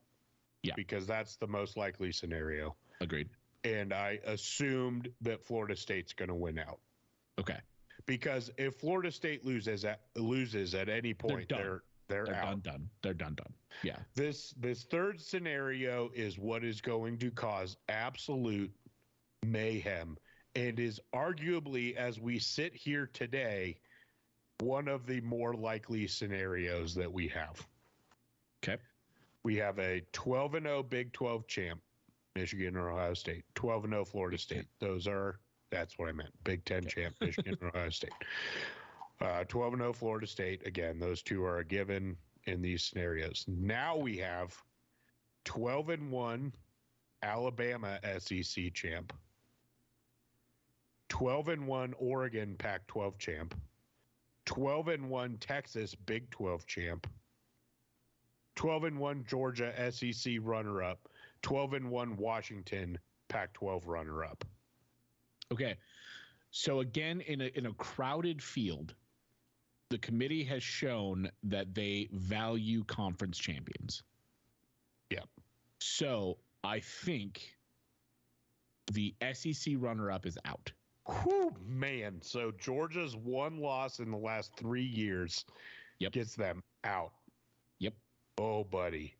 Yeah. Because that's the most likely scenario. Agreed. And I assumed that Florida State's going to win out. Okay. Because if Florida State loses at any point, they're out. Done. They're done. Yeah. This third scenario is what is going to cause absolute mayhem and is arguably, as we sit here today, one of the more likely scenarios that we have. Okay. We have a 12-0 Big 12 champ, Michigan or Ohio State. 12-0 Florida State. That's what I meant. Big Ten champ, Michigan or Ohio State. 12-0 Florida State. Again, those two are a given in these scenarios. Now we have 12-1 Alabama SEC champ. 12-1 Oregon Pac-12 champ. 12-1 Texas Big 12 champ. 12-1 Georgia SEC runner-up. 12-1 Washington Pac-12 runner-up. Okay. So again, in a crowded field, the committee has shown that they value conference champions. Yep. So I think the SEC runner-up is out. Whew, man. So Georgia's one loss in the last 3 years gets them out. Yep. Oh, buddy.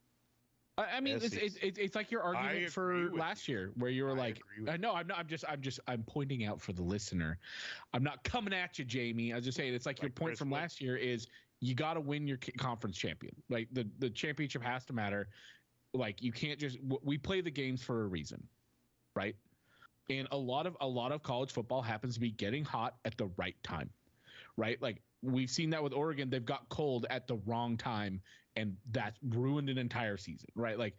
I mean, it's like your argument for last year, where you were like, "No, I'm not. I'm pointing out for the listener. I'm not coming at you, Jamie. I was just saying it's like your point from last year is you got to win your conference champion. Like the championship has to matter. Like you can't just we play the games for a reason, right? And a lot of college football happens to be getting hot at the right time, right? Like we've seen that with Oregon. They've got cold at the wrong time. And that ruined an entire season, right? Like,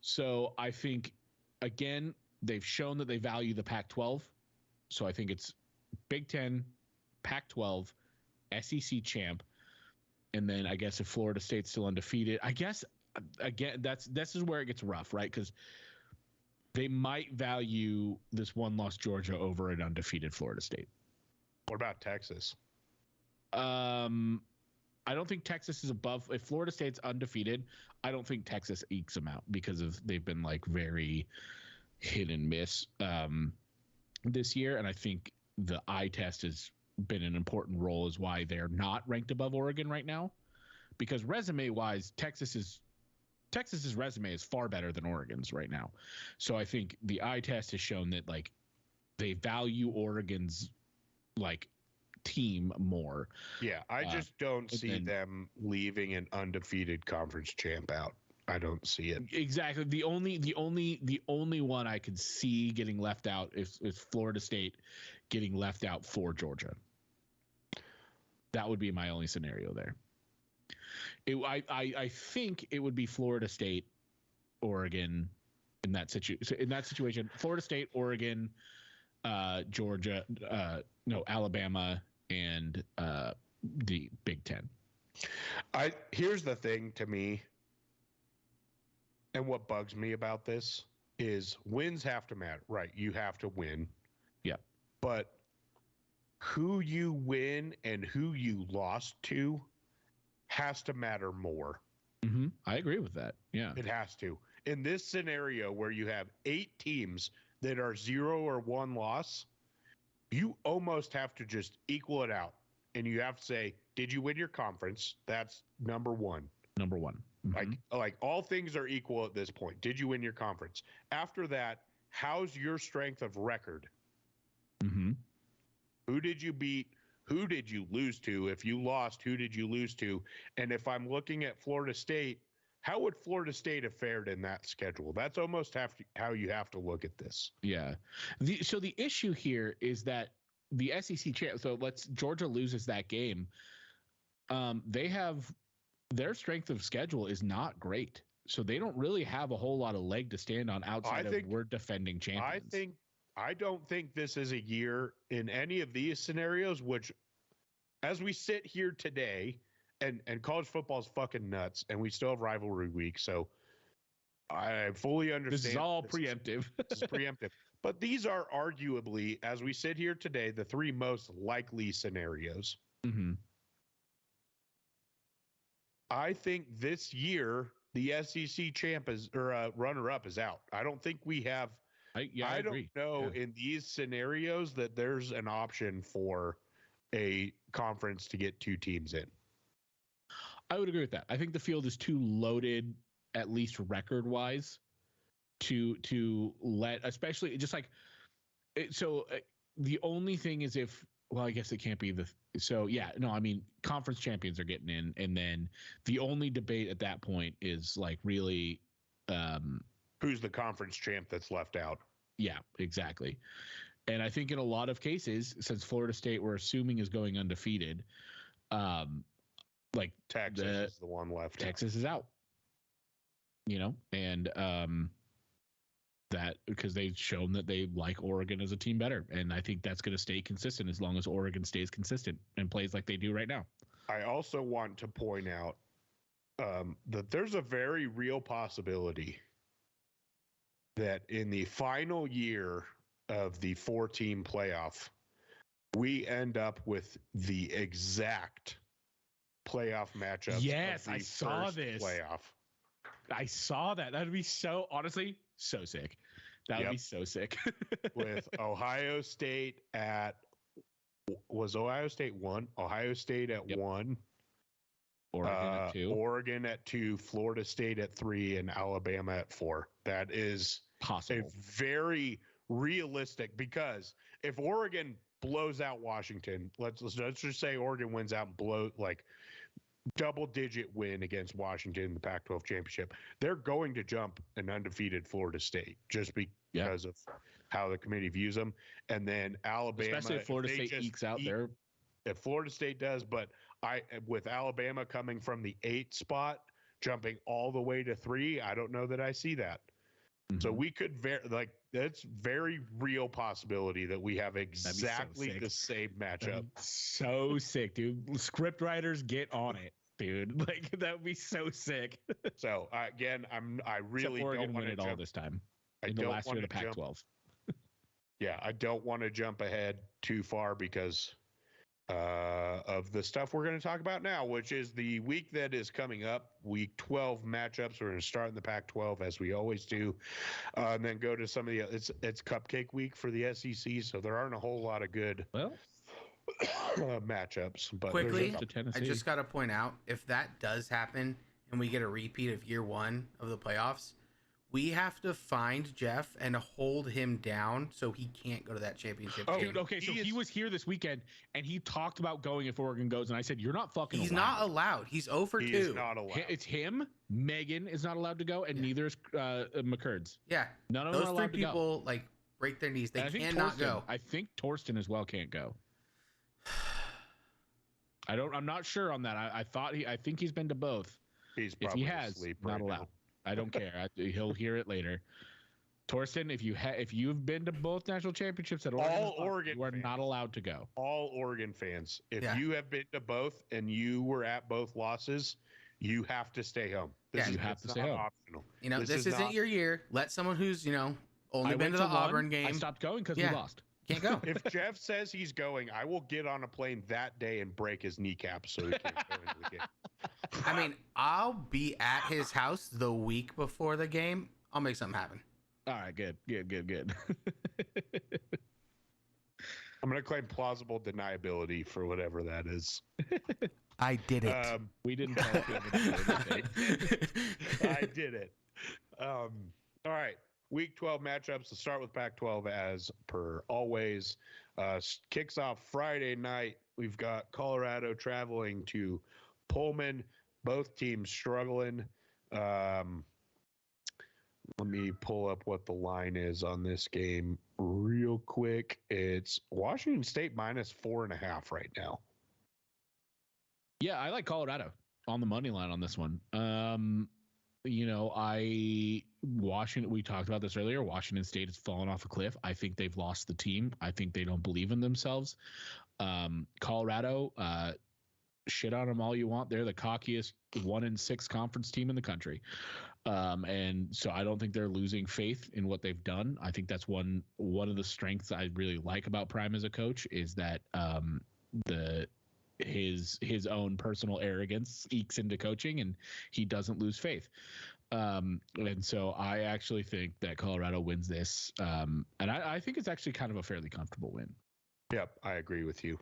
so I think, again, they've shown that they value the Pac-12. So I think it's Big Ten, Pac-12, SEC champ, and then I guess if Florida State's still undefeated, I guess again this is where it gets rough, right? Because they might value this one-loss Georgia over an undefeated Florida State. What about Texas? I don't think Texas is above. If Florida State's undefeated, I don't think Texas ekes them out because they've been like very hit and miss this year. And I think the eye test has been an important role is why they're not ranked above Oregon right now, because resume wise, Texas's resume is far better than Oregon's right now. So I think the eye test has shown that like they value Oregon's like team more. Yeah, I just don't see them leaving an undefeated conference champ out. I don't see it. Exactly. The only one I could see getting left out is Florida State getting left out for Georgia. That would be my only scenario there. I think it would be Florida State, Oregon, in that situation. Florida State, Oregon, Georgia, Alabama, and the Big Ten. Here's the thing to me, and what bugs me about this is wins have to matter. Right, you have to win. Yeah. But who you win and who you lost to has to matter more. Mm-hmm. I agree with that. Yeah. It has to. In this scenario where you have 8 teams that are 0 or 1 loss, you almost have to just equal it out. And you have to say, did you win your conference? That's number 1. Number 1. Mm-hmm. Like all things are equal at this point. Did you win your conference? After that, how's your strength of record? Mm-hmm. Who did you beat? Who did you lose to? If you lost, who did you lose to? And if I'm looking at Florida State, how would Florida State have fared in that schedule? That's almost how you have to look at this. Yeah. So the issue here is that the SEC champ. So Georgia loses that game. They have their strength of schedule is not great, so they don't really have a whole lot of leg to stand on outside of we're defending champions. I don't think this is a year in any of these scenarios, which as we sit here today, and college football is fucking nuts, and we still have rivalry week. So I fully understand. This is all preemptive. This is preemptive. But these are arguably, as we sit here today, the 3 most likely scenarios. Mm-hmm. I think this year the SEC champ is or runner-up is out. I don't think we have. I agree. Don't know in these scenarios that there's an option for a conference to get 2 teams in. I would agree with that. I think the field is too loaded, at least record-wise, to let, especially just like. The only thing is I guess it can't be conference champions are getting in, and then the only debate at that point is like really who's the conference champ that's left out. Yeah, exactly. And I think in a lot of cases, since Florida State we're assuming is going undefeated, like Texas is the one left. Texas is out. And that because they've shown that they like Oregon as a team better, and I think that's going to stay consistent as long as Oregon stays consistent and plays like they do right now. I also want to point out that there's a very real possibility that in the final year of the 4-team playoff, we end up with the exact playoff matchup. Yes, I saw this playoff. I saw that. That'd be so sick. That would be so sick. With Ohio State was Ohio State 1? Ohio State at 1. Oregon at 2. Oregon at 2. Florida State at 3, and Alabama at 4. That is possible. A very realistic, because if Oregon blows out Washington, let's just say Oregon wins out and double-digit win against Washington in the Pac-12 championship, they're going to jump an undefeated Florida State just because of how the committee views them. And then Alabama, especially if Florida State ekes out there. If Florida State does, but with Alabama coming from the 8th spot, jumping all the way to 3, I don't know that I see that. Mm-hmm. So we could that's very real possibility that we have exactly the same matchup. So sick, dude. Script writers, get on it, dude. That would be so sick. So again, I really Oregon don't want win it to all this time. In the last year of the Pac-12. Yeah, I don't want to jump ahead too far because of the stuff we're going to talk about now, which is the week that is coming up, week 12 matchups. We're going to start in the Pac-12 as we always do, and then go to some of the. It's cupcake week for the SEC, so there aren't a whole lot of good matchups. But quickly, I just got to point out, if that does happen and we get a repeat of year 1 of the playoffs, we have to find Jeff and hold him down so he can't go to that championship game. Dude, okay, so he was here this weekend, and he talked about going if Oregon goes, and I said, you're not fucking He's allowed. not allowed. He's 0 for 2. He's not allowed. It's him. Megan is not allowed to go, and neither is McCurds. Yeah. None of them are allowed to go. Those 3 people, break their knees. They cannot go. I think Torsten as well can't go. I'm not sure on that. I think he's been to both. He's If probably he has, asleep not right allowed. now. I don't care. He'll hear it later. Torsten, if you've been to both national championships at Oregon, you are not allowed to go. All Oregon fans, if Yeah. you have been to both and you were at both losses, you have to stay home. You have to stay home. Optional. You know, this is isn't not- your year. Let someone who's, only I been went to the one, Auburn game. I stopped going because Yeah. we lost. Can't go. If Jeff says he's going, I will get on a plane that day and break his kneecap so he can't go into the game. I mean, I'll be at his house the week before the game. I'll make something happen. All right, good. I'm going to claim plausible deniability for whatever that is. I did it. We didn't tell you anything. I did it. All right. Week 12 matchups. Let's start with Pac-12 as per always. Kicks off Friday night. We've got Colorado traveling to Pullman. Both teams struggling. Let me pull up what the line is on this game real quick. It's Washington State -4.5 right now. Yeah, I like Colorado on the money line on this one. Washington, we talked about this earlier. Washington State has fallen off a cliff. I think they've lost the team. I think they don't believe in themselves. Colorado, shit on them all you want. They're the cockiest 1-6 conference team in the country. And so I don't think they're losing faith in what they've done. I think that's one of the strengths I really like about Prime as a coach is that his own personal arrogance ekes into coaching and he doesn't lose faith. And so I actually think that Colorado wins this. And I think it's actually kind of a fairly comfortable win. Yep, I agree with you.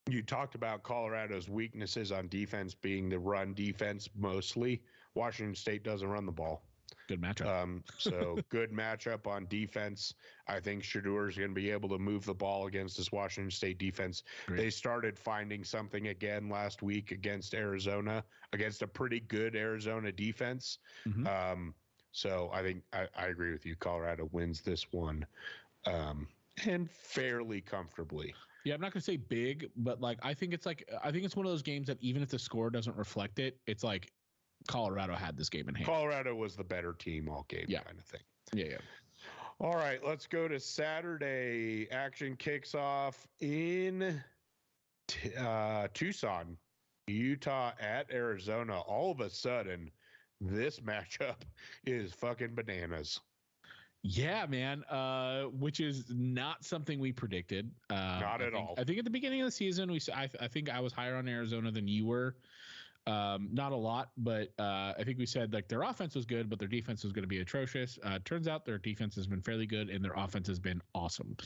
You talked about Colorado's weaknesses on defense being the run defense mostly. Washington State doesn't run the ball. Good matchup. So good matchup on defense. I think Shedeur is going to be able to move the ball against this Washington State defense. Great. They started finding something again last week against Arizona, against a pretty good Arizona defense. Mhm. So I think I agree with you. Colorado wins this one, and fairly comfortably. Yeah, I'm not going to say big, but I think it's one of those games that even if the score doesn't reflect it, it's like Colorado had this game in hand. Colorado was the better team all game, Yeah. kind of thing. Yeah. All right, let's go to Saturday. Action kicks off in Tucson, Utah at Arizona. All of a sudden, this matchup is fucking bananas. Yeah, man. Which is not something we predicted. Not at all. I think at the beginning of the season, I think I was higher on Arizona than you were. Not a lot, but I think we said their offense was good, but their defense was going to be atrocious. Turns out their defense has been fairly good, and their offense has been awesome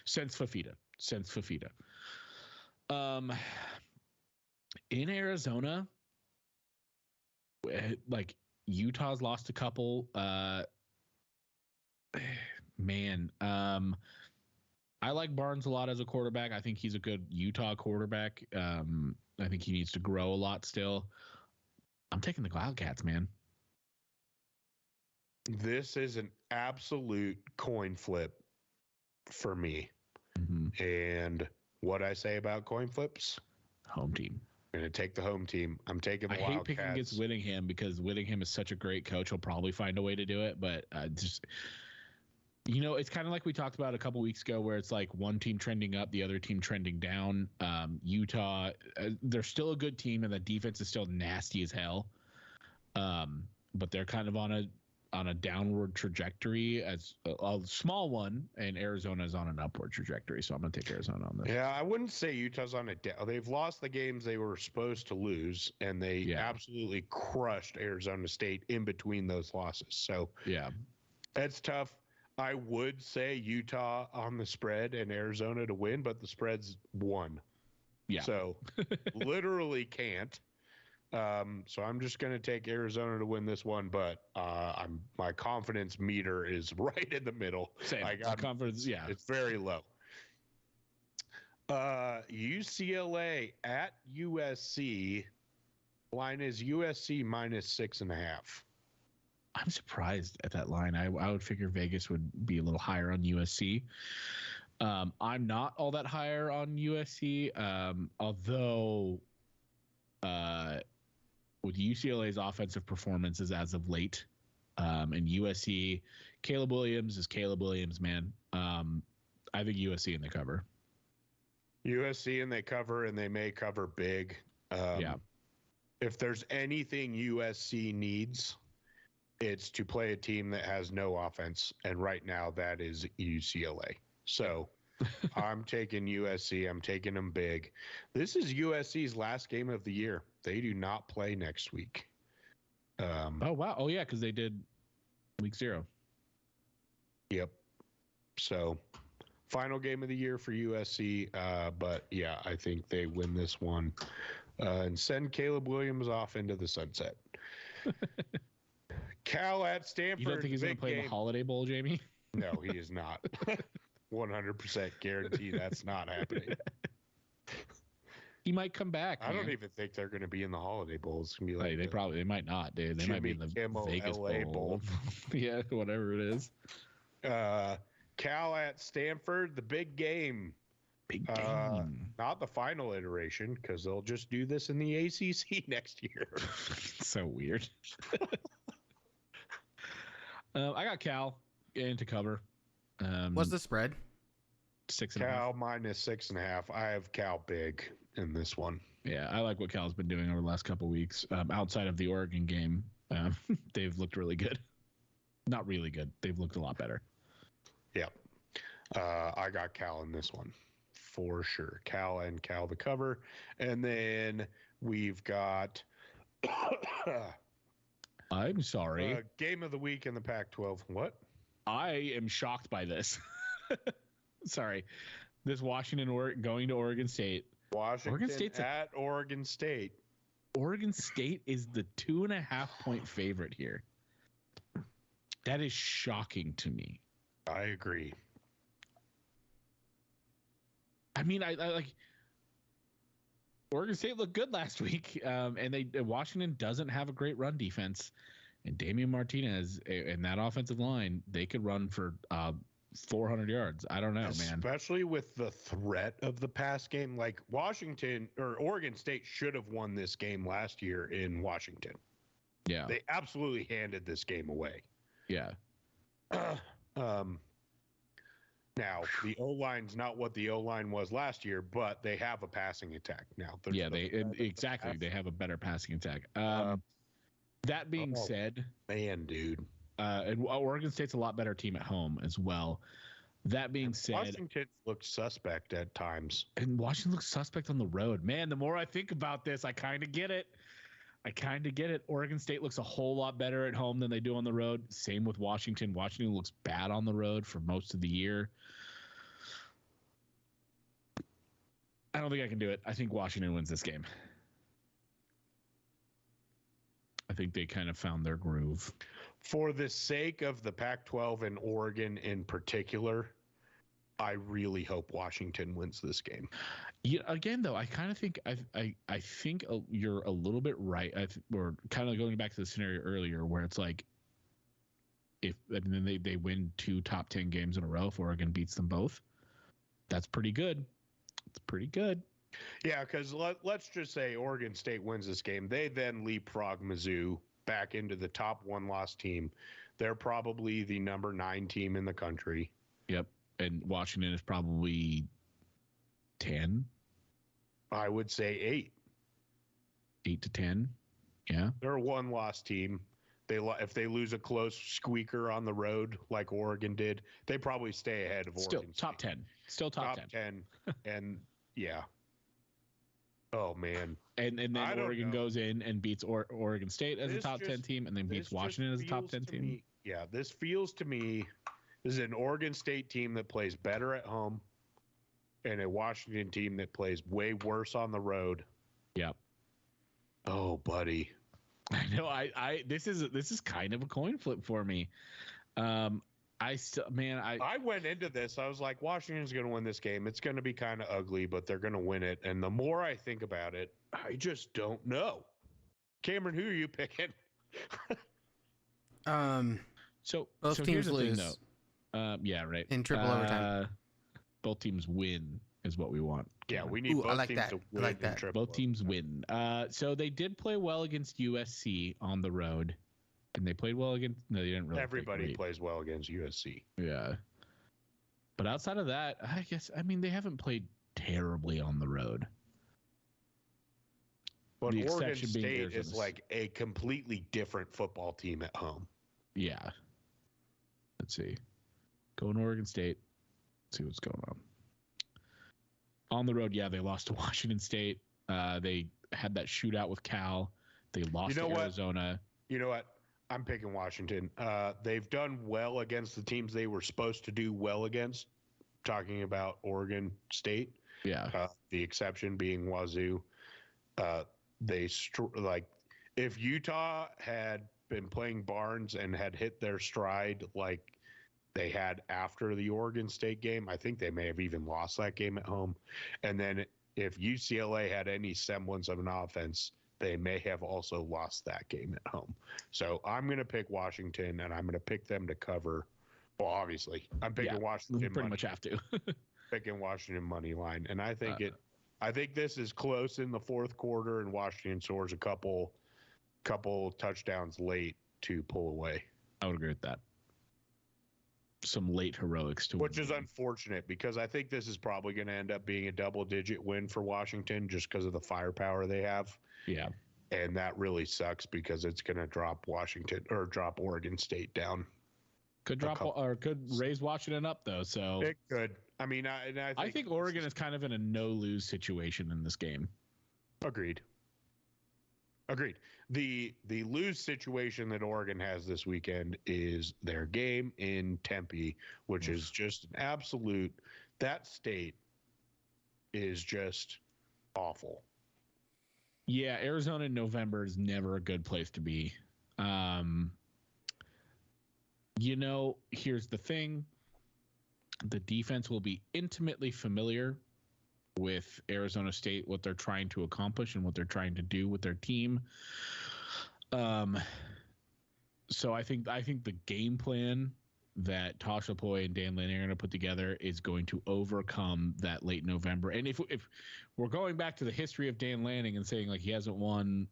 since Fafita. In Arizona, Utah's lost a couple. I like Barnes a lot as a quarterback. I think he's a good Utah quarterback. I think he needs to grow a lot still. I'm taking the Wildcats, man. This is an absolute coin flip for me. Mm-hmm. And what I say about coin flips? Home team. I'm going to take the home team. I'm taking the I Wildcats. hate picking against Whittingham because Whittingham is such a great coach. He'll probably find a way to do it, but it's kind of like we talked about a couple weeks ago where it's like one team trending up, the other team trending down. Utah, they're still a good team, and the defense is still nasty as hell. But they're kind of on a downward trajectory as a small one, and Arizona is on an upward trajectory. So I'm going to take Arizona on this. Yeah, I wouldn't say Utah's on a down. They've lost the games they were supposed to lose, and they absolutely crushed Arizona State in between those losses. So yeah, that's tough. I would say Utah on the spread and Arizona to win, but the spread's 1. Yeah. So literally can't. So I'm just going to take Arizona to win this one, but my confidence meter is right in the middle. Same. I got confidence. Yeah. It's very low. UCLA at USC. Line is USC -6.5. I'm surprised at that line. I would figure Vegas would be a little higher on USC. I'm not all that higher on USC, although with UCLA's offensive performances as of late, and USC, Caleb Williams is Caleb Williams, man. I think USC and they cover. USC and they cover, and they may cover big. Yeah. If there's anything USC needs, it's to play a team that has no offense, and right now that is UCLA. So I'm taking USC. I'm taking them big. This is USC's last game of the year. They do not play next week. Oh, wow. Oh, yeah, because they did week 0. Yep. So final game of the year for USC. But, yeah, I think they win this one and send Caleb Williams off into the sunset. Cal at Stanford. You don't think he's going to play in the Holiday Bowl, Jamie? No, he is not. 100% guarantee that's not happening. He might come back. I don't even think they're going to be in the Holiday Bowl. It's going to be like they might not, dude. They might be in the Kimmel Vegas LA Bowl. Yeah, whatever it is. Cal at Stanford, the big game. Big game. Not the final iteration, because they'll just do this in the ACC next year. So weird. I got Cal into cover. What's the spread? 6.5. Cal minus 6.5. I have Cal big in this one. Yeah, I like what Cal's been doing over the last couple of weeks. Outside of the Oregon game, they've looked really good. Not really good. They've looked a lot better. Yep. I got Cal in this one for sure. Cal and Cal the cover. And then we've got I'm sorry. Game of the week in the Pac-12. What? I am shocked by this. Sorry. This Washington going to Oregon State. Oregon State's at Oregon State. Oregon State is the 2.5-point favorite here. That is shocking to me. I agree. I mean, I like Oregon State looked good last week, and Washington doesn't have a great run defense. And Damian Martinez and that offensive line, they could run for 400 yards. I don't know, man. Especially with the threat of the pass game. Like Washington or Oregon State should have won this game last year in Washington. Yeah. They absolutely handed this game away. Yeah. Now, the O-line's not what the O-line was last year, but they have a passing attack now. Yeah, exactly. They have a better passing attack. That being said, man, dude, and Oregon State's a lot better team at home as well. That being said, Washington looked suspect at times, and Washington looks suspect on the road. Man, the more I think about this, I kind of get it. Oregon State looks a whole lot better at home than they do on the road. Same with Washington. Washington looks bad on the road for most of the year. I don't think I can do it. I think Washington wins this game. I think they kind of found their groove. For the sake of the Pac-12 and Oregon in particular, I really hope Washington wins this game. Yeah, again, though, I kind of think I think you're a little bit right. We're kind of going back to the scenario earlier where it's like, they win 2 top 10 games in a row if Oregon beats them both. That's pretty good. It's pretty good. Yeah, because let's just say Oregon State wins this game. They then leapfrog Mizzou back into the top 1-loss team. They're probably the number 9 team in the country. Yep. And Washington is probably 10. I would say 8. 8 to 10. Yeah. They're a 1-loss team. If they lose a close squeaker on the road like Oregon did, they probably stay ahead of Oregon. Still top 10. Still top 10. And yeah. Oh man. And then Oregon goes in and beats Oregon State as a top 10 team, and then beats Washington as a top 10 team. Yeah, this feels to me this is an Oregon State team that plays better at home and a Washington team that plays way worse on the road. Yep. Oh, buddy. I know. This is kind of a coin flip for me. I went into this. I was like, Washington's going to win this game. It's going to be kind of ugly, but they're going to win it. And the more I think about it, I just don't know. Cameron, who are you picking? So both so teams here's the lose. thing, though. Yeah, right. In triple overtime. both teams win is what we want. Yeah, we need Ooh, I both like teams that. to I win. like that. and triple Both teams win. So they did play well against USC on the road, and they played well against. No, they didn't really. Everybody play plays well against USC. great. Yeah. But outside of that, I guess they haven't played terribly on the road. But The Oregon exception being State Arizona is like a completely different football team at home. Yeah. Let's see. Going to Oregon State. See what's going on. On the road, yeah, they lost to Washington State. They had that shootout with Cal. They lost to Arizona. You know what? I'm picking Washington. They've done well against the teams they were supposed to do well against. Talking about Oregon State. Yeah. The exception being Wazoo. If Utah had been playing Barnes and had hit their stride like they had after the Oregon State game, I think they may have even lost that game at home. And then if UCLA had any semblance of an offense, they may have also lost that game at home. So I'm going to pick Washington, and I'm going to pick them to cover. Well, obviously, I'm picking Washington. You pretty much have to. Picking Washington money line, and I think I think this is close in the fourth quarter, and Washington scores a couple touchdowns late to pull away. I would agree with that. Some late heroics to which is unfortunate because I think this is probably going to end up being a double-digit win for Washington just because of the firepower they have. Yeah, and that really sucks because it's going to drop Oregon State down. Could could raise Washington up though. So it could. I mean, I think Oregon is kind of in a no-lose situation in this game. Agreed. The lose situation that Oregon has this weekend is their game in Tempe, which is just an absolute. That state is just awful. Yeah, Arizona in November is never a good place to be. Here's the thing. The defense will be intimately familiar with Arizona State, what they're trying to accomplish and what they're trying to do with their team. So I think the game plan that Tosh Lupoi and Dan Lanning are going to put together is going to overcome that late November. And if we're going back to the history of Dan Lanning and saying like he hasn't won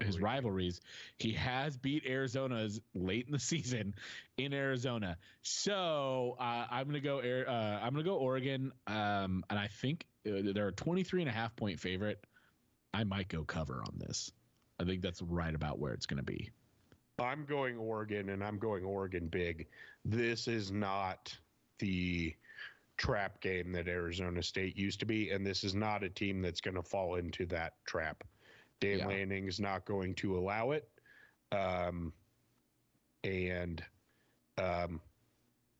his rivalries, he has beat Arizona's late in the season in Arizona. So I'm gonna go Oregon, and I think they're a 23.5 point favorite. I might go cover on this. I think that's right about where it's gonna be. I'm going Oregon, and I'm going Oregon big. This is not the trap game that Arizona State used to be, and this is not a team that's going to fall into that trap. Dan Lanning is not going to allow it.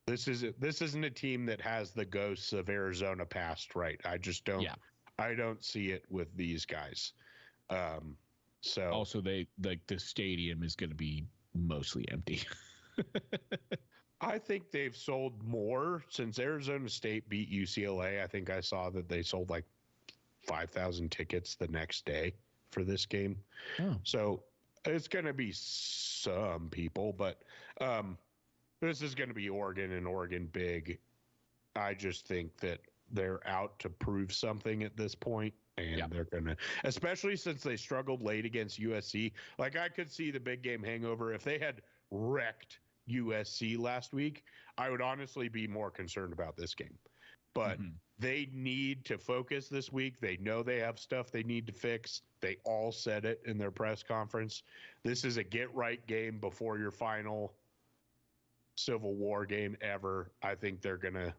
This isn't a team that has the ghosts of Arizona past, right? I just don't. Yeah. I don't see it with these guys. So also, the stadium is going to be mostly empty. I think they've sold more since Arizona State beat UCLA. I think I saw that they sold like 5,000 tickets the next day for this game. Oh. So it's going to be some people, but this is going to be Oregon and Oregon big. I just think that they're out to prove something at this point, and they're going to, especially since they struggled late against USC. Like I could see the big game hangover. If they had wrecked USC last week, I would honestly be more concerned about this game. But they need to focus this week. They know they have stuff they need to fix. They all said it in their press conference. This is a get-right game before your final Civil War game ever. I think they're gonna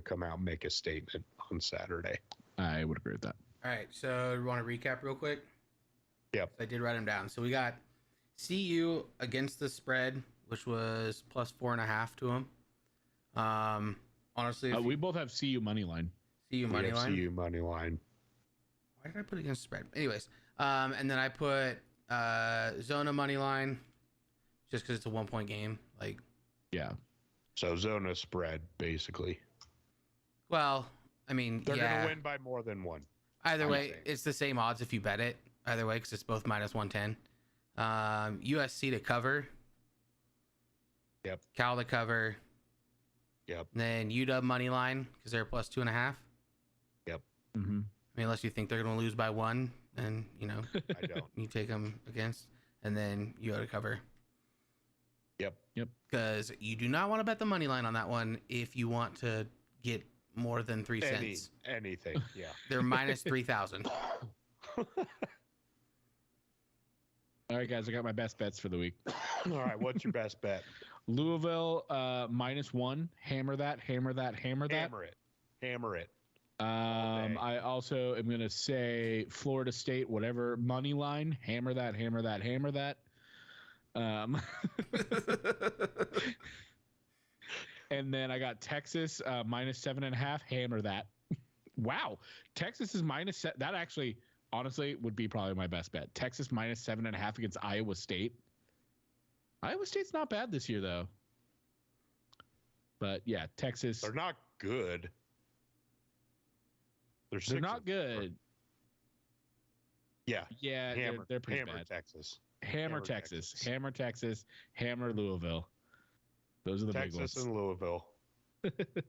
come out and make a statement on Saturday. I would agree with that. All right, so we want to recap real quick? Yep. I did write them down. So we got CU against the spread, which was plus 4.5 to them. Honestly, we both have CU money line. CU money line. CU money line. Why did I put it against spread? Anyways, and then I put Zona money line, just because it's a 1 point game. Like, yeah. So Zona spread basically. Well, I mean, they're gonna win by more than one. Either way, it's the same odds if you bet it. Either way, because it's both minus 110. USC to cover. Yep. Cal to cover. Yep. Then UW money line because they're plus 2.5. Yep. Mm-hmm. I mean, unless you think they're going to lose by 1, and I don't. you take them against, and then you go to cover. Yep. Because you do not want to bet the money line on that one if you want to get more than 3 cents. Anything. Yeah. They're minus 3,000. All right, guys, I got my best bets for the week. All right, what's your best bet? Louisville -1. Hammer that. Hammer that. Hammer that. Hammer it. Hammer it. I also am going to say Florida State, whatever money line. Hammer that. Hammer that. Hammer that. And then I got Texas -7.5. Hammer that. Wow, Texas is that actually honestly would be probably my best bet. Texas -7.5 against Iowa State. Iowa State's not bad this year though. But yeah, Texas. They're not good. They're not good. Yeah. Yeah, they're pretty hammer bad. Texas. Hammer Texas. Hammer Texas. Hammer Louisville. Those are the big ones. Texas and Louisville.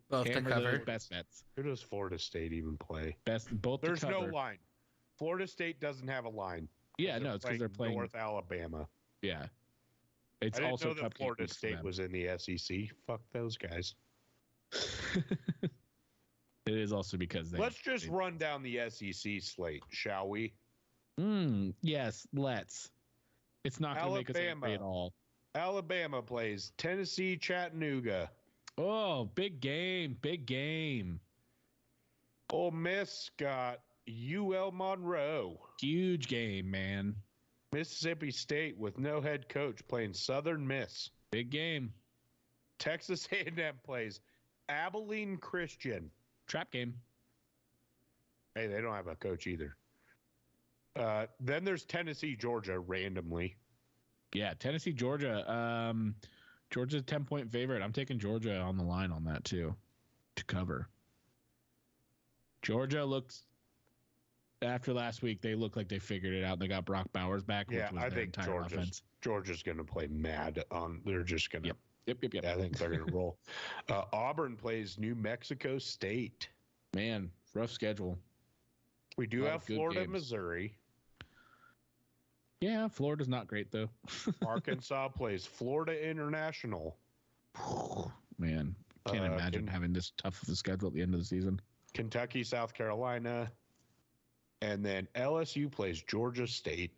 Both to Hammer cover. those best bets. Who does Florida State even play? Both. There's to no cover. line. Florida State doesn't have a line. Yeah, no, it's because they're playing North Alabama. Yeah, it's I didn't also know that cupcake Florida week for State them. was in the SEC. Fuck those guys. It is also because Let's just run down the SEC slate, shall we? Yes, let's. It's not going to make us angry at all. Alabama plays Tennessee, Chattanooga. Oh, big game, big game. Ole Miss got UL Monroe. Huge game, man. Mississippi State with no head coach playing Southern Miss. Big game. Texas A&M plays Abilene Christian. Trap game. Hey, they don't have a coach either. Then there's Tennessee, Georgia, randomly. Yeah, Tennessee, Georgia. Georgia's a 10-point favorite. I'm taking Georgia on the line on that too, to cover. Georgia looks, after last week, they look like they figured it out. They got Brock Bowers back. Yeah, which was I their think entire offense. Georgia's going to play mad on. They're just going to. Yep. I think they're going to roll. Auburn plays New Mexico State. Man, rough schedule. We do have good Florida, games. Missouri. Yeah, Florida's not great though. Arkansas plays Florida International. Man, can't imagine having this tough of a schedule at the end of the season. Kentucky, South Carolina. And then LSU plays Georgia State.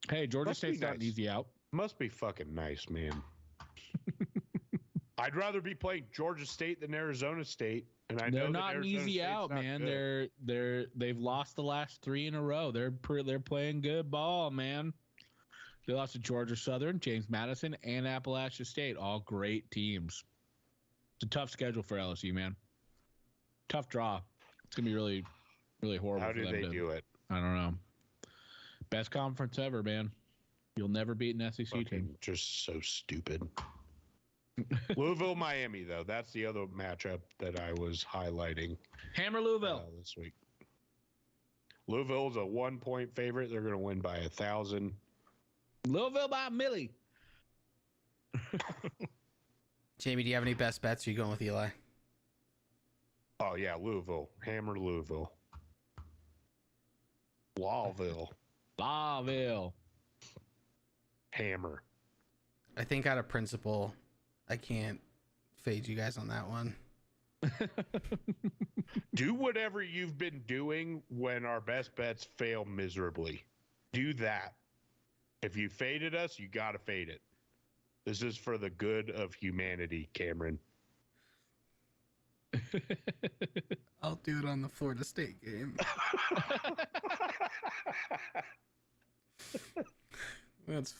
Hey, Georgia Must be State's not an nice. easy out. Must be fucking nice, man. I'd rather be playing Georgia State than Arizona State. And I know They're that not an Arizona easy State's out, not man. good. They've lost the last 3 in a row. They're playing good ball, man. They lost to Georgia Southern, James Madison, and Appalachia State. All great teams. It's a tough schedule for LSU, man. Tough draw. It's gonna be really, really horrible. How for do them they to, do it? I don't know. Best conference ever, man. You'll never beat an SEC team. Fucking just so stupid. Louisville, Miami, though. That's the other matchup that I was highlighting Hammer Louisville. this week. Louisville's a 1-point favorite. They're going to win by 1,000. Louisville by a milli. Jamie, do you have any best bets? Or are you going with Eli? Oh, yeah, Louisville. Hammer Louisville. Lawville. Hammer. I think out of principle, I can't fade you guys on that one. Do whatever you've been doing when our best bets fail miserably. Do that. If you faded us, you got to fade it. This is for the good of humanity, Cameron. I'll do it on the Florida State game. That's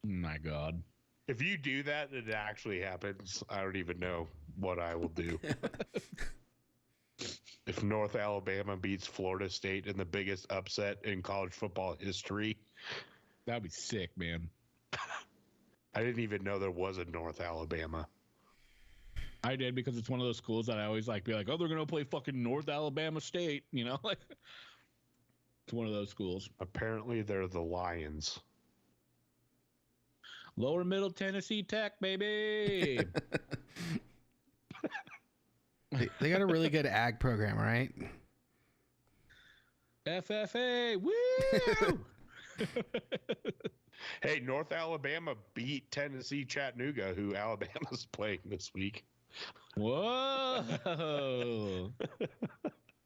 My God. If you do that and it actually happens, I don't even know what I will do. If North Alabama beats Florida State in the biggest upset in college football history, that'd be sick, man. I didn't even know there was a North Alabama. I did because it's one of those schools that I always like be like, oh, they're gonna play fucking North Alabama State, you know, like it's one of those schools. Apparently, they're the Lions. Lower Middle Tennessee Tech, baby. They got a really good ag program, right? FFA, woo! Hey, North Alabama beat Tennessee Chattanooga, who Alabama's playing this week. Whoa!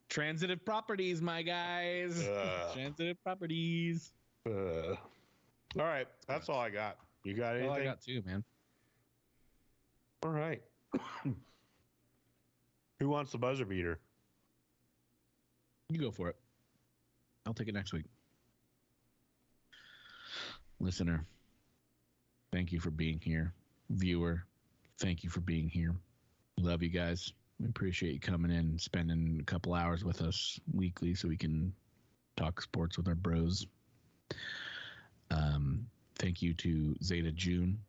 Transitive properties, my guys. Transitive properties. All right, that's all I got. You got anything? All I got too, man. All right. Who wants the buzzer beater? You go for it. I'll take it next week. Listener, thank you for being here. Viewer, thank you for being here. We love you guys. We appreciate you coming in and spending a couple hours with us weekly so we can talk sports with our bros. Thank you to Zeta June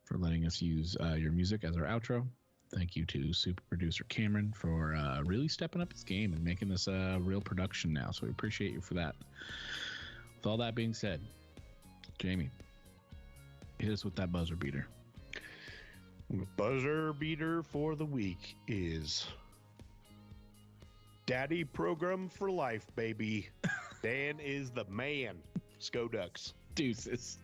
for letting us use your music as our outro. Thank you to super producer Cameron for really stepping up his game and making this a real production now. So we appreciate you for that. With all that being said, Jamie, hit us with that buzzer beater. Buzzer beater for the week is Daddy Program for Life, baby. Dan is the man. Go Ducks. Deuces.